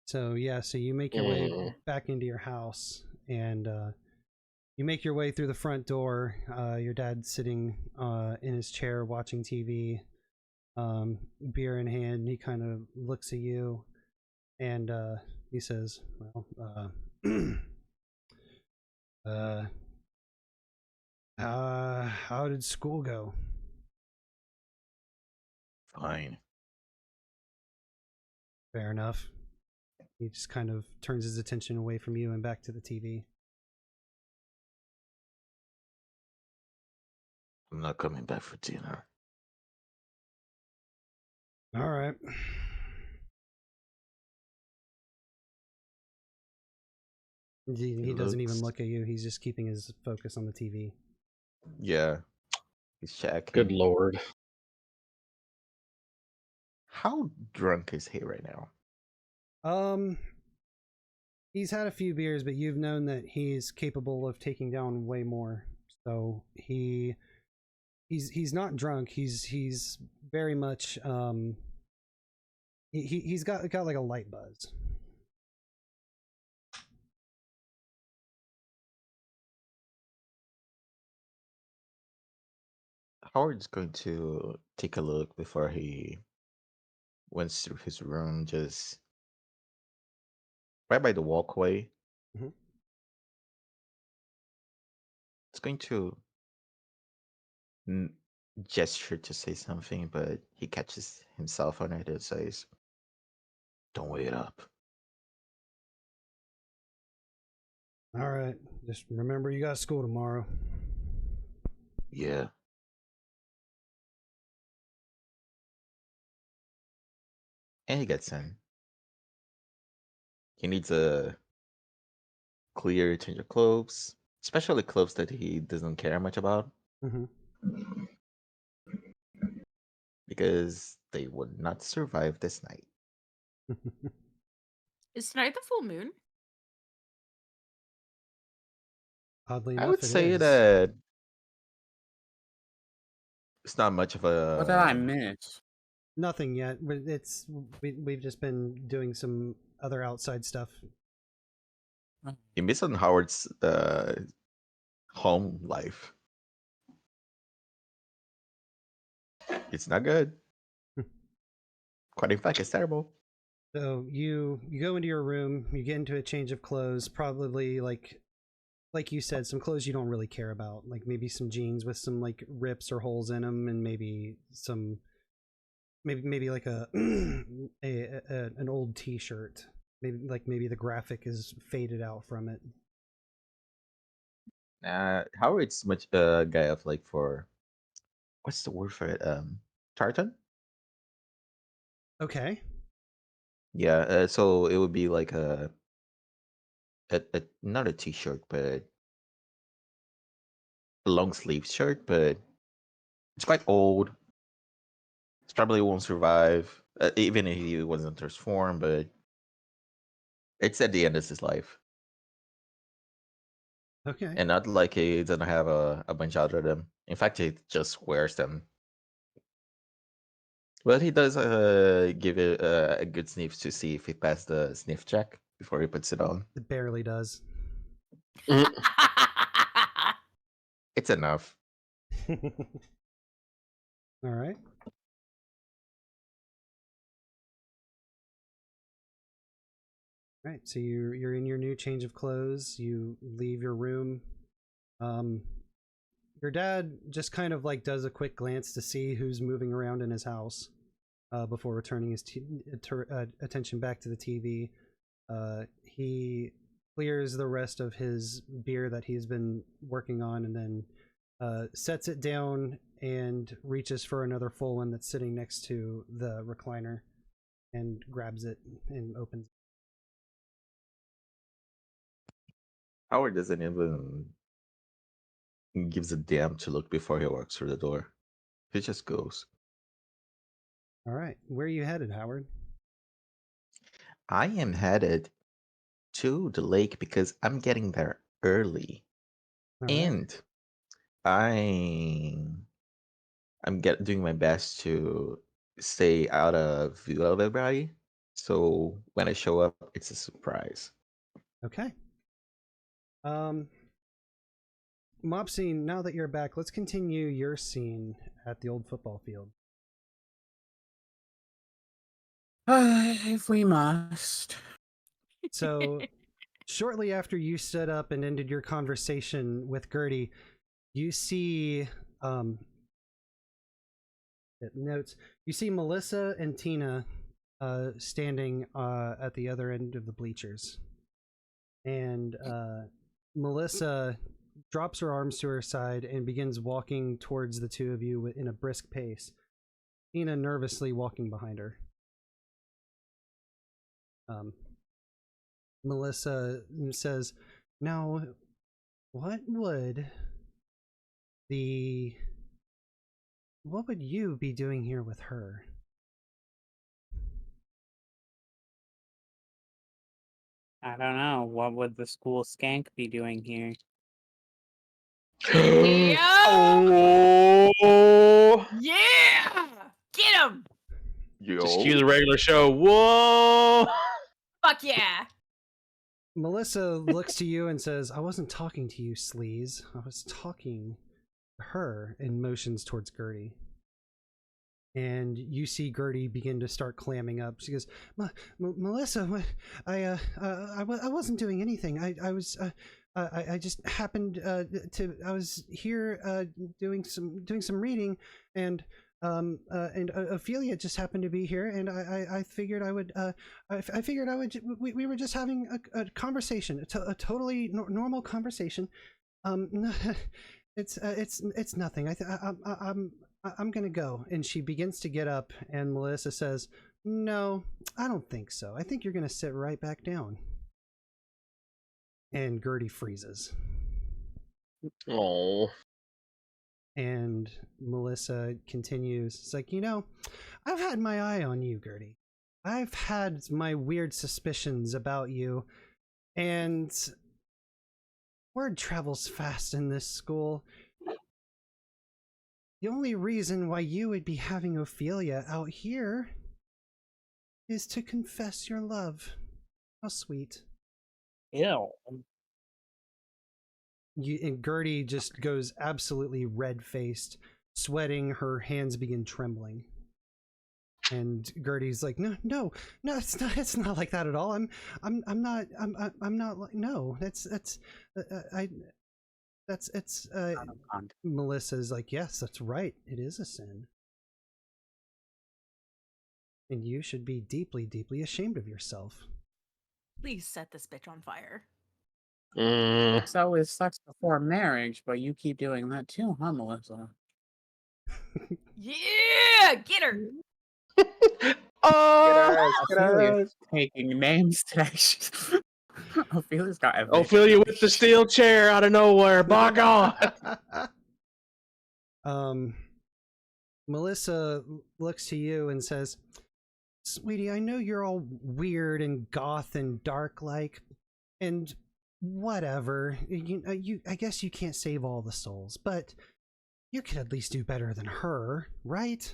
So yeah, so you make your way back into your house, and you make your way through the front door. Your dad's sitting in his chair watching TV, beer in hand. And he kind of looks at you, and he says, "Well, how did school go?" Fine. Fair enough. He just kind of turns his attention away from you and back to the TV. I'm not coming back for dinner. All right. He doesn't even look at you. He's just keeping his focus on the TV. Yeah. He's checking. Good lord. How drunk is he right now? He's had a few beers, but you've known that he's capable of taking down way more. So he's not drunk. He's very much he's got like a light buzz. Howard's going to take a look before he went through his room, just right by the walkway. Mm-hmm. It's going to gesture to say something, but he catches himself on it and says, "Don't wait up." All right. Just remember you got school tomorrow. Yeah. And he gets in. He needs a clear change of clothes, especially clothes that he doesn't care much about. Mm-hmm. because they would not survive this night. Is tonight the full moon? Oddly I enough, would it say is. that it's not much of What did I a. miss? Nothing yet. We've just been doing some other outside stuff. You miss on Howard's home life. It's not good. Quite in fact, it's terrible. So you go into your room, you get into a change of clothes, probably like you said, some clothes you don't really care about, like maybe some jeans with some like rips or holes in them, and maybe like an old T-shirt. Maybe the graphic is faded out from it. Howard's much a guy of like for what's the word for it? Tartan. Okay. Yeah. So it would be like a not a t-shirt, but a long sleeve shirt, but it's quite old. It probably won't survive, even if he wasn't transformed. But it's at the end of his life, Okay. and not like he doesn't have a bunch out of them. In fact, he just wears them. Well, he does give it a good sniff to see if he passed the sniff check before he puts it on. It barely does. It's enough. All right. Right. So you're in your new change of clothes. You leave your room. Your dad just kind of like does a quick glance to see who's moving around in his house before returning his attention back to the TV. He clears the rest of his beer that he's been working on, and then sets it down and reaches for another full one that's sitting next to the recliner, and grabs it and opens. Howard doesn't even gives a damn to look before he walks through the door. He just goes. All right, where are you headed, Howard? I am headed to the lake because I'm getting there early, All right. and I'm doing my best to stay out of view of everybody. So when I show up, it's a surprise. Okay. Mopsy, now that you're back, let's continue your scene at the old football field. If we must. So, shortly after you stood up and ended your conversation with Gertie, you see notes. You see Melissa and Tina standing at the other end of the bleachers, and Melissa drops her arms to her side and begins walking towards the two of you in a brisk pace. Tina nervously walking behind her. Melissa says, "Now, what would you be doing here with her?" I don't know. What would the school skank be doing here? Oh, Yeah! Get him! just cue the regular show. Whoa! Fuck yeah! Melissa looks to you and says, "I wasn't talking to you, sleaze. I was talking to her," and motions towards Gertie. And you see Gertie begin to start clamming up. She goes, "Melissa, I wasn't doing anything. I just happened to. I was here doing some reading, and Ophelia just happened to be here, and I figured I would. I figured I would. We were just having a conversation, a totally normal conversation. It's nothing. I'm gonna go." And she begins to get up, and Melissa says, "No, I don't think so. I think you're gonna sit right back down." And Gertie freezes. Oh. And Melissa continues, it's like, you know, I've had my eye on you, Gertie. I've had my weird suspicions about you, and word travels fast in this school. The only reason why you would be having Ophelia out here is to confess your love. How sweet. Ew. And Gertie just goes absolutely red-faced, sweating. Her hands begin trembling. And Gertie's like, no, it's not like that at all. I'm not like, no, it's Melissa's like, yes, that's right. It is a sin. And you should be deeply, deeply ashamed of yourself. Please set this bitch on fire. So is sex before marriage, but you keep doing that too, huh, Melissa? Yeah, get her. Ophelia's taking names today. Ophelia's got everything. Ophelia with the steel chair out of nowhere. By God. Melissa looks to you and says, sweetie, I know you're all weird and goth and dark like, and whatever. I guess you can't save all the souls, but you could at least do better than her, right?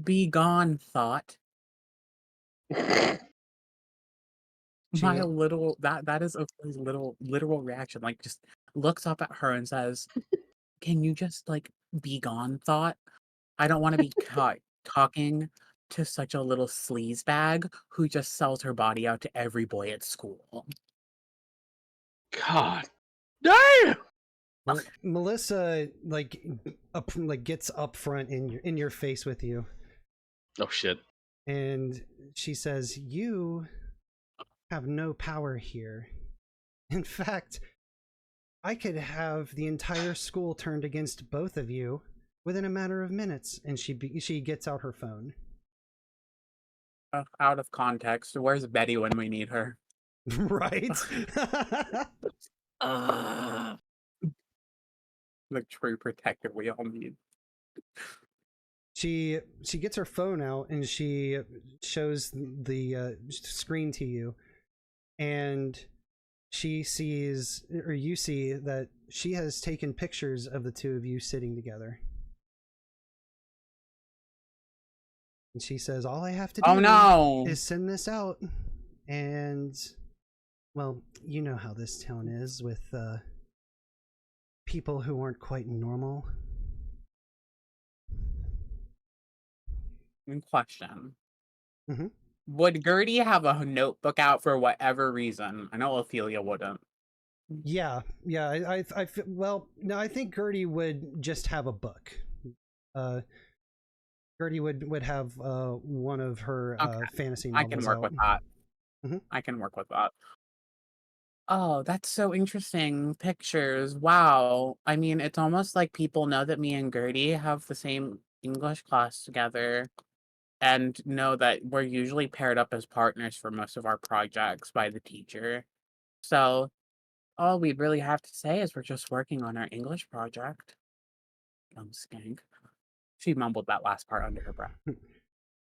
Be gone, thought. My little that is Ophelia's literal reaction. Like, just looks up at her and says, "Can you just like be gone, thought? I don't want to be caught talking to such a little sleaze bag who just sells her body out to every boy at school." God damn. Melissa gets up front in your face with you. Oh shit. And she says, you have no power here. In fact, I could have the entire school turned against both of you within a matter of minutes. And she gets out her phone. Out of context, where's Betty when we need her? Right? The true protector we all need. She gets her phone out and she shows the screen to you, and she sees, or you see, that she has taken pictures of the two of you sitting together. And she says, all I have to do is send this out. And, well, you know how this town is with people who aren't quite normal. Question. Mm-hmm. Would Gertie have a notebook out for whatever reason? I know Ophelia wouldn't. Yeah. Well, no, I think Gertie would just have a book. Gertie would have one of her fantasy novels. I can work with that. Mm-hmm. I can work with that. Oh, that's so interesting. Pictures. Wow. I mean, it's almost like people know that me and Gertie have the same English class together and know that we're usually paired up as partners for most of our projects by the teacher. So all we really have to say is we're just working on our English project. Dumb skank. She mumbled that last part under her breath.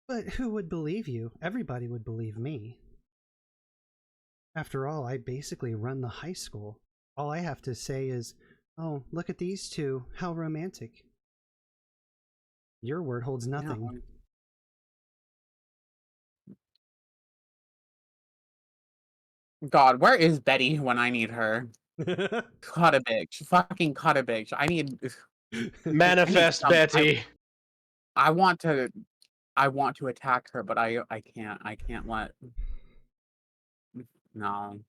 But who would believe you? Everybody would believe me. After all, I basically run the high school. All I have to say is, oh, look at these two. How romantic. Your word holds nothing. Yeah. God, where is Betty when I need her? Caught a bitch. Fucking caught a bitch. I need... Manifest Betty. I want to attack her, but I can't let... No.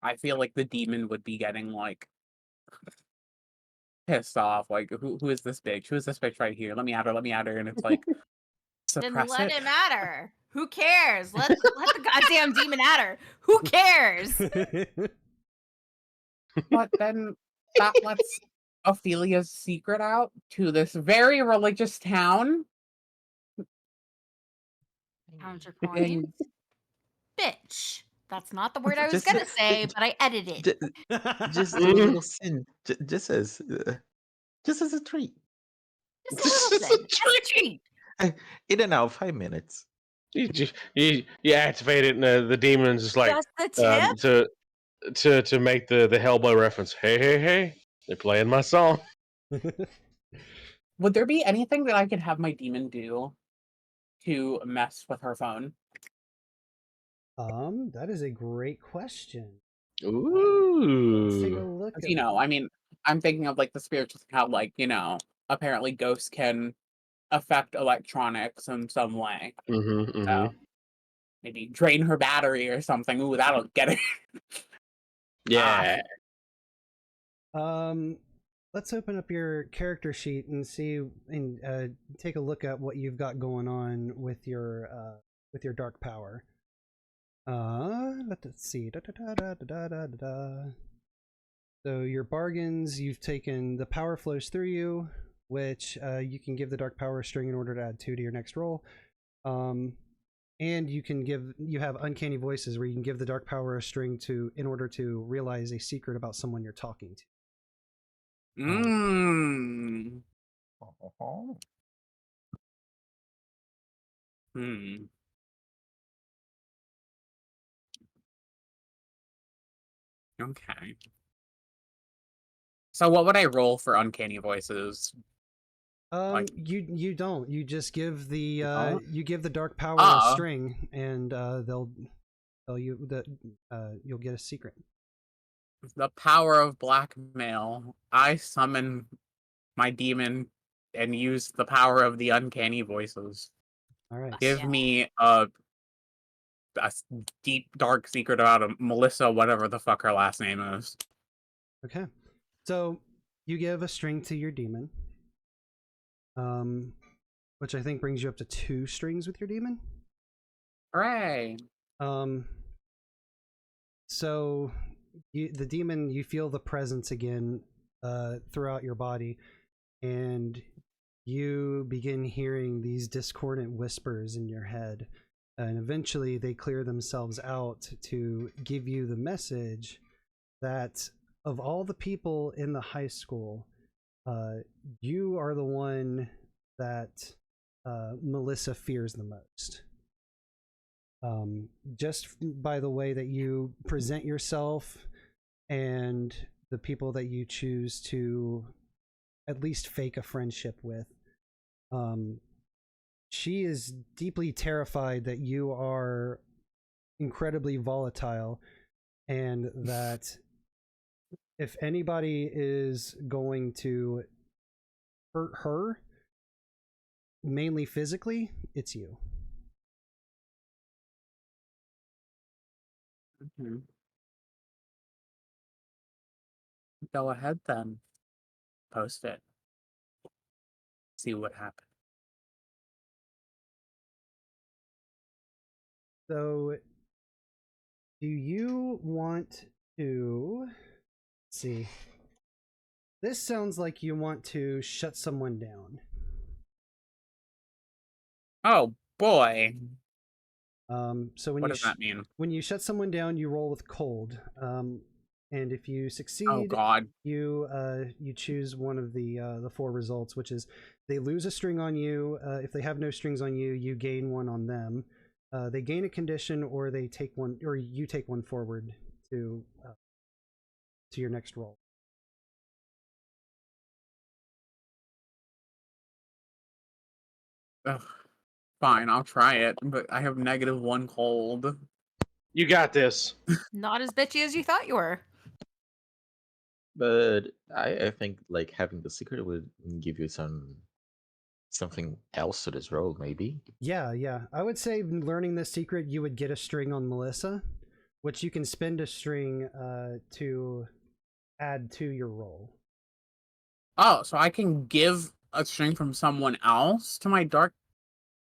I feel like the demon would be getting, like, pissed off. Like, who is this bitch? Who is this bitch right here? Let me at her. And it's like, Then suppress let it. him at her. Who cares? Let the goddamn demon at her. Who cares? But then that lets Ophelia's secret out to this very religious town. Counterpoint. bitch. That's not the word I was Just gonna a- say, but I edited it. just do a little sin, just as a treat. Just a This little is a thing. Just a treat. In and out, 5 minutes. You activate it, and the demon's just like Just the tip? to make the Hellboy reference. Hey, they're playing my song. Would there be anything that I could have my demon do to mess with her phone? That is a great question. Let's take a Ooh. look. You know, I mean, I'm thinking of like the spiritual, how like, you know, apparently ghosts can affect electronics in some way. So maybe drain her battery or something. Ooh, that'll get it. Yeah. Let's open up your character sheet and see and take a look at what you've got going on with your dark power. Let's see. So your bargains, you've taken the power flows through you, which you can give the dark power string in order to add 2 to your next roll. And you have uncanny voices where you can give the dark power a string in order to realize a secret about someone you're talking to. Hmm. Okay. So what would I roll for uncanny voices? You don't. You just give the you give the dark power a Ah. string, and they'll tell you that you'll get a secret. The power of blackmail. I summon my demon and use the power of the uncanny voices. All right. Give me a deep, dark secret about Melissa, whatever the fuck her last name is. Okay. So you give a string to your demon, which I think brings you up to 2 strings with your demon. Hooray! So the demon, you feel the presence again throughout your body, and you begin hearing these discordant whispers in your head, and eventually they clear themselves out to give you the message that of all the people in the high school, you are the one that Melissa fears the most. Just by the way that you present yourself and the people that you choose to at least fake a friendship with, she is deeply terrified that you are incredibly volatile, and that if anybody is going to hurt her, mainly physically, it's you. Go ahead then. Post it. See what happens. So, do you want to... Let's see. This sounds like you want to shut someone down. Oh boy. So when what does that mean? When you shut someone down, you roll with cold. And if you succeed, oh god, you choose one of the 4 results, which is they lose a string on you. If they have no strings on you, you gain 1 on them. They gain a condition, or they take 1, or you take 1 forward to your next roll. Ugh. Fine, I'll try it, but I have -1 cold. You got this. Not as bitchy as you thought you were. But I think like having the secret would give you something else to this role, maybe. Yeah. I would say learning this secret, you would get a string on Melissa, which you can spend a string to add to your roll. Oh, so I can give a string from someone else to my dark,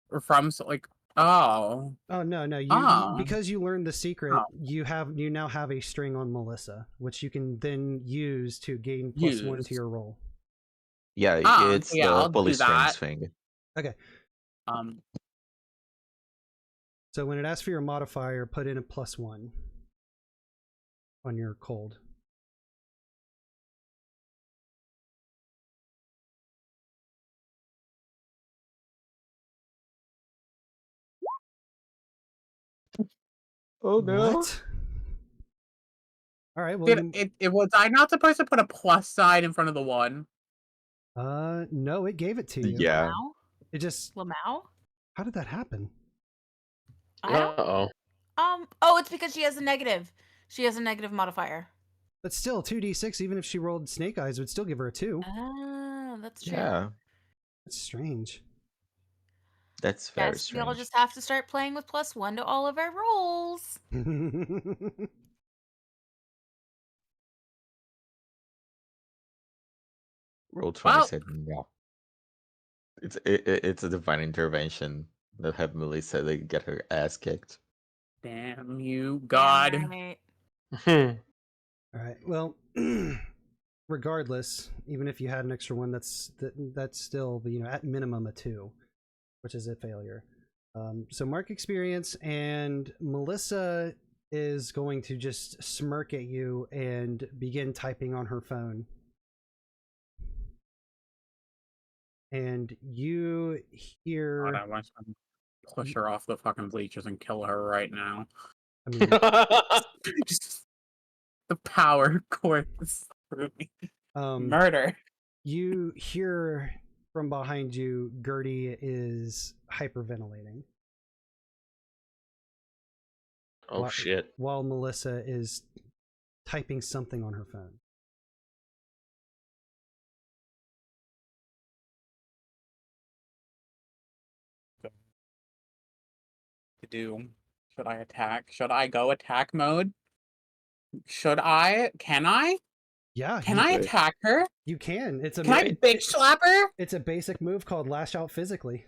or from like, oh. Oh no, you because you learned the secret, you now have a string on Melissa, which you can then use to gain +1 to your roll. Yeah, it's yeah, the I'll do polystrings that. thing. Okay. So when it asks for your modifier, put in a +1 on your cold. Oh no. What? All right. Well, Was I not supposed to put a plus sign in front of the 1? no, it gave it to you. Yeah. Lamau? It just. Lamau? How did that happen? I don't. Uh-oh. Oh, it's because she has a negative. She has a negative modifier. But still, 2d6, even if she rolled Snake Eyes, would still give her a 2. Ah, that's true. Yeah. That's strange. That's very Yes, we all strange. just have to start playing with +1 to all of our rolls. Roll 20 Well, said no. It's a divine intervention that have Melissa like, get her ass kicked. damn you, God. Damn right. All right. Well, regardless, even if you had an extra 1, that's still, at minimum a 2, which is a failure. So mark experience, and Melissa is going to just smirk at you and begin typing on her phone. And you hear... God, I want to push her off the fucking bleachers and kill her right now. I mean, Just the power course through me. Murder. You hear from behind you, Gertie is hyperventilating. Oh, shit. While Melissa is typing something on her phone. To do. Should I attack? Should I go attack mode? Should I? Can I? Yeah. Can I attack her? You can. Can I bitch slap her? It's a basic move called Lash Out Physically.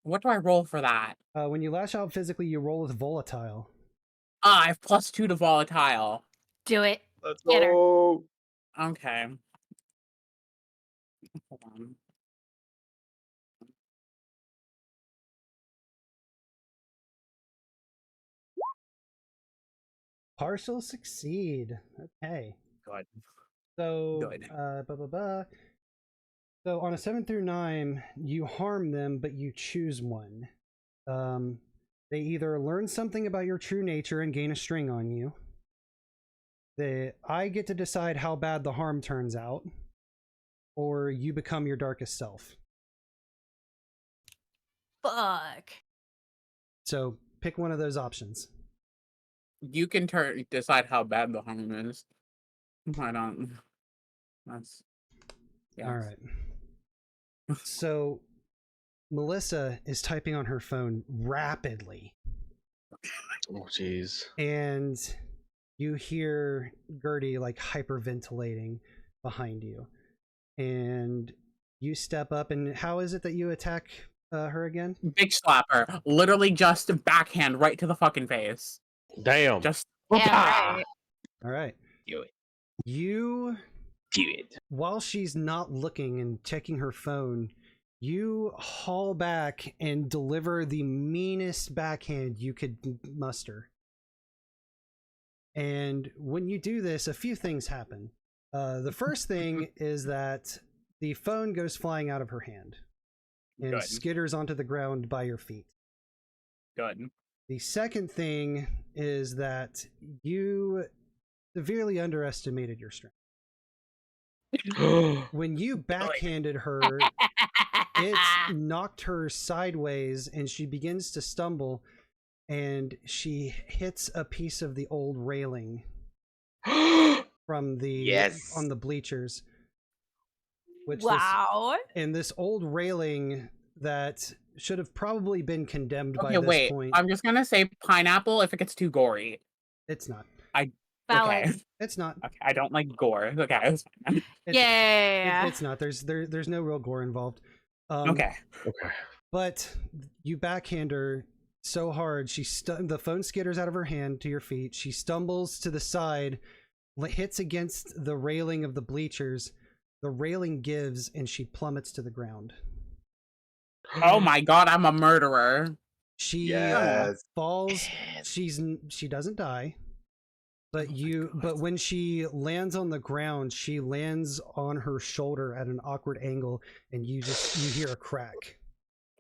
What do I roll for that? When you lash out physically, you roll with Volatile. I have +2 to volatile. Do it. Let's Get her. go. Okay. Hold on. Partial succeed. Okay. Good. So, Good. So on a 7 through 9, you harm them, but you choose one. They either learn something about your true nature and gain a string on you. I get to decide how bad the harm turns out, or you become your darkest self. Fuck. So pick one of those options. You can decide how bad the harm is. I don't. That's. Yes. All right. So Melissa is typing on her phone rapidly. Oh, jeez. And you hear Gertie like hyperventilating behind you. And you step up, and how is it that you attack her again? Bitch slapper. Literally just backhand right to the fucking face. Damn. Just. Yeah, right. All right. Do it. You, Do it. while she's not looking and checking her phone, you haul back and deliver the meanest backhand you could muster. And when you do this, a few things happen. The first thing is that the phone goes flying out of her hand and Good. skitters onto the ground by your feet. Good. The second thing is that you severely underestimated your strength. When you backhanded her, it knocked her sideways and she begins to stumble, and she hits a piece of the old railing from the on the bleachers. Which Wow. this old railing that should have probably been condemned by this wait. point. I'm just gonna say pineapple if it gets too gory. It's not. Valid. Okay. It's not. Okay. I don't like gore. Okay. That's fine. Yeah. It's not. There's no real gore involved. Okay. Okay. But you backhand her so hard, the phone skitters out of her hand to your feet. She stumbles to the side, hits against the railing of the bleachers. The railing gives, and she plummets to the ground. Oh my god, I'm a murderer. She Yes. falls. She doesn't die, but but when she lands on the ground, she lands on her shoulder at an awkward angle, and you hear a crack.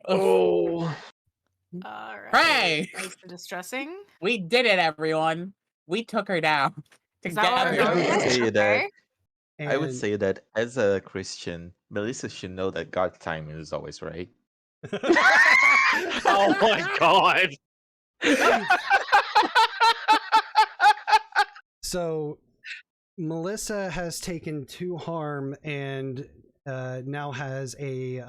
Oh. All right. Hooray! Nice and distressing. We did it, everyone. We took her down Is that what together. I we're would say that Okay. I would And say that as a Christian, Melissa should know that God's timing is always right. Oh my god. so Melissa has taken 2 harm and now has a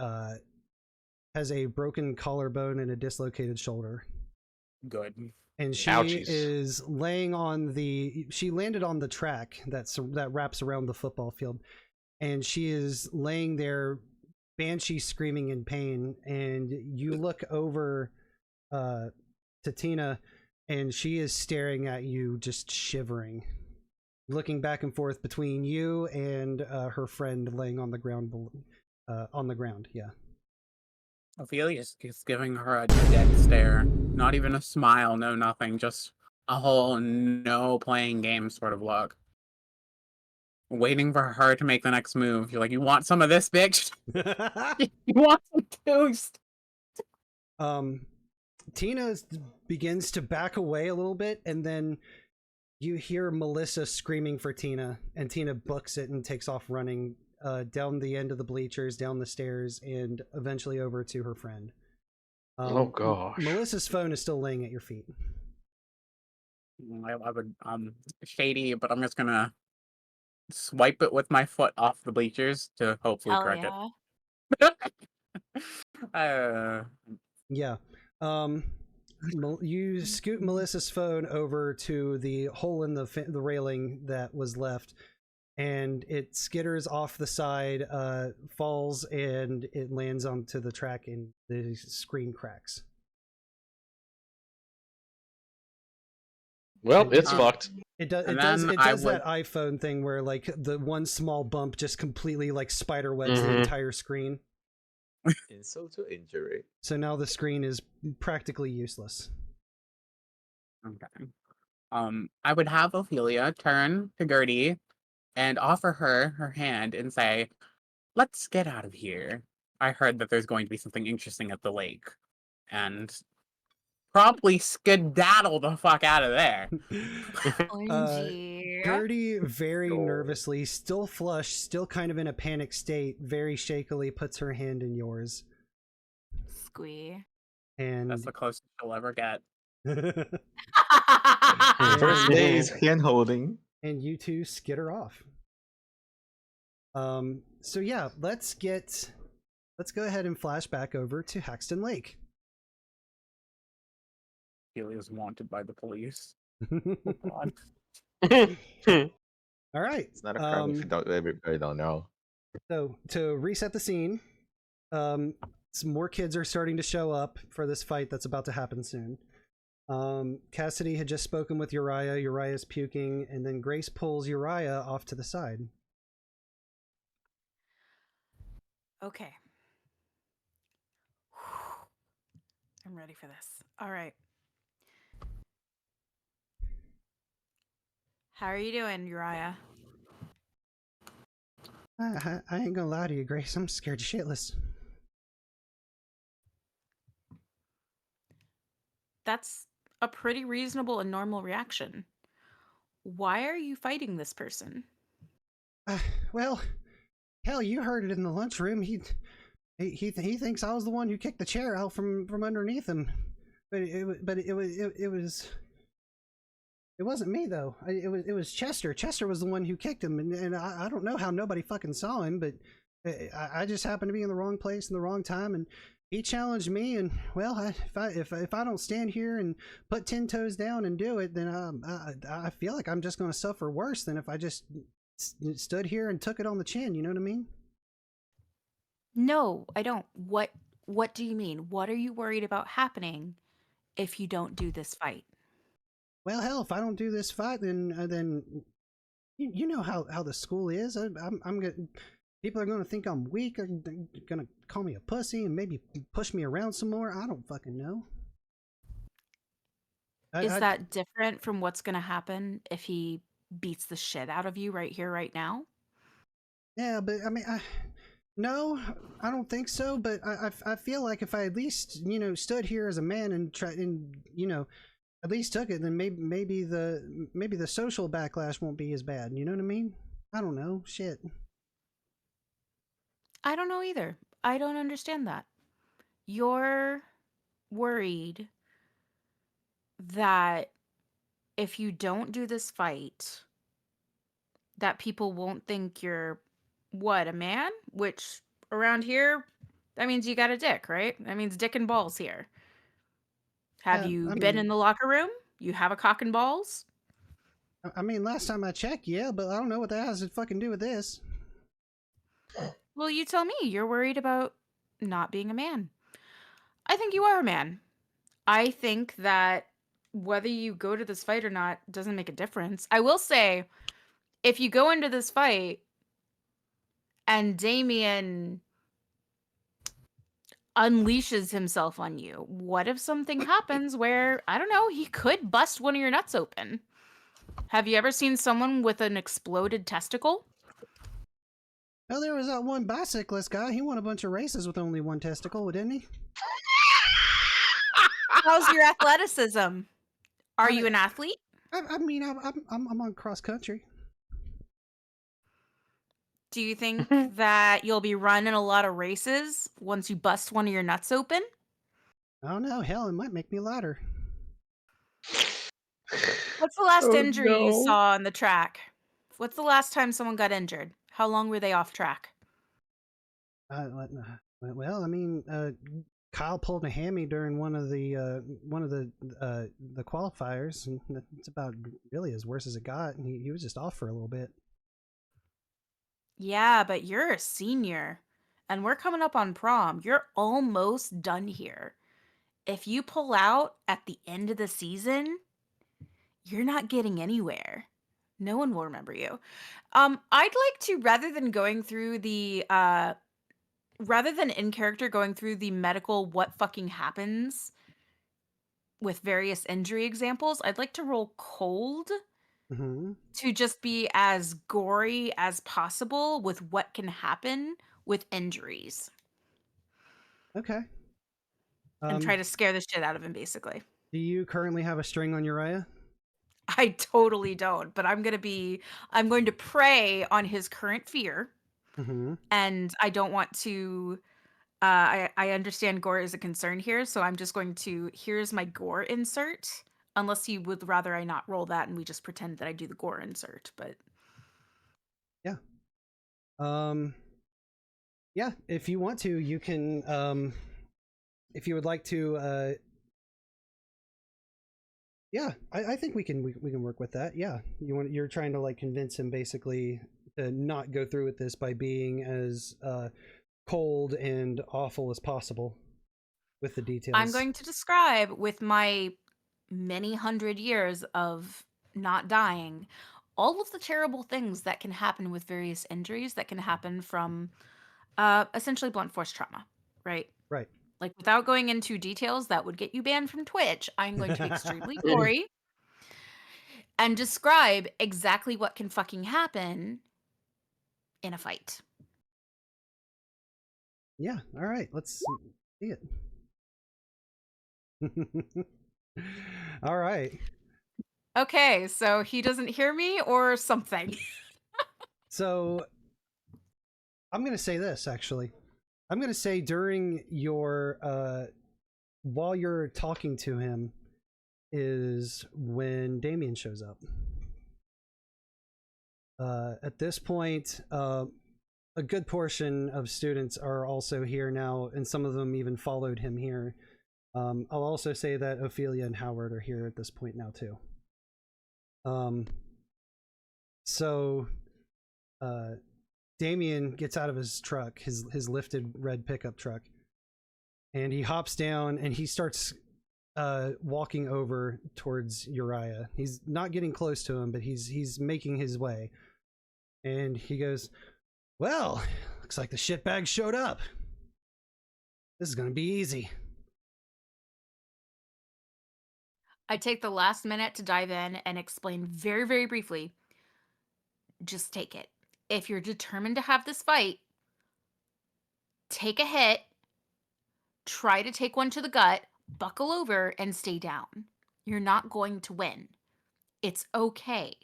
broken collarbone and a dislocated shoulder. Good. And she Ouchies. is laying on she landed on the track that wraps around the football field, and she is laying there, banshee screaming in pain. And you look over to Tina, and she is staring at you, just shivering, looking back and forth between you and her friend laying on the ground. Yeah. Ophelia's just giving her a dead stare. Not even a smile, no nothing. Just a whole no playing game sort of look. Waiting for her to make the next move. You're like, you want some of this, bitch? You want some toast? Tina begins to back away a little bit, and then you hear Melissa screaming for Tina, and Tina books it and takes off running down the end of the bleachers, down the stairs, and eventually over to her friend. Oh gosh. Melissa's phone is still laying at your feet. I would shady, but I'm just gonna swipe it with my foot off the bleachers to hopefully Hell correct yeah. it. Yeah. You scoot Melissa's phone over to the hole in the railing that was left, and it skitters off the side, falls, and it lands onto the track, and the screen cracks. Well, it's fucked. It does And that iPhone thing where like the one small bump just completely like spider webs the entire screen. Insult to injury. So now the screen is practically useless. Okay. I would have Ophelia turn to Gertie and offer her her hand and say, "Let's get out of here. I heard that there's going to be something interesting at the lake." And promptly skedaddle the fuck out of there. OMG. Gertie very nervously, still flushed, still kind of in a panic state, very shakily puts her hand in yours. Squee. And That's the closest she'll ever get. First days hand holding. And you two skitter off. So yeah, let's go ahead and flash back over to Haxton Lake. Ophelia's wanted by the police. All right. It's not a crime if you everybody don't know. So to reset the scene, some more kids are starting to show up for this fight that's about to happen soon. Cassidy had just spoken with Uriah. Uriah's puking, and then Grace pulls Uriah off to the side. Okay. I'm ready for this. All right. How are you doing, Uriah? I ain't gonna lie to you, Grace. I'm scared shitless. That's a pretty reasonable and normal reaction. Why are you fighting this person? Well, hell, you heard it in the lunchroom. He thinks I was the one who kicked the chair out from underneath him, but it wasn't me though. It was Chester. Chester was the one who kicked him, and I don't know how nobody fucking saw him, but I just happened to be in the wrong place in the wrong time, and he challenged me. And well, if I don't stand here and put 10 toes down and do it, then I feel like I'm just going to suffer worse than if I just stood here and took it on the chin. You know what I mean? No, I don't. What do you mean? What are you worried about happening if you don't do this fight? Well, hell, if I don't do this fight, then you know how the school is. I'm gonna, people are gonna think I'm weak. They're gonna call me a pussy and maybe push me around some more. I don't fucking know. Is that different from what's gonna happen if he beats the shit out of you right here, right now? Yeah, but I mean, no, I don't think so. But I feel like if I at least stood here as a man and tried and at least took it, then maybe the social backlash won't be as bad. You know what I mean? I don't know. Shit. I don't know either. I don't understand that. You're worried that if you don't do this fight, that people won't think you're what, a man? Which around here, that means you got a dick, right? That means dick and balls here. Have you I been in mean, the locker room? You have a cock and balls? I mean, last time I checked, yeah, but I don't know what that has to fucking do with this. Well, you tell me. You're worried about not being a man. I think you are a man. I think that whether you go to this fight or not doesn't make a difference. I will say, if you go into this fight and Damien unleashes himself on you, what if something happens where, I don't know, he could bust one of your nuts open? Have you ever seen someone with an exploded testicle? Oh, there was that one bicyclist guy. He won a bunch of races with only one testicle, didn't he? How's your athleticism? Are you an athlete? I mean, I'm on cross country. Do you think that you'll be running a lot of races once you bust one of your nuts open? I don't know. Hell, it might make me louder. What's the last Oh, injury you no. saw on the track? What's the last time someone got injured? How long were they off track? Well, I mean, Kyle pulled a hammy during one of the qualifiers, and that's about really as worse as it got. And he was just off for a little bit. Yeah, but you're a senior, and we're coming up on prom. You're almost done here. If you pull out at the end of the season, you're not getting anywhere. No one will remember you. I'd like to, rather than in character going through the medical what fucking happens with various injury examples, I'd like to roll cold Mm-hmm. to just be as gory as possible with what can happen with injuries Okay. and try to scare the shit out of him, basically. Do you currently have a string on Uriah? I totally don't, but I'm going to prey on his current fear, Mm-hmm. and I don't want to. I understand gore is a concern here, so I'm just going to. Here's my gore insert. Unless you would rather I not roll that and we just pretend that I do the gore insert, but Yeah. Yeah. If you want to, you can. If you would like to. Yeah, I think we can work with that. Yeah, you're trying to like convince him basically to not go through with this by being as cold and awful as possible with the details. I'm going to describe with my many hundred years of not dying all of the terrible things that can happen with various injuries that can happen from essentially blunt force trauma, right? Right. Like without going into details that would get you banned from Twitch, I'm going to be extremely gory and describe exactly what can fucking happen in a fight. Yeah. All right. Let's see it. All right. Okay, so he doesn't hear me or something. So I'm going to say this actually. I'm going to say during your while you're talking to him is when Damien shows up. At this point, a good portion of students are also here now, and some of them even followed him here. I'll also say that Ophelia and Howard are here at this point now too. So Damien gets out of his truck, his lifted red pickup truck, and he hops down and he starts walking over towards Uriah. He's not getting close to him, but he's making his way. And he goes, "Well, looks like the shitbag showed up. This is gonna be easy." I take the last minute to dive in and explain very, very briefly. Just take it. If you're determined to have this fight, take a hit, try to take one to the gut, buckle over, and stay down. You're not going to win. It's okay.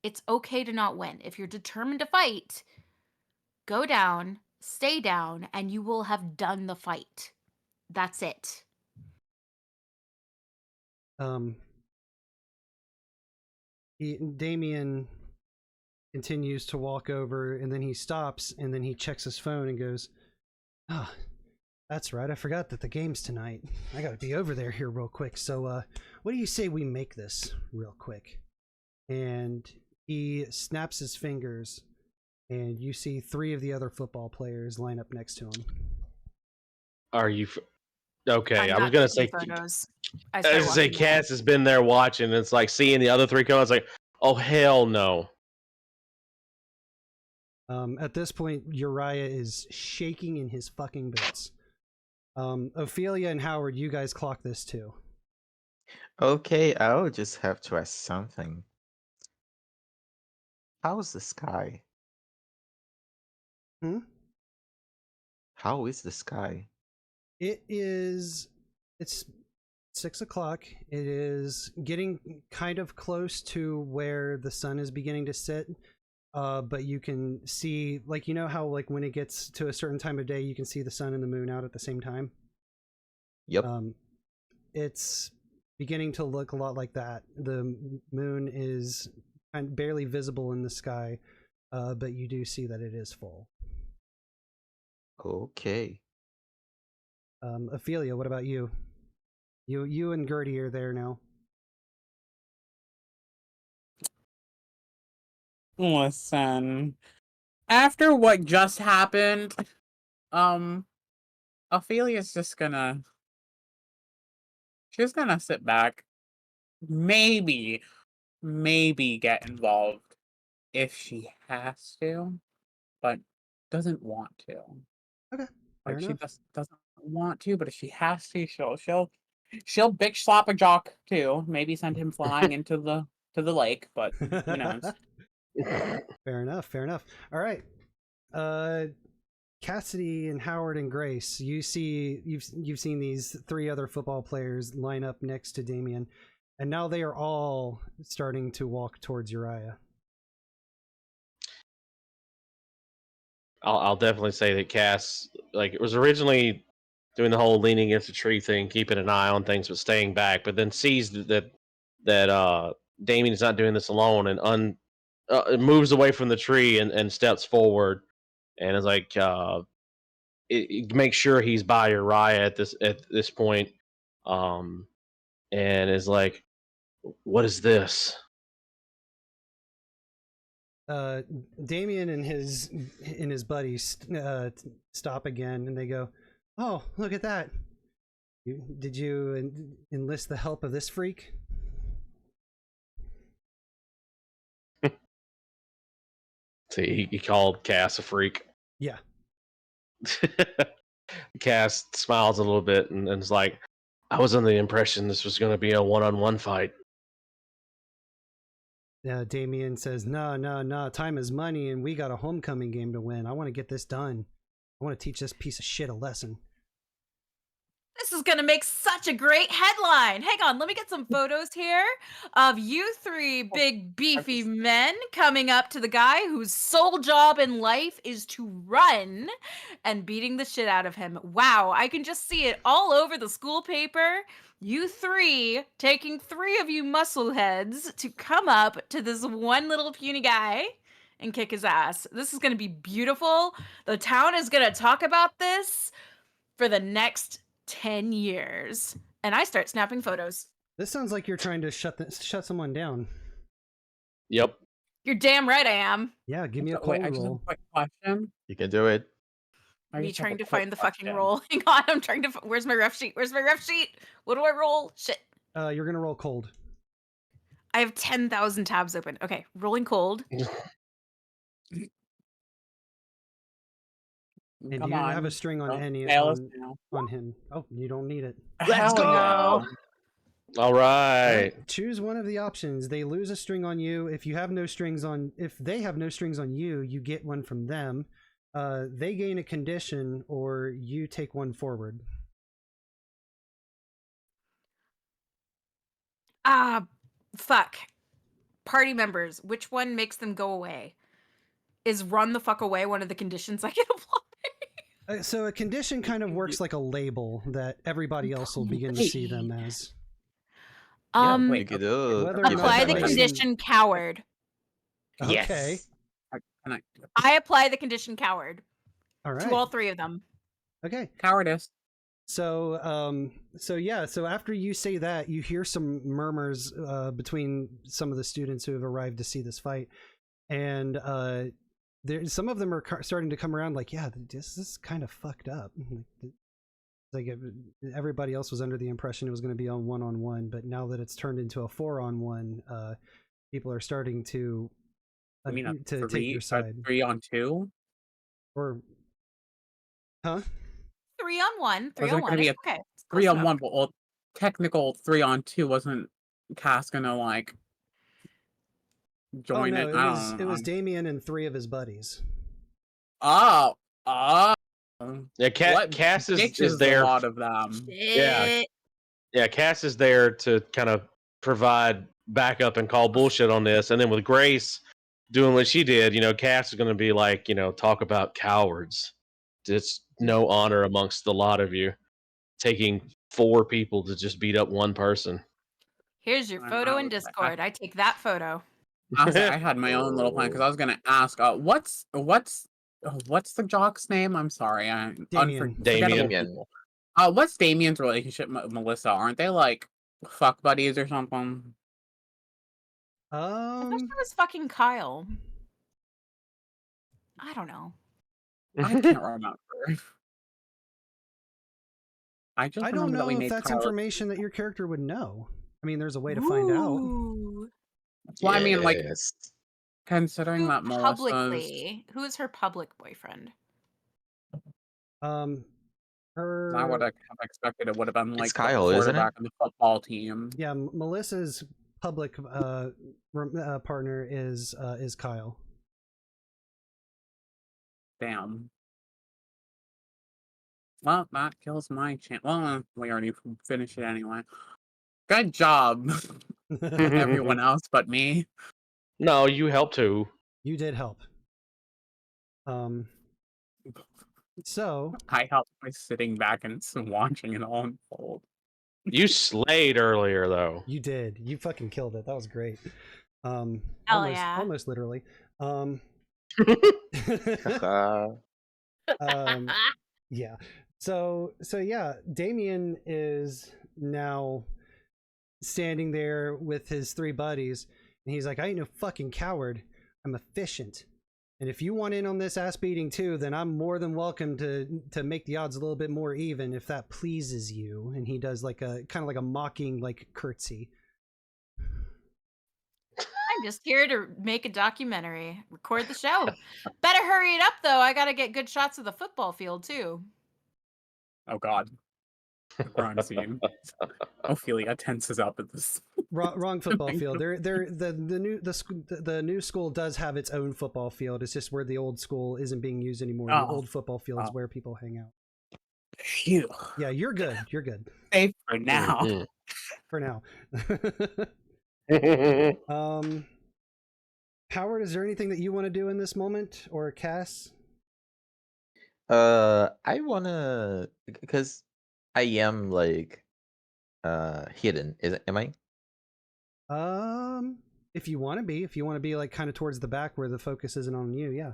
It's okay to not win. If you're determined to fight, go down, stay down, and you will have done the fight. That's it. Damien continues to walk over, and then he stops, and then he checks his phone and goes, "Ah, that's right. I forgot that the game's tonight. I gotta be over there here real quick. So, what do you say we make this real quick?" And he snaps his fingers, and you see 3 of the other football players line up next to him. Are you? Okay, I'm I was not gonna taking say. photos. I was gonna say Cass has been there watching. And it's like seeing the other 3 come. It's like, oh hell no. At this point, Uriah is shaking in his fucking boots. Ophelia and Howard, you guys clock this too. Okay, I'll just have to ask something. How's the sky? How is the sky? It's 6 o'clock. It is getting kind of close to where the sun is beginning to set. But you can see, like, you know how, like, when it gets to a certain time of day, you can see the sun and the moon out at the same time? Yep. It's beginning to look a lot like that. The moon is barely visible in the sky, but you do see that it is full. Okay. Ophelia, what about you? You and Gertie are there now. Listen, after what just happened, Ophelia's just gonna sit back, maybe get involved if she has to, but doesn't want to. Okay, Like, she enough. just doesn't want to, but if she has to, she'll bitch slap a jock too. Maybe send him flying into the lake, but who knows? Fair enough. All right. Cassidy and Howard and Grace, you've seen these 3 other football players line up next to Damien, and now they are all starting to walk towards Uriah. I'll definitely say that Cass, like, it was originally doing the whole leaning against the tree thing, keeping an eye on things, but staying back. But then sees that Damien is not doing this alone, and moves away from the tree and steps forward, and is like, make sure he's by Uriah at this point, and is like, "What is this?" Damien and his buddies stop again, and they go, "Oh, look at that! Did you enlist the help of this freak?" See, he called Cass a freak. Yeah. Cass smiles a little bit and is like, "I was under the impression this was going to be a one-on-one fight." Damien says, No, time is money, and we got a homecoming game to win. I want to get this done. I want to teach this piece of shit a lesson. This is going to make such a great headline. Hang on, let me get some photos here of you 3 big beefy men coming up to the guy whose sole job in life is to run and beating the shit out of him. Wow, I can just see it all over the school paper. You 3 taking 3 of you muscle heads to come up to this one little puny guy and kick his ass. This is going to be beautiful. The town is going to talk about this for the next 10 years. And I start snapping photos. This sounds like you're trying to shut someone down. Yep. You're damn right I am. Yeah, give me a cold roll. I just have a quick question. You can do it. Me trying to find the fucking roll. Hang on, I'm trying to. Where's my ref sheet? What do I roll? Shit. You're gonna roll cold. I have 10,000 tabs open. Okay, rolling cold. And do you have a string on any on him? Oh, you don't need it. Let's go! All right. Choose one of the options. They lose a string on you. If they have no strings on you, you get one from them. They gain a condition, or you take one forward. Fuck. Party members, which one makes them go away? Is run the fuck away one of the conditions I can apply? So a condition kind of works like a label that everybody else will begin to see them as. You Wait, could Apply the condition coward. Okay. Yes. I apply the condition coward. All right. To all three of them. Okay. Cowardice. So after you say that, you hear some murmurs between some of the students who have arrived to see this fight, and some of them are starting to come around like, yeah, this is kind of fucked up. Like everybody else was under the impression it was going to be on one-on-one, but now that it's turned into a 4-on-1, people are starting to take your side. 3-on-2? Or, huh? 3-on-1. 3-on-1. Okay. 3-on-1, but well, technical 3-on-2 wasn't Cass gonna like join no, it? It was Damien and 3 of his buddies. Yeah, Cass is there. A lot of them. Yeah, Cass is there to kind of provide backup and call bullshit on this, and then with Grace doing what she did, Cass is going to be like, talk about cowards. It's no honor amongst the lot of you, taking 4 people to just beat up one person. Here's your photo in Discord. I take that photo. I had my own little plan because I was gonna ask, what's the jock's name? I'm sorry, Damien. What's Damien's relationship with Melissa? Aren't they like fuck buddies or something? I thought she was fucking Kyle. I don't know. I can't remember. I don't know if that's information that your character would know. I mean, there's a way to find out. Well, I mean, like, considering that who is her public boyfriend? I would have expected it would have been like Kyle, the isn't it? quarterback of the football team. Yeah, Melissa's public partner is Kyle. Damn. Well, that kills my chance. Well, we already finished it anyway. Good job, everyone else but me. No, you helped too. You did help. So I helped by sitting back and watching it all unfold. You slayed earlier, though. You did. You fucking killed it. That was great. Almost literally. Yeah. So yeah, Damien is now standing there with his 3 buddies, and he's like, I ain't no fucking coward. I'm efficient. And if you want in on this ass beating too, then I'm more than welcome to make the odds a little bit more even if that pleases you. And he does like a kind of like a mocking like curtsy. I'm just here to make a documentary, record the show. Better hurry it up though. I gotta get good shots of the football field too. Oh God. The crime scene. Ophelia tenses up at this. Wrong football field. The new school does have its own football field. It's just where the old school isn't being used anymore. The old football field is where people hang out. Phew. Yeah, you're good. You're good. Safe for now. Mm-hmm. For now. Howard, is there anything that you want to do in this moment, or Cass? I wanna, because I am like hidden. Am I? If you want to be like kind of towards the back where the focus isn't on you, yeah.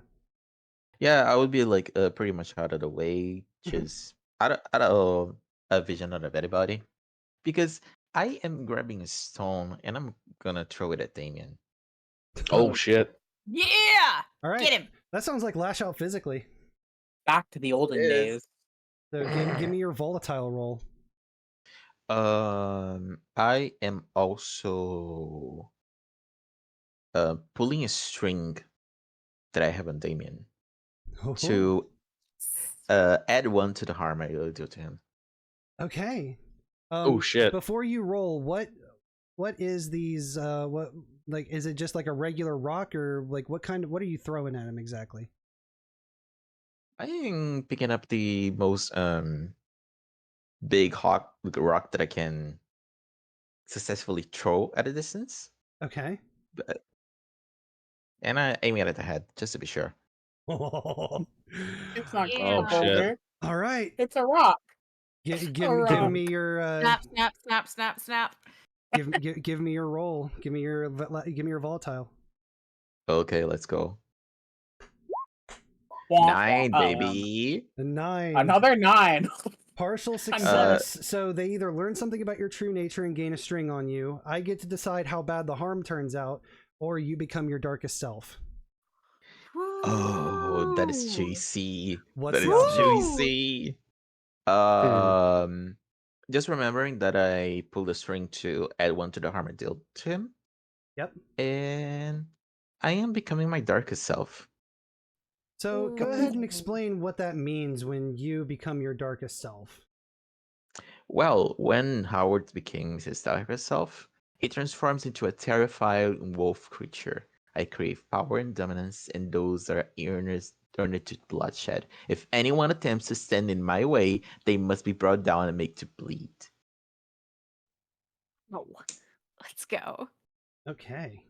Yeah, I would be like pretty much out of the way, just out of a vision of everybody, because I am grabbing a stone and I'm gonna throw it at Damien. Oh shit! Yeah. All right. Get him. That sounds like lash out physically. Back to the olden days. So give me your volatile roll. I am also pulling a string that I have on Damien to add 1 to the harm I will do to him. Okay. Oh shit! Before you roll, what is these? What like is it just like a regular rock or like what are you throwing at him exactly? I'm picking up the most big rock that I can successfully throw at a distance. Okay. And I aim it at the head just to be sure. It's not Yeah. Oh, a shit. boulder. All right. It's a rock. Give me your Snap, snap, snap, snap, snap. give me your roll. Give me your volatile. Okay, let's go. Womp 9, womp. baby. A 9. Another 9. Partial success. So they either learn something about your true nature and gain a string on you. I get to decide how bad the harm turns out, or you become your darkest self. Oh, that is Ooh. juicy. What's That the is option? juicy. Just remembering that I pulled a string to add 1 to the harm I dealt to him. Yep. And I am becoming my darkest self. So go ahead and explain what that means when you become your darkest self. Well, when Howard becomes his darkest self, he transforms into a terrifying wolf creature. I crave power and dominance, and those are earnest to bloodshed. If anyone attempts to stand in my way, they must be brought down and made to bleed. Oh, let's go. Okay.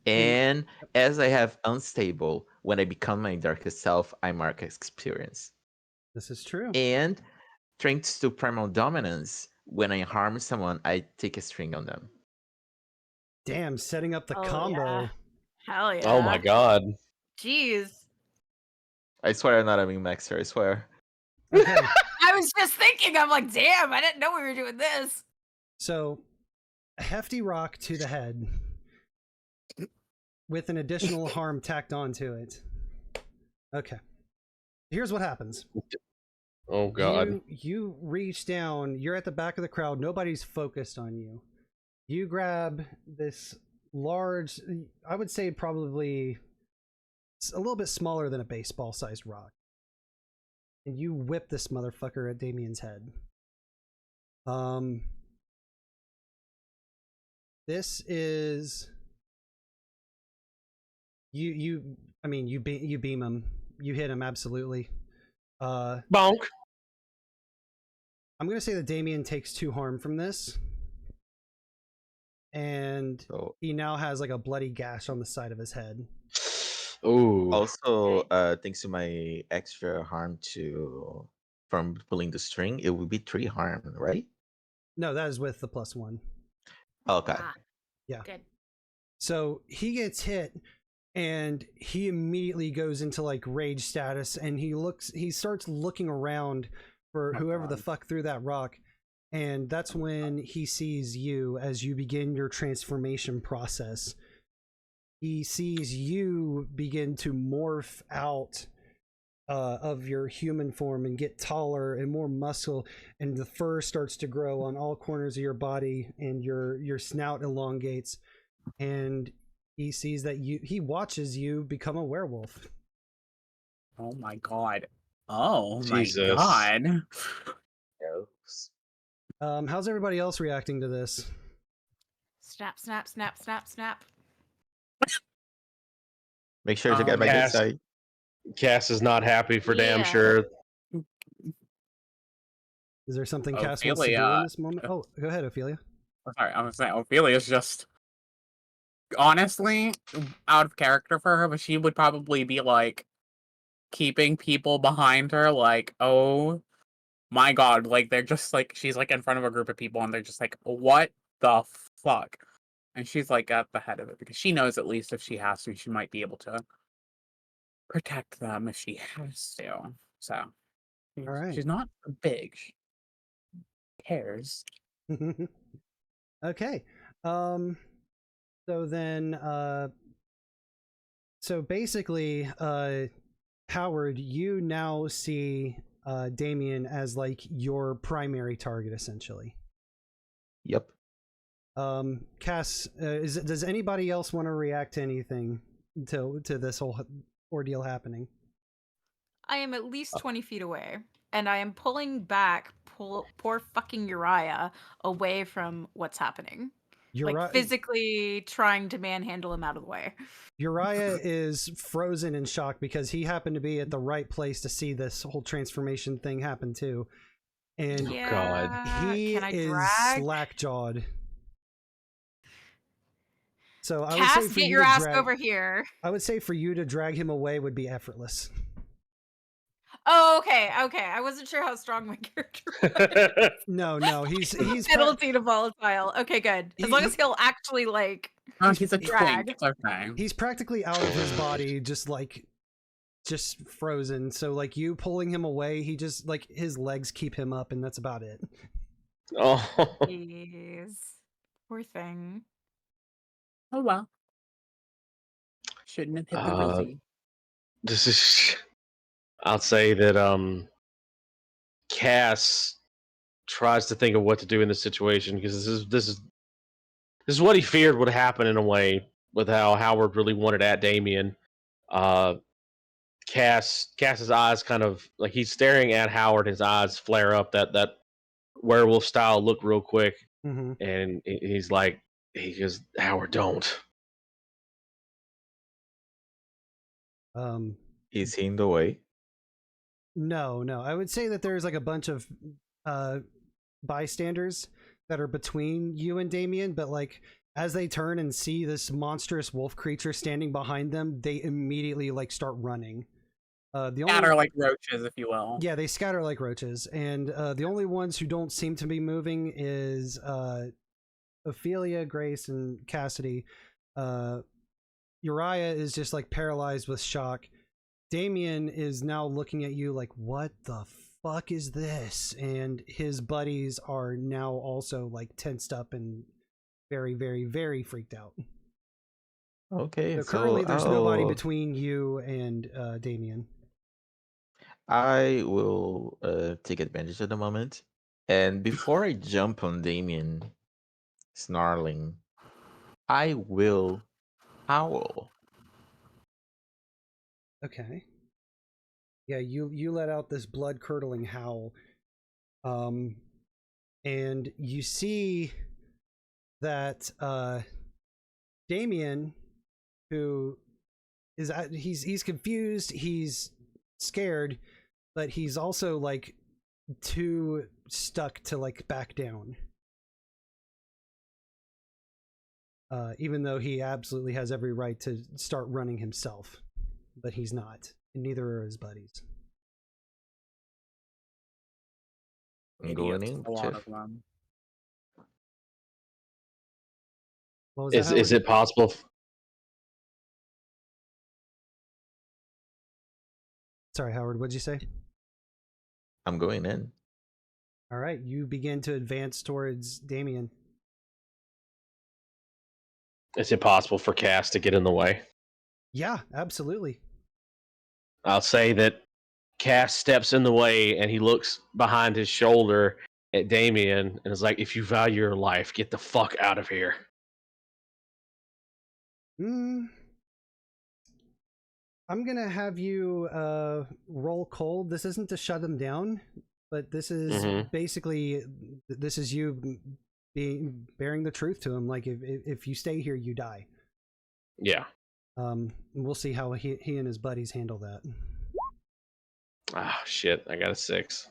And as I have unstable, when I become my darkest self, I mark experience. This is true. And strength to primal dominance, when I harm someone, I take a string on them. Damn, setting up the Oh, combo. yeah. Hell yeah. Oh my god! Jeez. I swear I'm not having Maxer, I swear. Okay. I was just thinking, I'm like, damn, I didn't know we were doing this. So, a hefty rock to the head with an additional harm tacked onto it. Okay. Here's what happens. Oh god! You reach down, you're at the back of the crowd, nobody's focused on you. You grab this large, I would say probably a little bit smaller than a baseball sized rock. And you whip this motherfucker at Damien's head. This is you beam him. You hit him absolutely. Bonk. I'm gonna say that Damien takes 2 harm from this. And he now has like a bloody gash on the side of his head. Ooh. Also, thanks to my extra harm from pulling the string, it would be 3 harm, right? No, that is with the +1. Okay. Ah, Yeah. good. So he gets hit and he immediately goes into like rage status and he starts looking around for whoever the fuck threw that rock. And that's when he sees you as you begin your transformation process. He sees you begin to morph out of your human form and get taller and more muscle, and the fur starts to grow on all corners of your body, and your snout elongates, and he sees that he watches you become a werewolf. Oh my god. Oh Jesus. my god. How's everybody else reacting to this? Snap, snap, snap, snap, snap. Make sure to get my good Cass. side. Cass is not happy for damn Yeah. sure. Is there something Cass wants to do in this moment? Oh, go ahead, Ophelia. Sorry, I was saying Ophelia's just honestly out of character for her, but she would probably be like keeping people behind her, like, oh my god, like they're just like she's like in front of a group of people and they're just like, what the fuck? And she's like at the head of it because she knows at least if she has to, she might be able to protect them if she has to. So All right. she's not big. She cares. Okay. So then so basically Howard, you now see Damien as like your primary target essentially. Yep. Cass, does anybody else want to react to anything to this whole ordeal happening? I am at least 20 feet away. and I am pulling back poor fucking Uriah away from what's happening. Like physically trying to manhandle him out of the way. Uriah is frozen in shock because he happened to be at the right place to see this whole transformation thing happen too. And he is slack-jawed. So I would say for get you your to ass drag, over here. I would say for you to drag him away would be effortless. Oh, okay. I wasn't sure how strong my character was. No, he's penalty to volatile. Okay, good. As long as he'll actually like. Oh, he's a drag. twink. It's okay. He's practically out of his body, just frozen. So like you pulling him away, he just like his legs keep him up, and that's about it. Oh, Jeez, poor thing. Oh well. Shouldn't have hit the Rizzy. This is. I'll say that Cass tries to think of what to do in this situation because this is what he feared would happen in a way with how Howard really wanted at Damien. Cass's eyes kind of like he's staring at Howard. His eyes flare up that werewolf style look real quick, and he goes, Howard, don't. Is he in the way? No. I would say that there's like a bunch of bystanders that are between you and Damien, but like as they turn and see this monstrous wolf creature standing behind them, they immediately like start running. Scatter like roaches, if you will. Yeah, they scatter like roaches, and the only ones who don't seem to be moving is Ophelia, Grace, and Cassidy. Uriah is just like paralyzed with shock. Damien is now looking at you like, what the fuck is this? And his buddies are now also like tensed up and very, very, very freaked out. Okay. So currently there's nobody between you and Damien. I will take advantage of the moment. And before I jump on Damien snarling, I will howl. Okay. Yeah, you let out this blood-curdling howl. And you see that Damien, who is he's confused, he's scared, but he's also like too stuck to like back down. Even though he absolutely has every right to start running himself, but he's not, and neither are his buddies. I'm going in. Is it possible? Sorry, Howard, what'd you say? I'm going in. All right, you begin to advance towards Damien. Is it possible for Cass to get in the way? Yeah, absolutely. I'll say that Cass steps in the way and he looks behind his shoulder at Damien and is like, if you value your life, get the fuck out of here. I'm gonna have you roll cold. This isn't to shut him down, but this is basically this is you bearing the truth to him. Like if you stay here, you die. Yeah. We'll see how he and his buddies handle that. Ah, shit! I got a 6.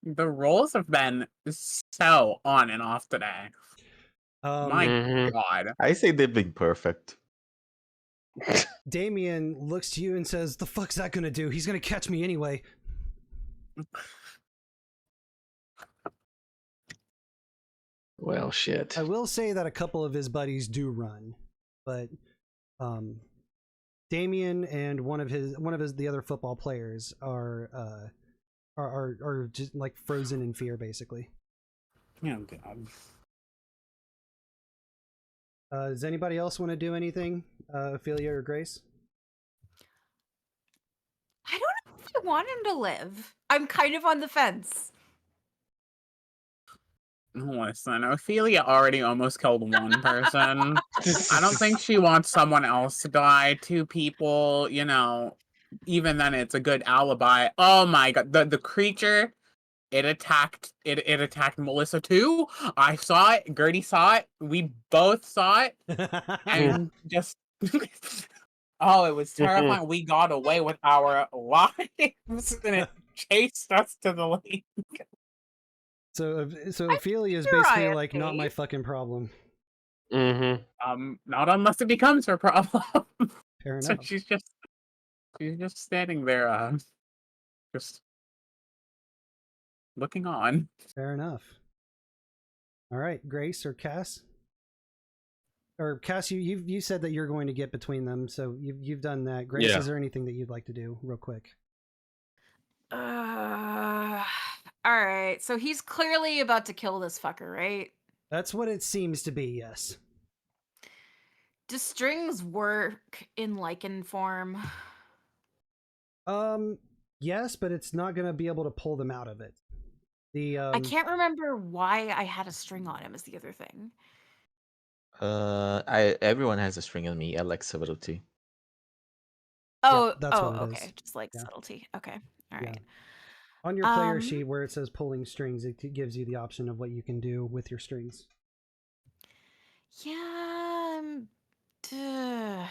The rolls have been so on and off today. My God. I say they've been perfect. Damien looks to you and says, the fuck's that gonna do? He's gonna catch me anyway. Well, shit. I will say that a couple of his buddies do run, but Damien and one of the other football players are just like frozen in fear, basically. Oh God. Does anybody else want to do anything? Ophelia or Grace? I don't know if I want him to live. I'm kind of on the fence. Listen, Ophelia already almost killed one person. I don't think she wants someone else to die. 2 people, you know. even then, it's a good alibi. Oh my god, the creature, it attacked Melissa too. I saw it. Gertie saw it. We both saw it, and just oh, it was terrifying. We got away with our lives, and it chased us to the lake. So I Ophelia is sure basically I like not my escaped. fucking problem. Not unless it becomes her problem. Fair So enough. she's just standing there, just looking on. Fair enough. All right, Grace or Cass? Or Cass, you said that you're going to get between them, so you've done that. Grace, Yeah. is there anything that you'd like to do, real quick? All right. So he's clearly about to kill this fucker, right? That's what it seems to be. Yes. Do strings work in lichen form? Yes, but it's not going to be able to pull them out of it. I can't remember why I had a string on him. Is the other thing. Everyone has a string on me. I like subtlety. Oh, that's what it okay. is. Just like Yeah. subtlety. Okay. All Yeah. right. On your player sheet where it says pulling strings, it gives you the option of what you can do with your strings. Yeah. Duh.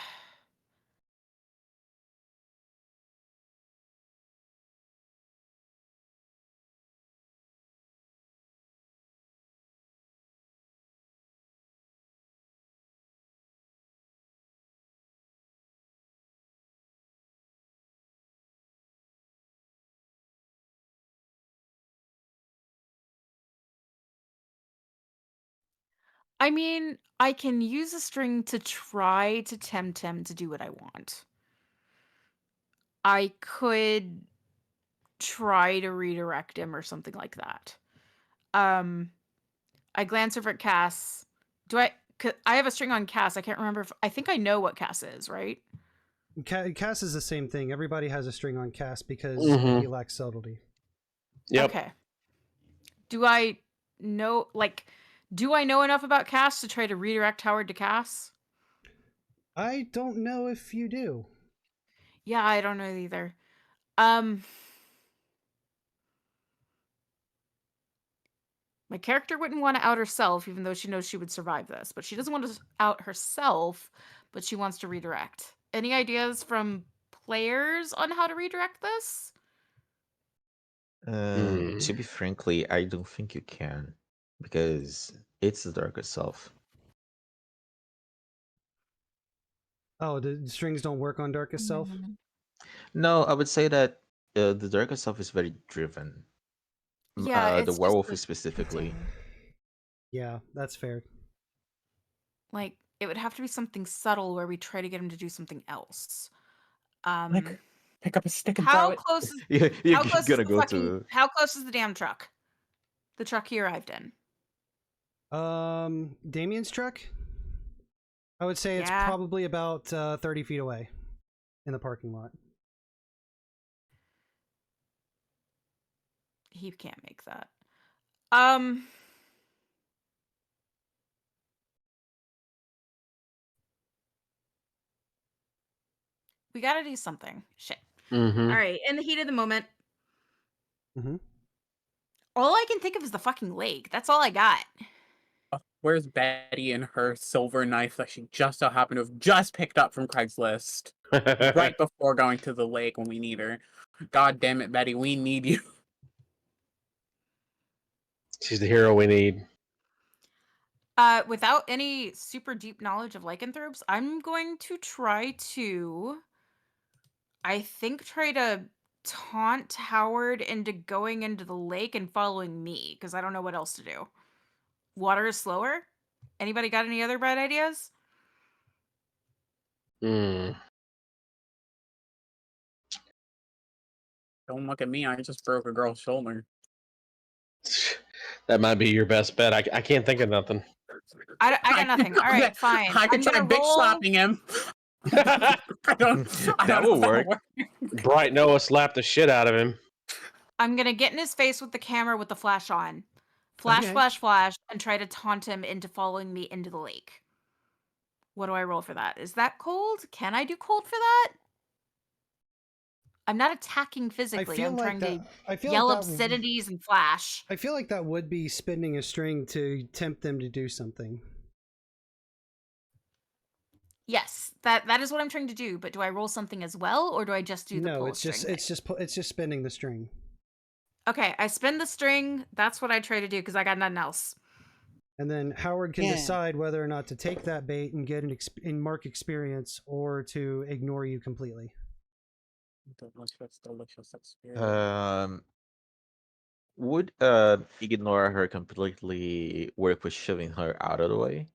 I mean, I can use a string to try to tempt him to do what I want. I could try to redirect him or something like that. I glance over at Cass. I have a string on Cass. I can't remember I think I know what Cass is, right? Cass is the same thing. Everybody has a string on Cass because he lacks subtlety. Yep. Okay. Do I know enough about Cass to try to redirect Howard to Cass? I don't know if you do. Yeah, I don't know either. My character wouldn't want to out herself, even though she knows she would survive this. But she doesn't want to out herself, but she wants to redirect. Any ideas from players on how to redirect this? To be frankly, I don't think you can, because it's the darker self. Oh, the strings don't work on Darkest Self? No, I would say that the darker self is very driven. Yeah, The it's just werewolf the is specifically. Yeah, that's fair. like it would have to be something subtle where we try to get him to do something else. Like, pick up a stick and throw How it. close is You're how close is gonna the go fucking to. how close is the damn truck? The truck he arrived in. Damien's truck? I would say it's Yeah. probably about 30 feet away in the parking lot. He can't make that. We gotta do something. Shit. All right. In the heat of the moment, all I can think of is the fucking lake. That's all I got. Where's Betty and her silver knife that she just so happened to have just picked up from Craigslist right before going to the lake when we need her? God damn it, Betty, we need you. She's the hero we need. Without any super deep knowledge of lycanthropes, I'm going to try to taunt Howard into going into the lake and following me, because I don't know what else to do. Water is slower? Anybody got any other bright ideas? Don't look at me, I just broke a girl's shoulder. That might be your best bet. I can't think of nothing. I got nothing. All right, fine. I could try big slapping him. That will work. Bright Noah slapped the shit out of him. I'm gonna get in his face with the camera with the flash on. Flash, Okay. flash, flash, and try to taunt him into following me into the lake. What do I roll for that? Is that cold? Can I do cold for that? I'm not attacking physically. I'm trying to yell obscenities and flash. I feel like that would be spinning a string to tempt them to do something. Yes, that is what I'm trying to do. But do I roll something as well, or do I just do the pull it's just spinning the string. Okay, I spin the string. That's what I try to do because I got nothing else. And then Howard can decide whether or not to take that bait and get an mark experience, or to ignore you completely. Delicious experience. Would ignore her completely work with shoving her out of the way?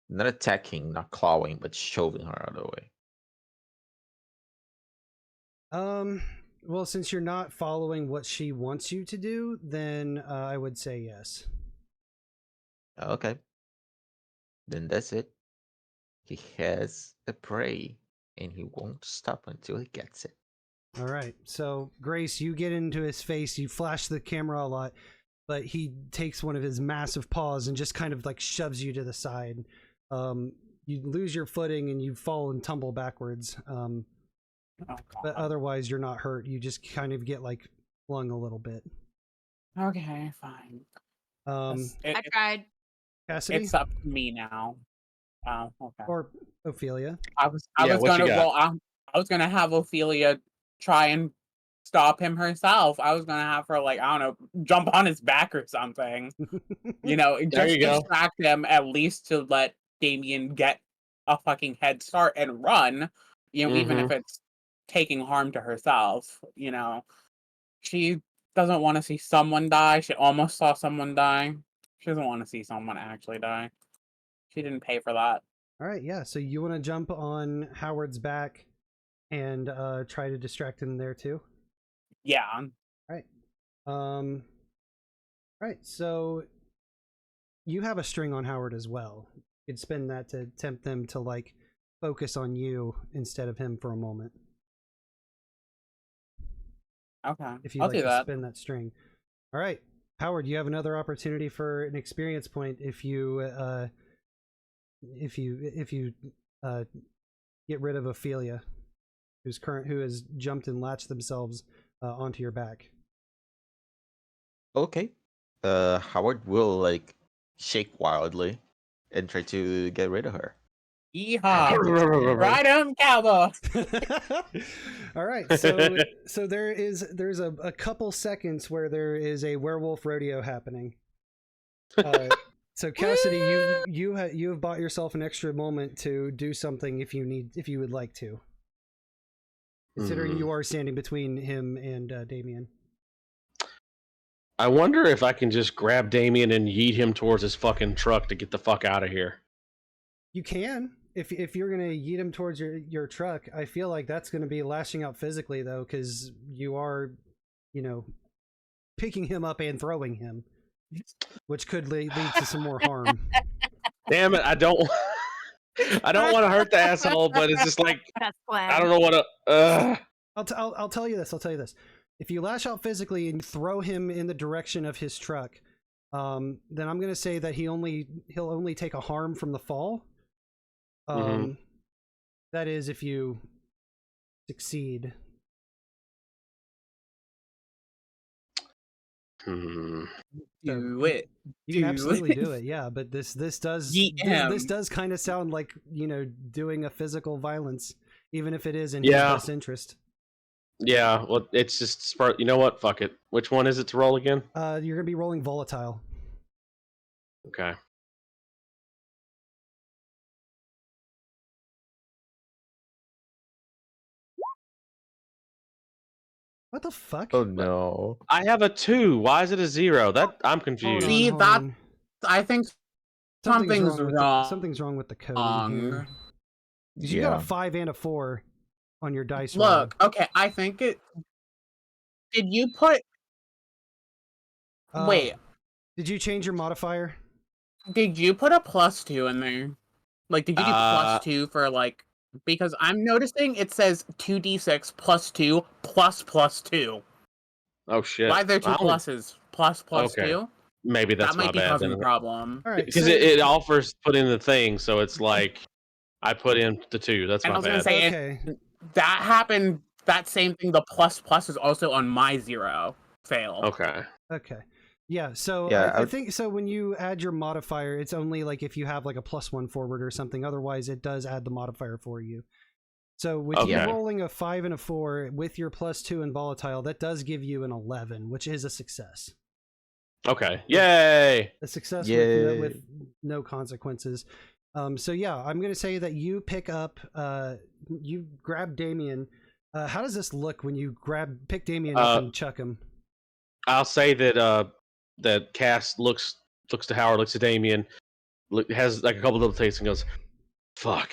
Not attacking, not clawing, but shoving her out of the way. Well, since you're not following what she wants you to do, then I would say yes. Okay. Then that's it. He has a prey, and he won't stop until he gets it. All right. So, Grace, you get into his face. You flash the camera a lot, but he takes one of his massive paws and just kind of like shoves you to the side. You lose your footing and you fall and tumble backwards. But otherwise, you're not hurt. You just kind of get like flung a little bit. Okay, fine. I tried. Cassidy? It's up to me now. Okay. Or Ophelia? I was gonna have Ophelia try and stop him herself. I was gonna have her, like, I don't know, jump on his back or something. Just distract him at least to let Damien get a fucking head start and run. Even if it's taking harm to herself. She doesn't want to see someone die. She almost saw someone die. She doesn't want to see someone actually die. She didn't pay for that. All right, yeah. So you want to jump on Howard's back and try to distract him there too? Yeah. All right. So you have a string on Howard as well. You could spin that to tempt them to like focus on you instead of him for a moment. Okay. If you'd I'll like do to that. spin that string. All right, Howard, you have another opportunity for an experience point if you get rid of Ophelia, who has jumped and latched themselves onto your back. Okay. Howard will like shake wildly and try to get rid of her. Yeehaw! Ride 'em, cowboy! All right, so there's a couple seconds where there is a werewolf rodeo happening. So Cassidy, you have bought yourself an extra moment to do something if you would like to. Considering you are standing between him and Damien. I wonder if I can just grab Damien and yeet him towards his fucking truck to get the fuck out of here. You can. If you're gonna yeet him towards your truck, I feel like that's gonna be lashing out physically though, because you are, picking him up and throwing him, which could lead to some more harm. Damn it! I don't want to hurt the asshole, but it's just like I don't know what to. I'll tell you this. If you lash out physically and throw him in the direction of his truck, then I'm gonna say that he'll only take a harm from the fall. That is if you succeed. Do it. You can absolutely do it, yeah. But this does kind of sound like doing a physical violence, even if it is in his best interest. Yeah, well, it's just you know what? Fuck it. Which one is it to roll again? You're gonna be rolling volatile. Okay. What the fuck? Oh no! I have a 2. Why is it a 0? That I'm confused. See, I think something's wrong. Something's wrong with the code in here. You got a 5 and a 4 on your dice roll. Look, okay, I think it. Did you put? Wait. Did you change your modifier? Did you put a +2 in there? Like, did you do +2 for like? Because I'm noticing it says 2d6 +2 ++2. Oh shit! Why are there 2 pluses? ++2? Okay. Maybe that's that might be bad. causing a problem. All right, because it offers put in the thing, so it's like I put in the 2. That's and my I was gonna bad. say okay. that happened that same thing, the plus is also on my 0 fail. Okay. Okay. Yeah, so Yeah, I think so when you add your modifier, it's only like if you have like a +1 forward or something. Otherwise, it does add the modifier for you. So with you Okay. rolling a 5 and a 4 with your +2 and volatile, that does give you an 11, which is a success. Okay. Yay! A success Yay. with no consequences. So yeah, I'm gonna say that you pick up, you grab Damien. How does this look when you pick Damien up and chuck him? I'll say that that Cass looks to Howard, looks to Damien, has like a couple little takes and goes, "Fuck,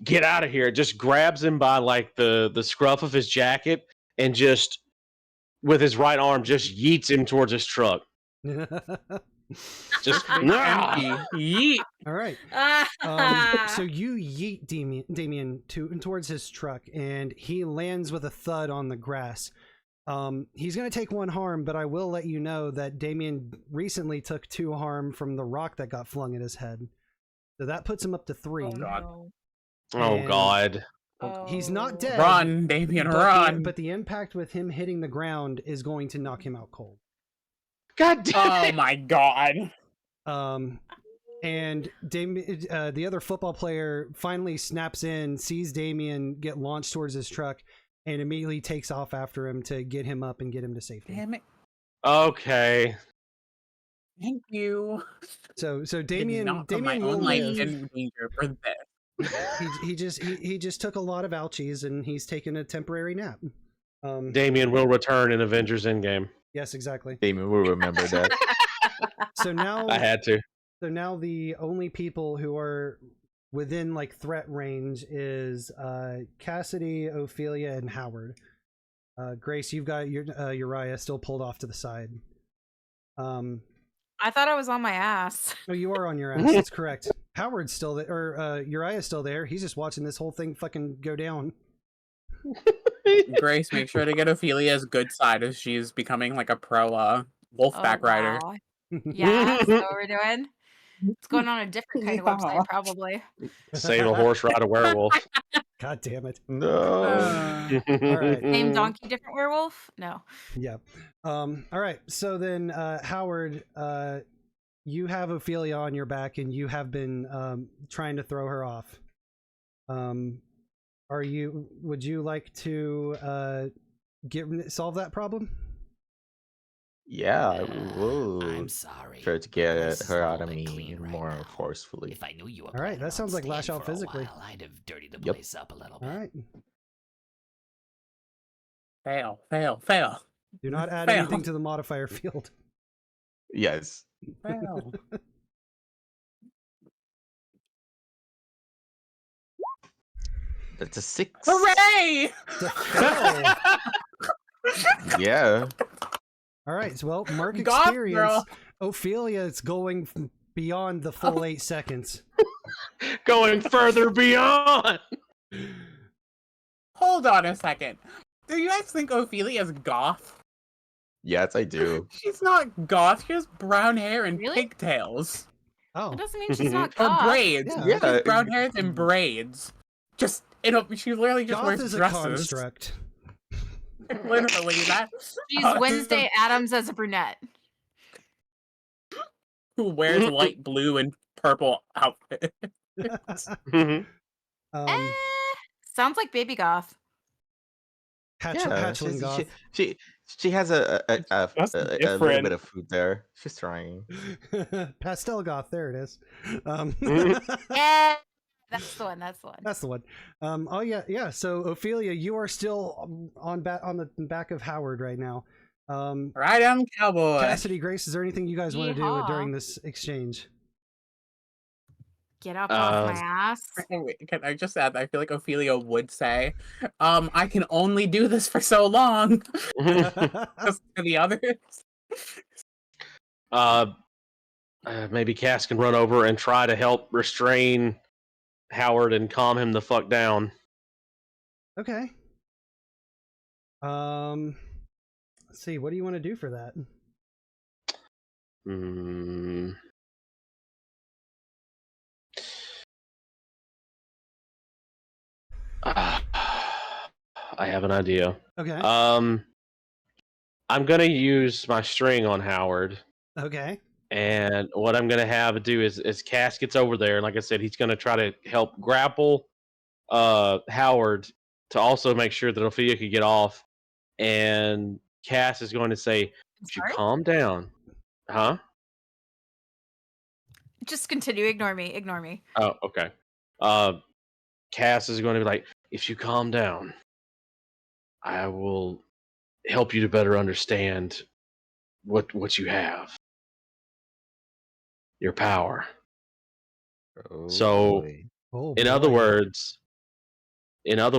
get out of here!" Just grabs him by like the scruff of his jacket and just with his right arm just yeets him towards his truck. Just Empty. Yeet. All right. So you yeet Damien towards his truck, and he lands with a thud on the grass. He's going to take 1 harm, but I will let you know that Damien recently took 2 harm from the rock that got flung at his head. So that puts him up to 3. Oh, no. Oh And God. He's not dead. Run, Damien, run. But the impact with him hitting the ground is going to knock him out cold. God damn Oh it. my god. And the other football player finally snaps in, sees Damien get launched towards his truck, and immediately takes off after him to get him up and get him to safety. Damn it. Okay. Thank you. So Damien, Did not put Damien my will own life live. in danger for this. He just took a lot of ouchies, and he's taken a temporary nap. Damien will return in Avengers Endgame. Yes, exactly. Damien will remember that. So now I had to. So now the only people who are within like threat range is Cassidy, Ophelia, and Howard. Grace, you've got your Uriah still pulled off to the side. I thought I was on my ass. No, you are on your ass. That's correct. Howard's still there, or Uriah's still there. He's just watching this whole thing fucking go down. Grace, make sure to get Ophelia's good side as she's becoming like a pro wolfback rider. Wow. Yeah, that's what we're doing. It's going on a different kind of website, probably. Save a horse, ride a werewolf. God damn it. No. All right. Same donkey, different werewolf? No. Yeah. All right. So then, Howard, you have Ophelia on your back, and you have been trying to throw her off. Would you like to solve that problem? Yeah, I will I'm sorry. try to This get is her all out of but me clean right more now. forcefully. If I knew you were All right, that sounds like lash out physically. I'd have dirtied the Yep. place up a little All bit. right. Fail. Do not add Fail. anything to the modifier field. Yes. Fail. That's a 6. Hooray! It's a fail. Yeah. All right. So, well, mark Goth experience. girl. Ophelia is going beyond the full 8 seconds. Going further beyond. Hold on a second. Do you guys think Ophelia's goth? Yes, I do. She's not goth. She has brown hair and Really? pigtails. Oh, That doesn't mean she's not Or goth. braids. Yeah. She has Yeah. brown hair and braids. Just, she literally just goth wears is a dresses. construct. Literally, that. She's Wednesday Addams as a brunette. Who wears light blue and purple outfit. Sounds like baby goth. Hatchling goth. She has a That's little different. bit of food there. She's trying. Pastel goth. There it is. Yeah, that's the one. That's the one. That's the one. Oh yeah. So Ophelia, you are still on the back of Howard right now. Right on, cowboy. Cassidy, Grace, is there anything you guys want to do Yeehaw. during this exchange? Get up off my ass. Wait, can I just add? I feel like Ophelia would say, "I can only do this for so long." Just to the others. Maybe Cass can run over and try to help restrain Howard and calm him the fuck down. Okay. Let's see. What do you want to do for that? I have an idea. Okay. I'm gonna use my string on Howard. Okay. And what I'm gonna have do is Cass gets over there, and like I said, he's gonna try to help grapple Howard to also make sure that Ophelia could get off. And Cass is going to say, "Would you Sorry? calm down?" Huh? Just continue. Ignore me. Ignore me. Oh, okay. Cass is going to be like, "If you calm down, I will help you to better understand what you have, your power." Oh So, boy. Oh in other boy.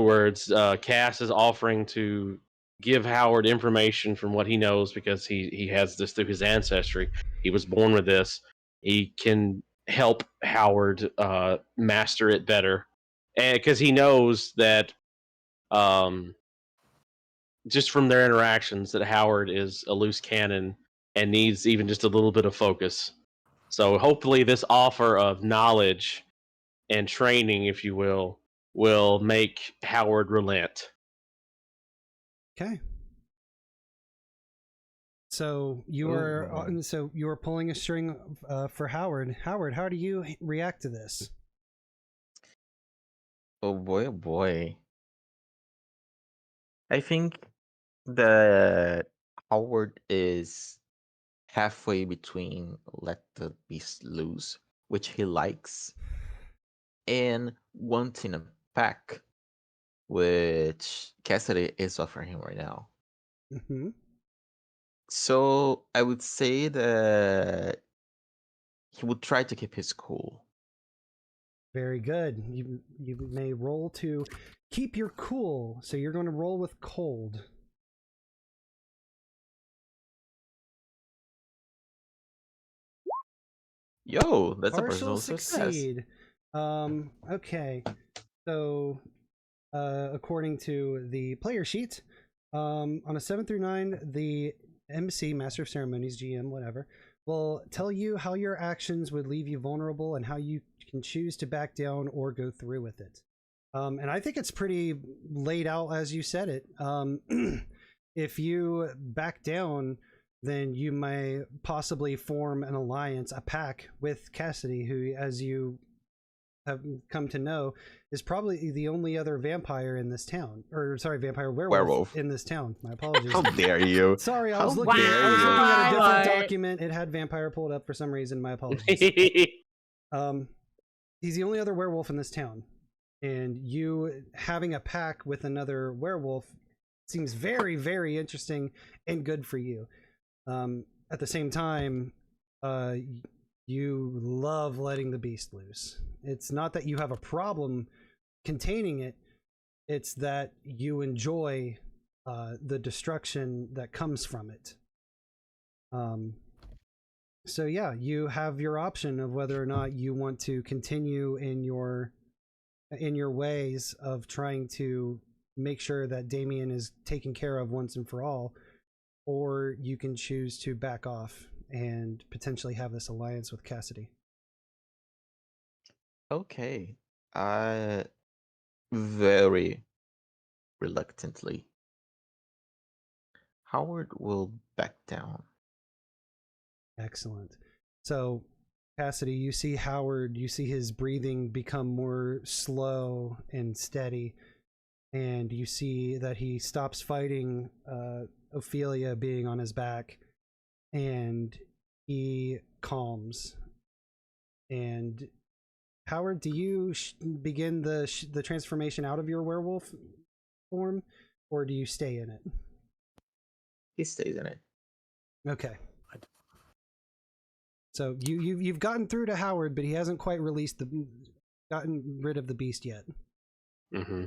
words, Cass is offering to give Howard information from what he knows because he has this through his ancestry. He was born with this. He can help Howard master it better, and because he knows that um, just from their interactions that Howard is a loose cannon and needs even just a little bit of focus. So hopefully, this offer of knowledge and training, if you will make Howard relent. Okay. So you Oh, are boy. pulling a string for Howard. Howard, how do you react to this? Oh boy, oh boy. I think that Howard is halfway between let the beast loose, which he likes, and wanting a pack, which Cassidy is offering him right now. Mm-hmm. So I would say that he would try to keep his cool. Very good. You may roll to keep your cool. So you're going to roll with cold. Yo, that's a Partial personal success. succeed. Okay. So according to the player sheet, on a 7 through 9, the MC, Master of Ceremonies, GM, whatever, will tell you how your actions would leave you vulnerable and how you can choose to back down or go through with it. And I think it's pretty laid out as you said it. If you back down, then you may possibly form an alliance, a pack with Cassidy, who, as you have come to know, is probably the only other vampire in this town. Or sorry, vampire werewolf in this town. My apologies. How dare you? Sorry, I How was looking dare at a different What? document. It had vampire pulled up for some reason. My apologies. He's the only other werewolf in this town. And you having a pack with another werewolf seems very, very interesting and good for you. At the same time, you love letting the beast loose. It's not that you have a problem containing it, it's that you enjoy the destruction that comes from it. So yeah, you have your option of whether or not you want to continue in your ways of trying to make sure that Damien is taken care of once and for all, or you can choose to back off and potentially have this alliance with Cassidy. Okay. Very reluctantly, Howard will back down. Excellent. So, Cassidy, you see Howard, you see his breathing become more slow and steady, and you see that he stops fighting Ophelia being on his back, and he calms. And Howard, do you begin the transformation out of your werewolf form, or do you stay in it? He stays in it. Okay. So you've gotten through to Howard, but he hasn't quite gotten rid of the beast yet. Mm-hmm.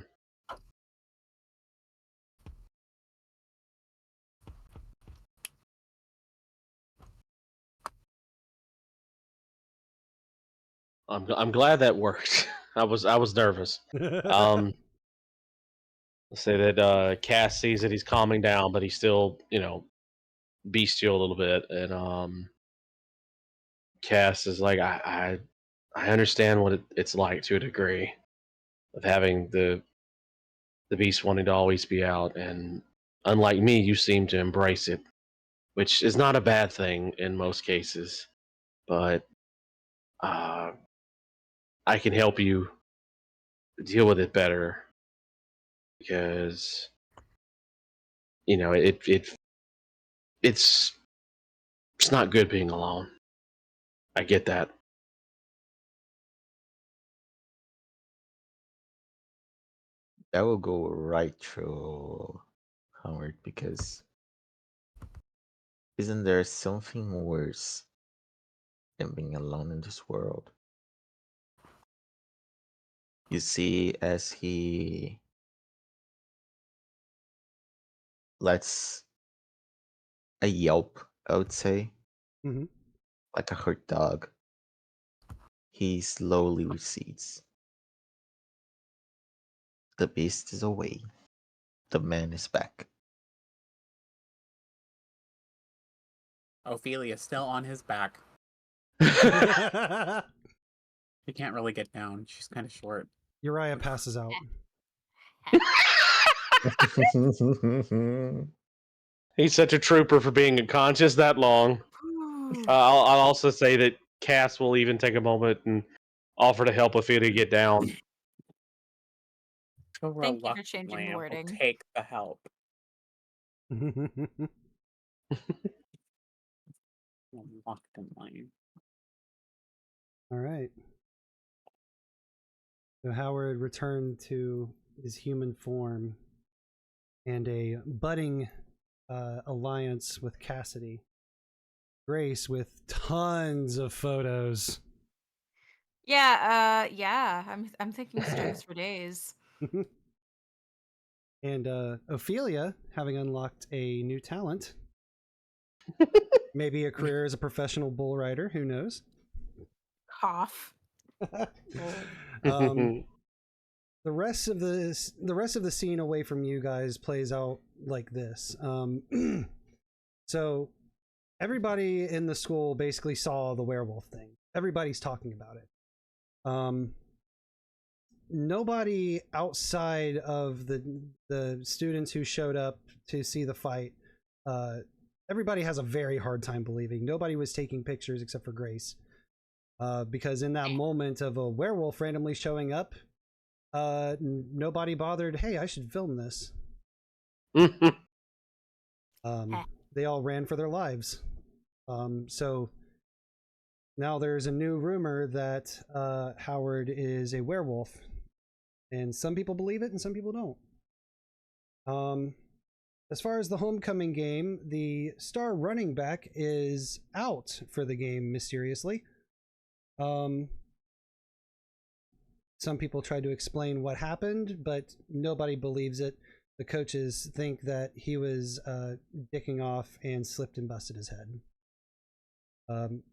I'm glad that worked. I was nervous. Let's say that Cass sees that he's calming down, but he's still, bestial a little bit, and Cass is like, I understand what it's like to a degree of having the the beast wanting to always be out, and unlike me, you seem to embrace it, which is not a bad thing in most cases. But I can help you deal with it better because it's not good being alone. I get that. That will go right through Howard, because isn't there something worse than being alone in this world? You see, as he lets a yelp, I would say, Mm-hmm. like a hurt dog, he slowly recedes. The beast is away. The man is back. Ophelia's still on his back. She can't really get down. She's kind of short. Uriah passes out. He's such a trooper for being unconscious that long. I'll also say that Cass will even take a moment and offer to help Ophelia get down. So Thank you for changing the reluctantly, will wording. take the help. Reluctantly. All right. So Howard returned to his human form and a budding alliance with Cassidy. Grace with tons of photos. Yeah, I'm thinking strings for days. And Ophelia, having unlocked a new talent. Maybe a career as a professional bull rider, who knows? Cough. The rest of the scene away from you guys plays out like this. So everybody in the school basically saw the werewolf thing. Everybody's talking about it. Nobody outside of the students who showed up to see the fight, everybody has a very hard time believing. Nobody was taking pictures except for Grace, because in that moment of a werewolf randomly showing up, nobody bothered. Hey, I should film this. They all ran for their lives. So now there's a new rumor that Howard is a werewolf, and some people believe it and some people don't. As far as the homecoming game, the star running back is out for the game mysteriously. Some people tried to explain what happened, but nobody believes it. The coaches think that he was dicking off and slipped and busted his head.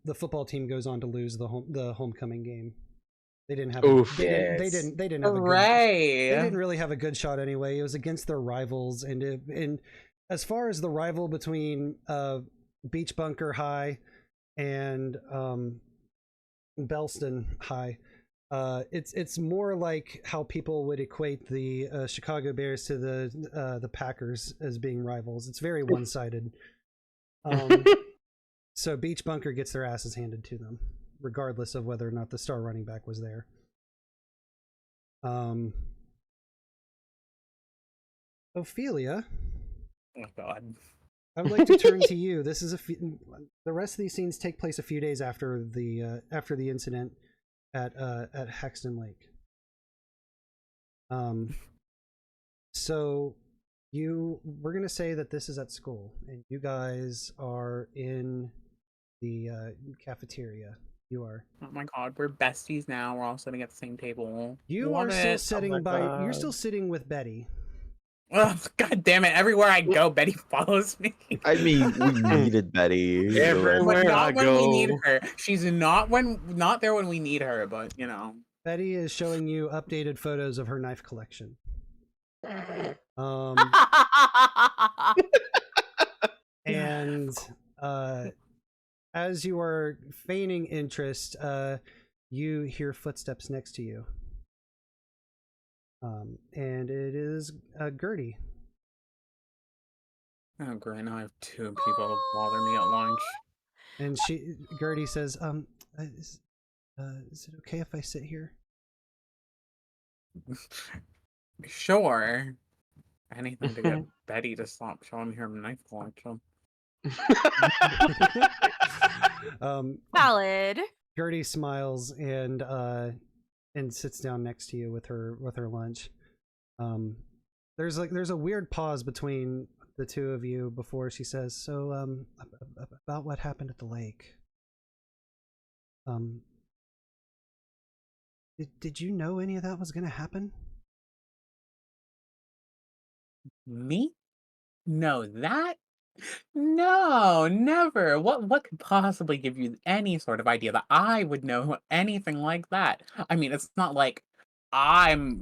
The football team goes on to lose the homecoming game. They didn't have they didn't have Hooray! they didn't really have a good shot anyway. It was against their rivals, and as far as the rival between Beach Bunker High and Bellston High, it's more like how people would equate the Chicago Bears to the Packers as being rivals. It's very one-sided. So Beach Bunker gets their asses handed to them, regardless of whether or not the star running back was there. Ophelia. Oh God. I would like to turn to you. This is the rest of these scenes take place a few days after the incident at Hexton Lake. So we're gonna say that this is at school, and you guys are in the cafeteria. You are. Oh my God, we're besties now. We're all sitting at the same table. You Love are still it. sitting Oh my by. God. You're still sitting with Betty. Oh, God damn it! Everywhere I go, Betty follows me. I mean, we needed Betty. Everywhere. But I not when we need go. her. She's not there when we need her. But you know. Betty is showing you updated photos of her knife collection. And as you are feigning interest, you hear footsteps next to you. And it is Gertie. Oh, great. Now I have two people bother me at lunch. And Gertie says, is it okay if I sit here? Sure. Anything to get Betty to stop showing me her knife collection. Valid. Gertie smiles and sits down next to you with her lunch. There's a weird pause between the two of you before she says, "So, about what happened at the lake. Did you know any of that was gonna happen?" Me? No, that? No, never. What could possibly give you any sort of idea that I would know anything like that? I mean, it's not like I'm,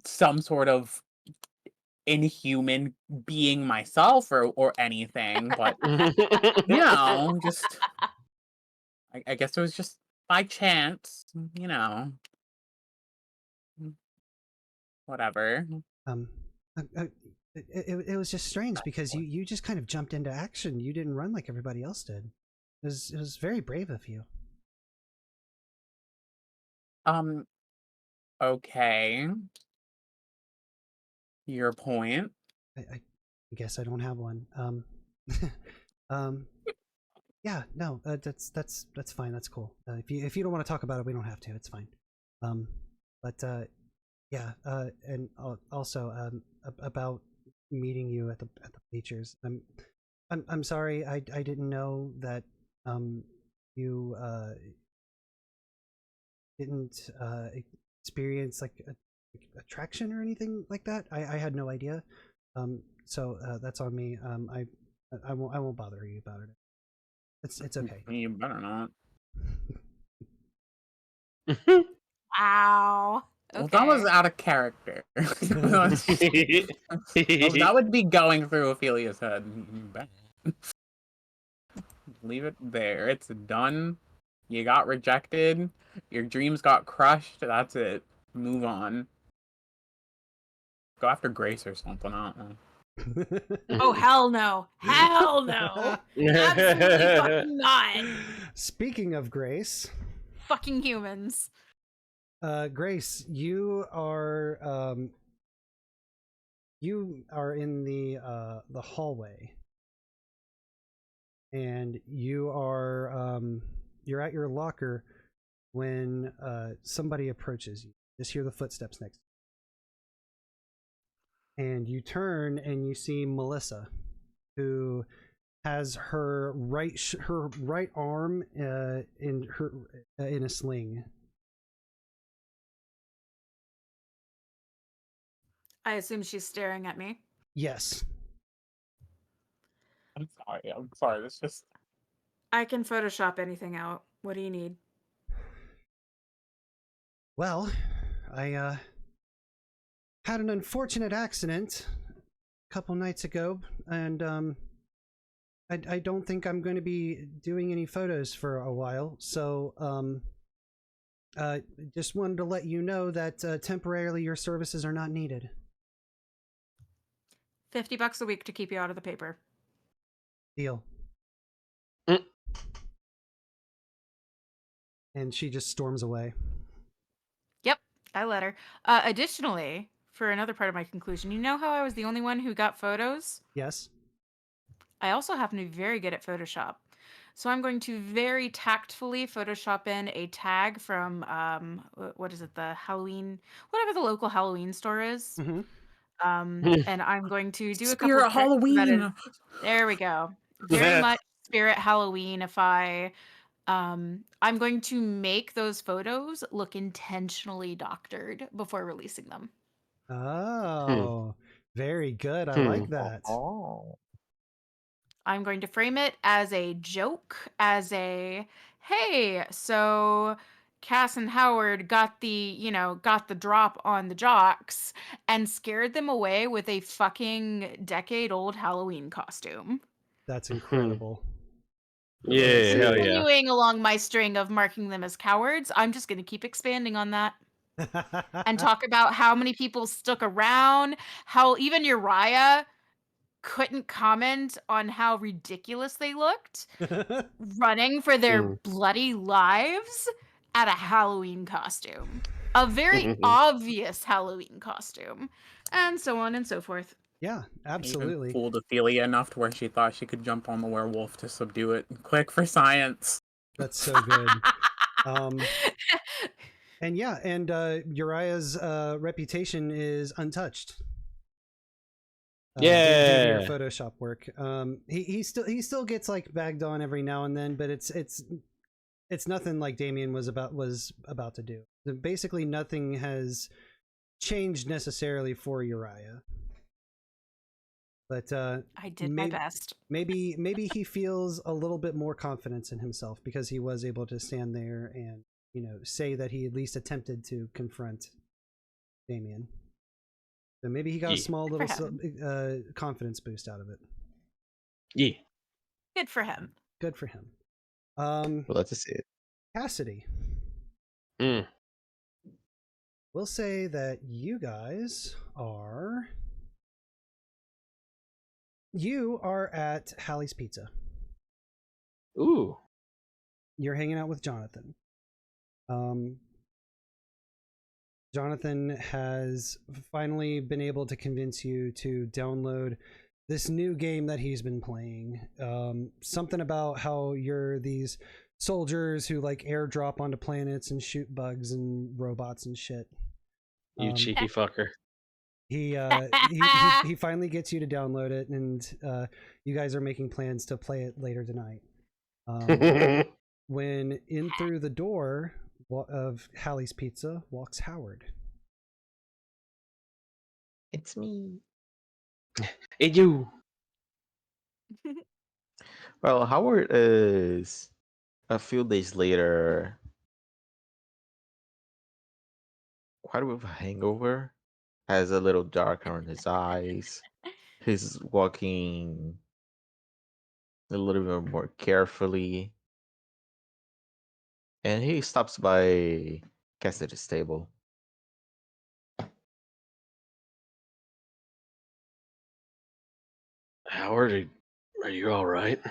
some sort of inhuman being myself or anything, but just I guess it was just by chance, whatever. It was just strange because you just kind of jumped into action. You didn't run like everybody else did. It was very brave of you. Okay. Your point. I guess I don't have one. Yeah, no, that's fine. That's cool. If you don't want to talk about it, we don't have to. It's fine. But yeah. And also about meeting you at the bleachers. I'm sorry. I didn't know that you didn't experience like attraction or anything like that. I had no idea. So that's on me. I won't bother you about it. It's okay. You better not. Wow. Okay. Well, that was out of character. That would be going through Ophelia's head. Leave it there. It's done. You got rejected. Your dreams got crushed. That's it. Move on. Go after Grace or something. I don't know. Oh, hell no. Hell no. Absolutely fucking not. Speaking of Grace. Fucking humans. Grace, you are in the hallway. And you're at your locker when somebody approaches you. Just hear the footsteps next. And you turn and you see Melissa, who has her right arm in a sling. I assume she's staring at me. Yes. I'm sorry. This just... I can Photoshop anything out. What do you need? Well, I had an unfortunate accident a couple nights ago, and I don't think I'm going to be doing any photos for a while. So just wanted to let you know that temporarily your services are not needed. $50 a week to keep you out of the paper. Deal. And she just storms away. Yep, I let her. Additionally, for another part of my conclusion, you know how I was the only one who got photos? Yes. I also happen to be very good at Photoshop. So I'm going to very tactfully Photoshop in a tag from, what is it, the Halloween, whatever the local Halloween store is. Mm-hmm. And I'm going to do a couple Spirit of tricks Halloween. There we go. Very much Spirit Halloween-ify. I'm going to make those photos look intentionally doctored before releasing them. Oh, very good. I like that. Oh. I'm going to frame it as a joke, as a, hey, so Cass and Howard got the drop on the jocks and scared them away with a fucking decade-old Halloween costume. That's incredible. Yeah, hell yeah. Continuing along my string of marking them as cowards, I'm just going to keep expanding on that. and talk about how many people stuck around, how even Uriah couldn't comment on how ridiculous they looked running for their bloody lives at a Halloween costume. A very obvious Halloween costume. And so on and so forth. Yeah, absolutely. Even fooled Ophelia enough to where she thought she could jump on the werewolf to subdue it. Quick for science. That's so good. And yeah, and Uriah's reputation is untouched. Due to your Photoshop work. He still gets like bagged on every now and then, but it's nothing like Damien was about to do. Basically, nothing has changed necessarily for Uriah. But I did my best. maybe he feels a little bit more confidence in himself because he was able to stand there and, you know, say that he at least attempted to confront Damien. So maybe he got a small little confidence boost out of it. Yeah. Good for him. Good for him. Well, let's see it. Cassidy. We'll say that you guys are... You are at Hallie's Pizza. Ooh. You're hanging out with Jonathan. Jonathan has finally been able to convince you to download this new game that he's been playing. Something about how you're these soldiers who like airdrop onto planets and shoot bugs and robots and shit. You cheeky fucker. He finally gets you to download it, and you guys are making plans to play it later tonight. When in through the door of Hallie's Pizza walks Howard. It's me. It's you. Well, Howard is a few days later quite with a hangover, has a little dark around his eyes. He's walking a little bit more carefully. And he stops by Cassidy's table. Howard, are you all right?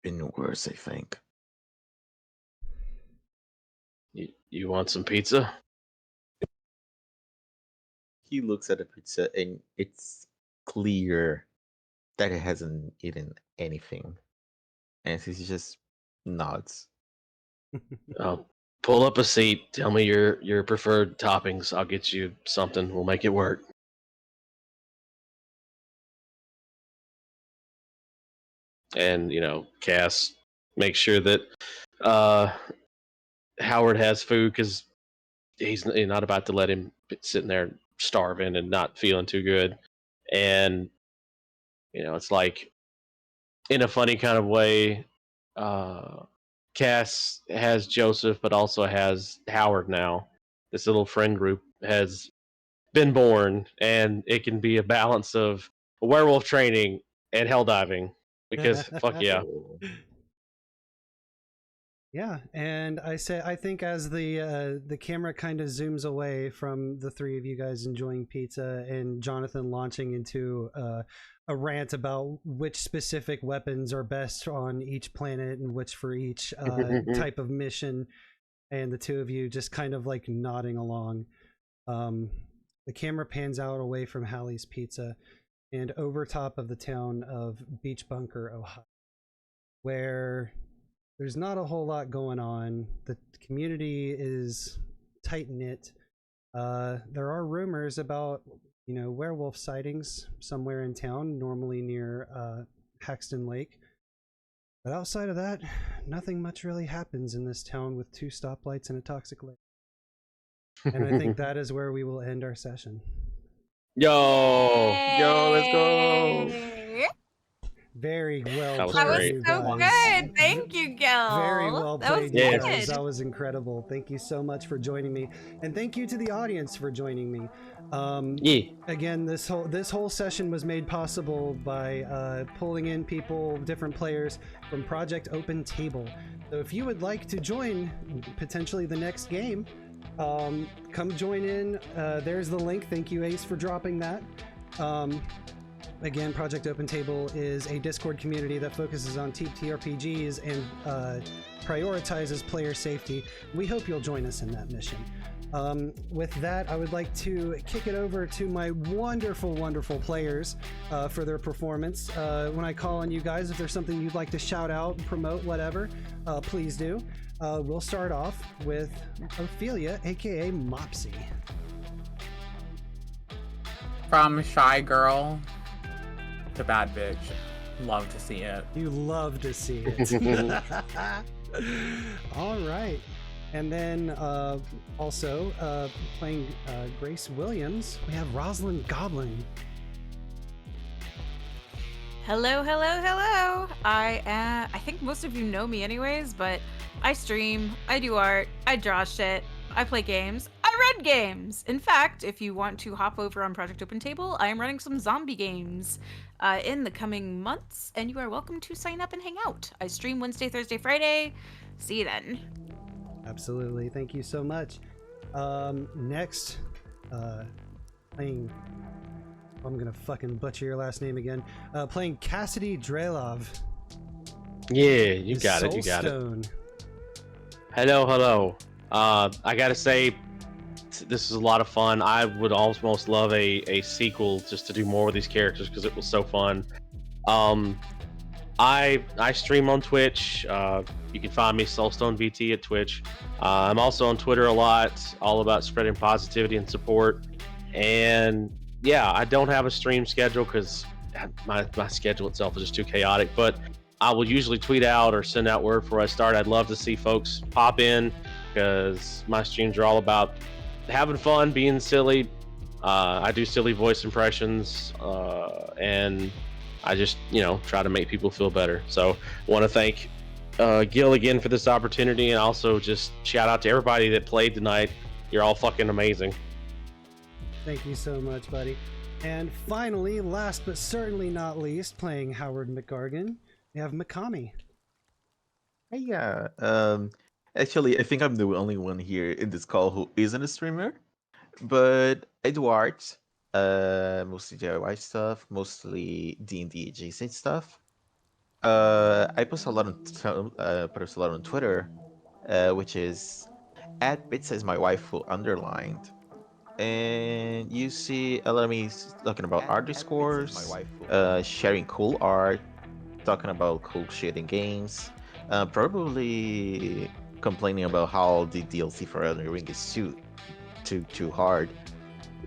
Been worse, I think. You want some pizza? He looks at the pizza and it's clear that he hasn't eaten anything. And he just nods. Pull up a seat. Tell me your preferred toppings. I'll get you something. We'll make it work. And, you know, Cass makes sure that Howard has food because he's not about to let him sitting there starving and not feeling too good. And, you know, it's like, in a funny kind of way, Cass has Joseph, but also has Howard now. This little friend group has been born, and it can be a balance of werewolf training and hell diving. Because fuck yeah. Yeah, and I think as the camera kind of zooms away from the three of you guys enjoying pizza and Jonathan launching into a rant about which specific weapons are best on each planet and which for each type of mission, and the two of you just kind of like nodding along. The camera pans out away from Hallie's Pizza and over top of the town of Beach Bunker, Ohio, where there's not a whole lot going on. The community is tight-knit. There are rumors about, you know, werewolf sightings somewhere in town, normally near Haxton Lake. But outside of that, nothing much really happens in this town with 2 stoplights and a toxic lake. And I think that is where we will end our session. Yo, let's go. Very well That was That was played, great. you so guys. good. Thank you, Gil. Very well That was played, you Yes. guys. good. That was incredible. Thank you so much for joining me, and thank you to the audience for joining me. Yeah. Again, this whole session was made possible by pulling in people, different players from Project Open Table. So if you would like to join potentially the next game, come join in. There's the link. Thank you, Ace, for dropping that. Again, Project Open Table is a Discord community that focuses on TTRPGs and prioritizes player safety. We hope you'll join us in that mission. With that, I would like to kick it over to my wonderful, wonderful players for their performance. When I call on you guys, if there's something you'd like to shout out, promote, whatever, please do. We'll start off with Ophelia, aka Mopsy. From Shy Girl to Bad Bitch. Love to see it. You love to see it. All right. And then also playing Grace Williams, we have Roslin Goblin. Hello, hello, hello. I think most of you know me anyways, but I stream, I do art, I draw shit, I play games, I run games. In fact, if you want to hop over on Project Open Table, I am running some zombie games in the coming months, and you are welcome to sign up and hang out. I stream Wednesday, Thursday, Friday. See you then. Absolutely. Thank you so much. Next, playing... I'm gonna fucking butcher your last name again. Playing Cassidy Drelov. Yeah, you got it. You got it. Soulstone. Hello. I gotta say, this is a lot of fun. I would almost love a sequel just to do more with these characters because it was so fun. I stream on Twitch. You can find me Soulstone VT at Twitch. I'm also on Twitter a lot, all about spreading positivity and support. And yeah, I don't have a stream schedule because my schedule itself is just too chaotic. But I will usually tweet out or send out word before I start. I'd love to see folks pop in because my streams are all about having fun, being silly. I do silly voice impressions, and I just, try to make people feel better. So I want to thank Gil again for this opportunity, and also just shout out to everybody that played tonight. You're all fucking amazing. Thank you so much, buddy. And finally, last but certainly not least, playing Howard McGargan, we have Mikami. Hey, yeah. Actually, I think I'm the only one here in this call who isn't a streamer. But I do art, mostly DIY stuff, mostly D&D adjacent stuff. I post a lot on Twitter, which is @bits as my waifu underlined. And you see a lot of me talking about art discourse, sharing cool art, talking about cool shit in games, probably complaining about how the DLC for Elden Ring is too hard,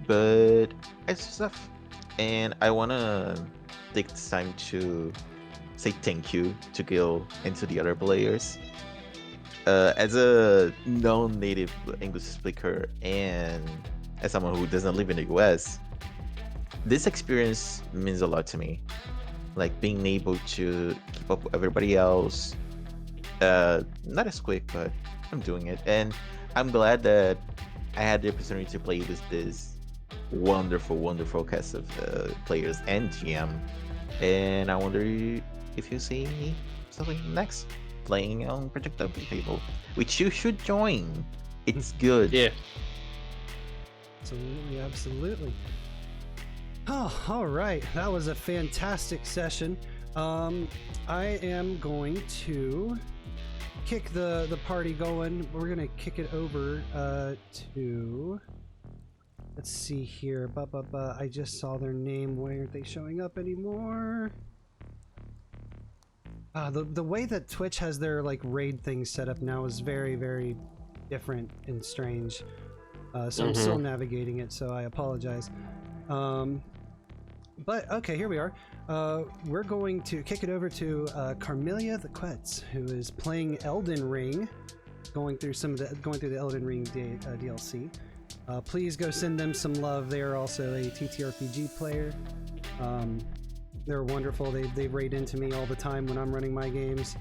but it's stuff. And I wanna take this time to say thank you to Gil and to the other players. As a non-native English speaker and as someone who doesn't live in the US, this experience means a lot to me. Like being able to keep up with everybody else. Not as quick, but I'm doing it. And I'm glad that I had the opportunity to play with this wonderful, wonderful cast of players and GM. And I wonder if you see something next playing on Project Open Table, which you should join. It's good. Yeah. Absolutely. Oh, all right. That was a fantastic session. I am going to kick the party going. We're gonna kick it over to, let's see here. I just saw their name. Why aren't they showing up anymore? The way that Twitch has their like raid things set up now is very, very different and strange. So I'm still navigating it, so I apologize. But okay, here we are. We're going to kick it over to Carmelia the Quetz, who is playing Elden Ring, going through the Elden Ring DLC. Please go send them some love. They are also a TTRPG player. They're wonderful. They raid into me all the time when I'm running my games.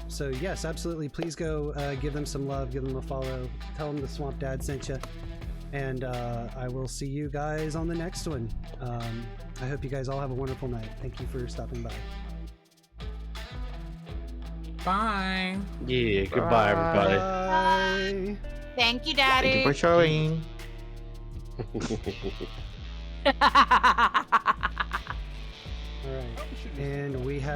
So yes, absolutely. Please go give them some love, give them a follow, tell them the Swamp Dad sent you, and I will see you guys on the next one. I hope you guys all have a wonderful night. Thank you for stopping by. Bye. Yeah, goodbye, everybody. Bye. Thank you, Thank you Daddy. for showing. All right, and we have.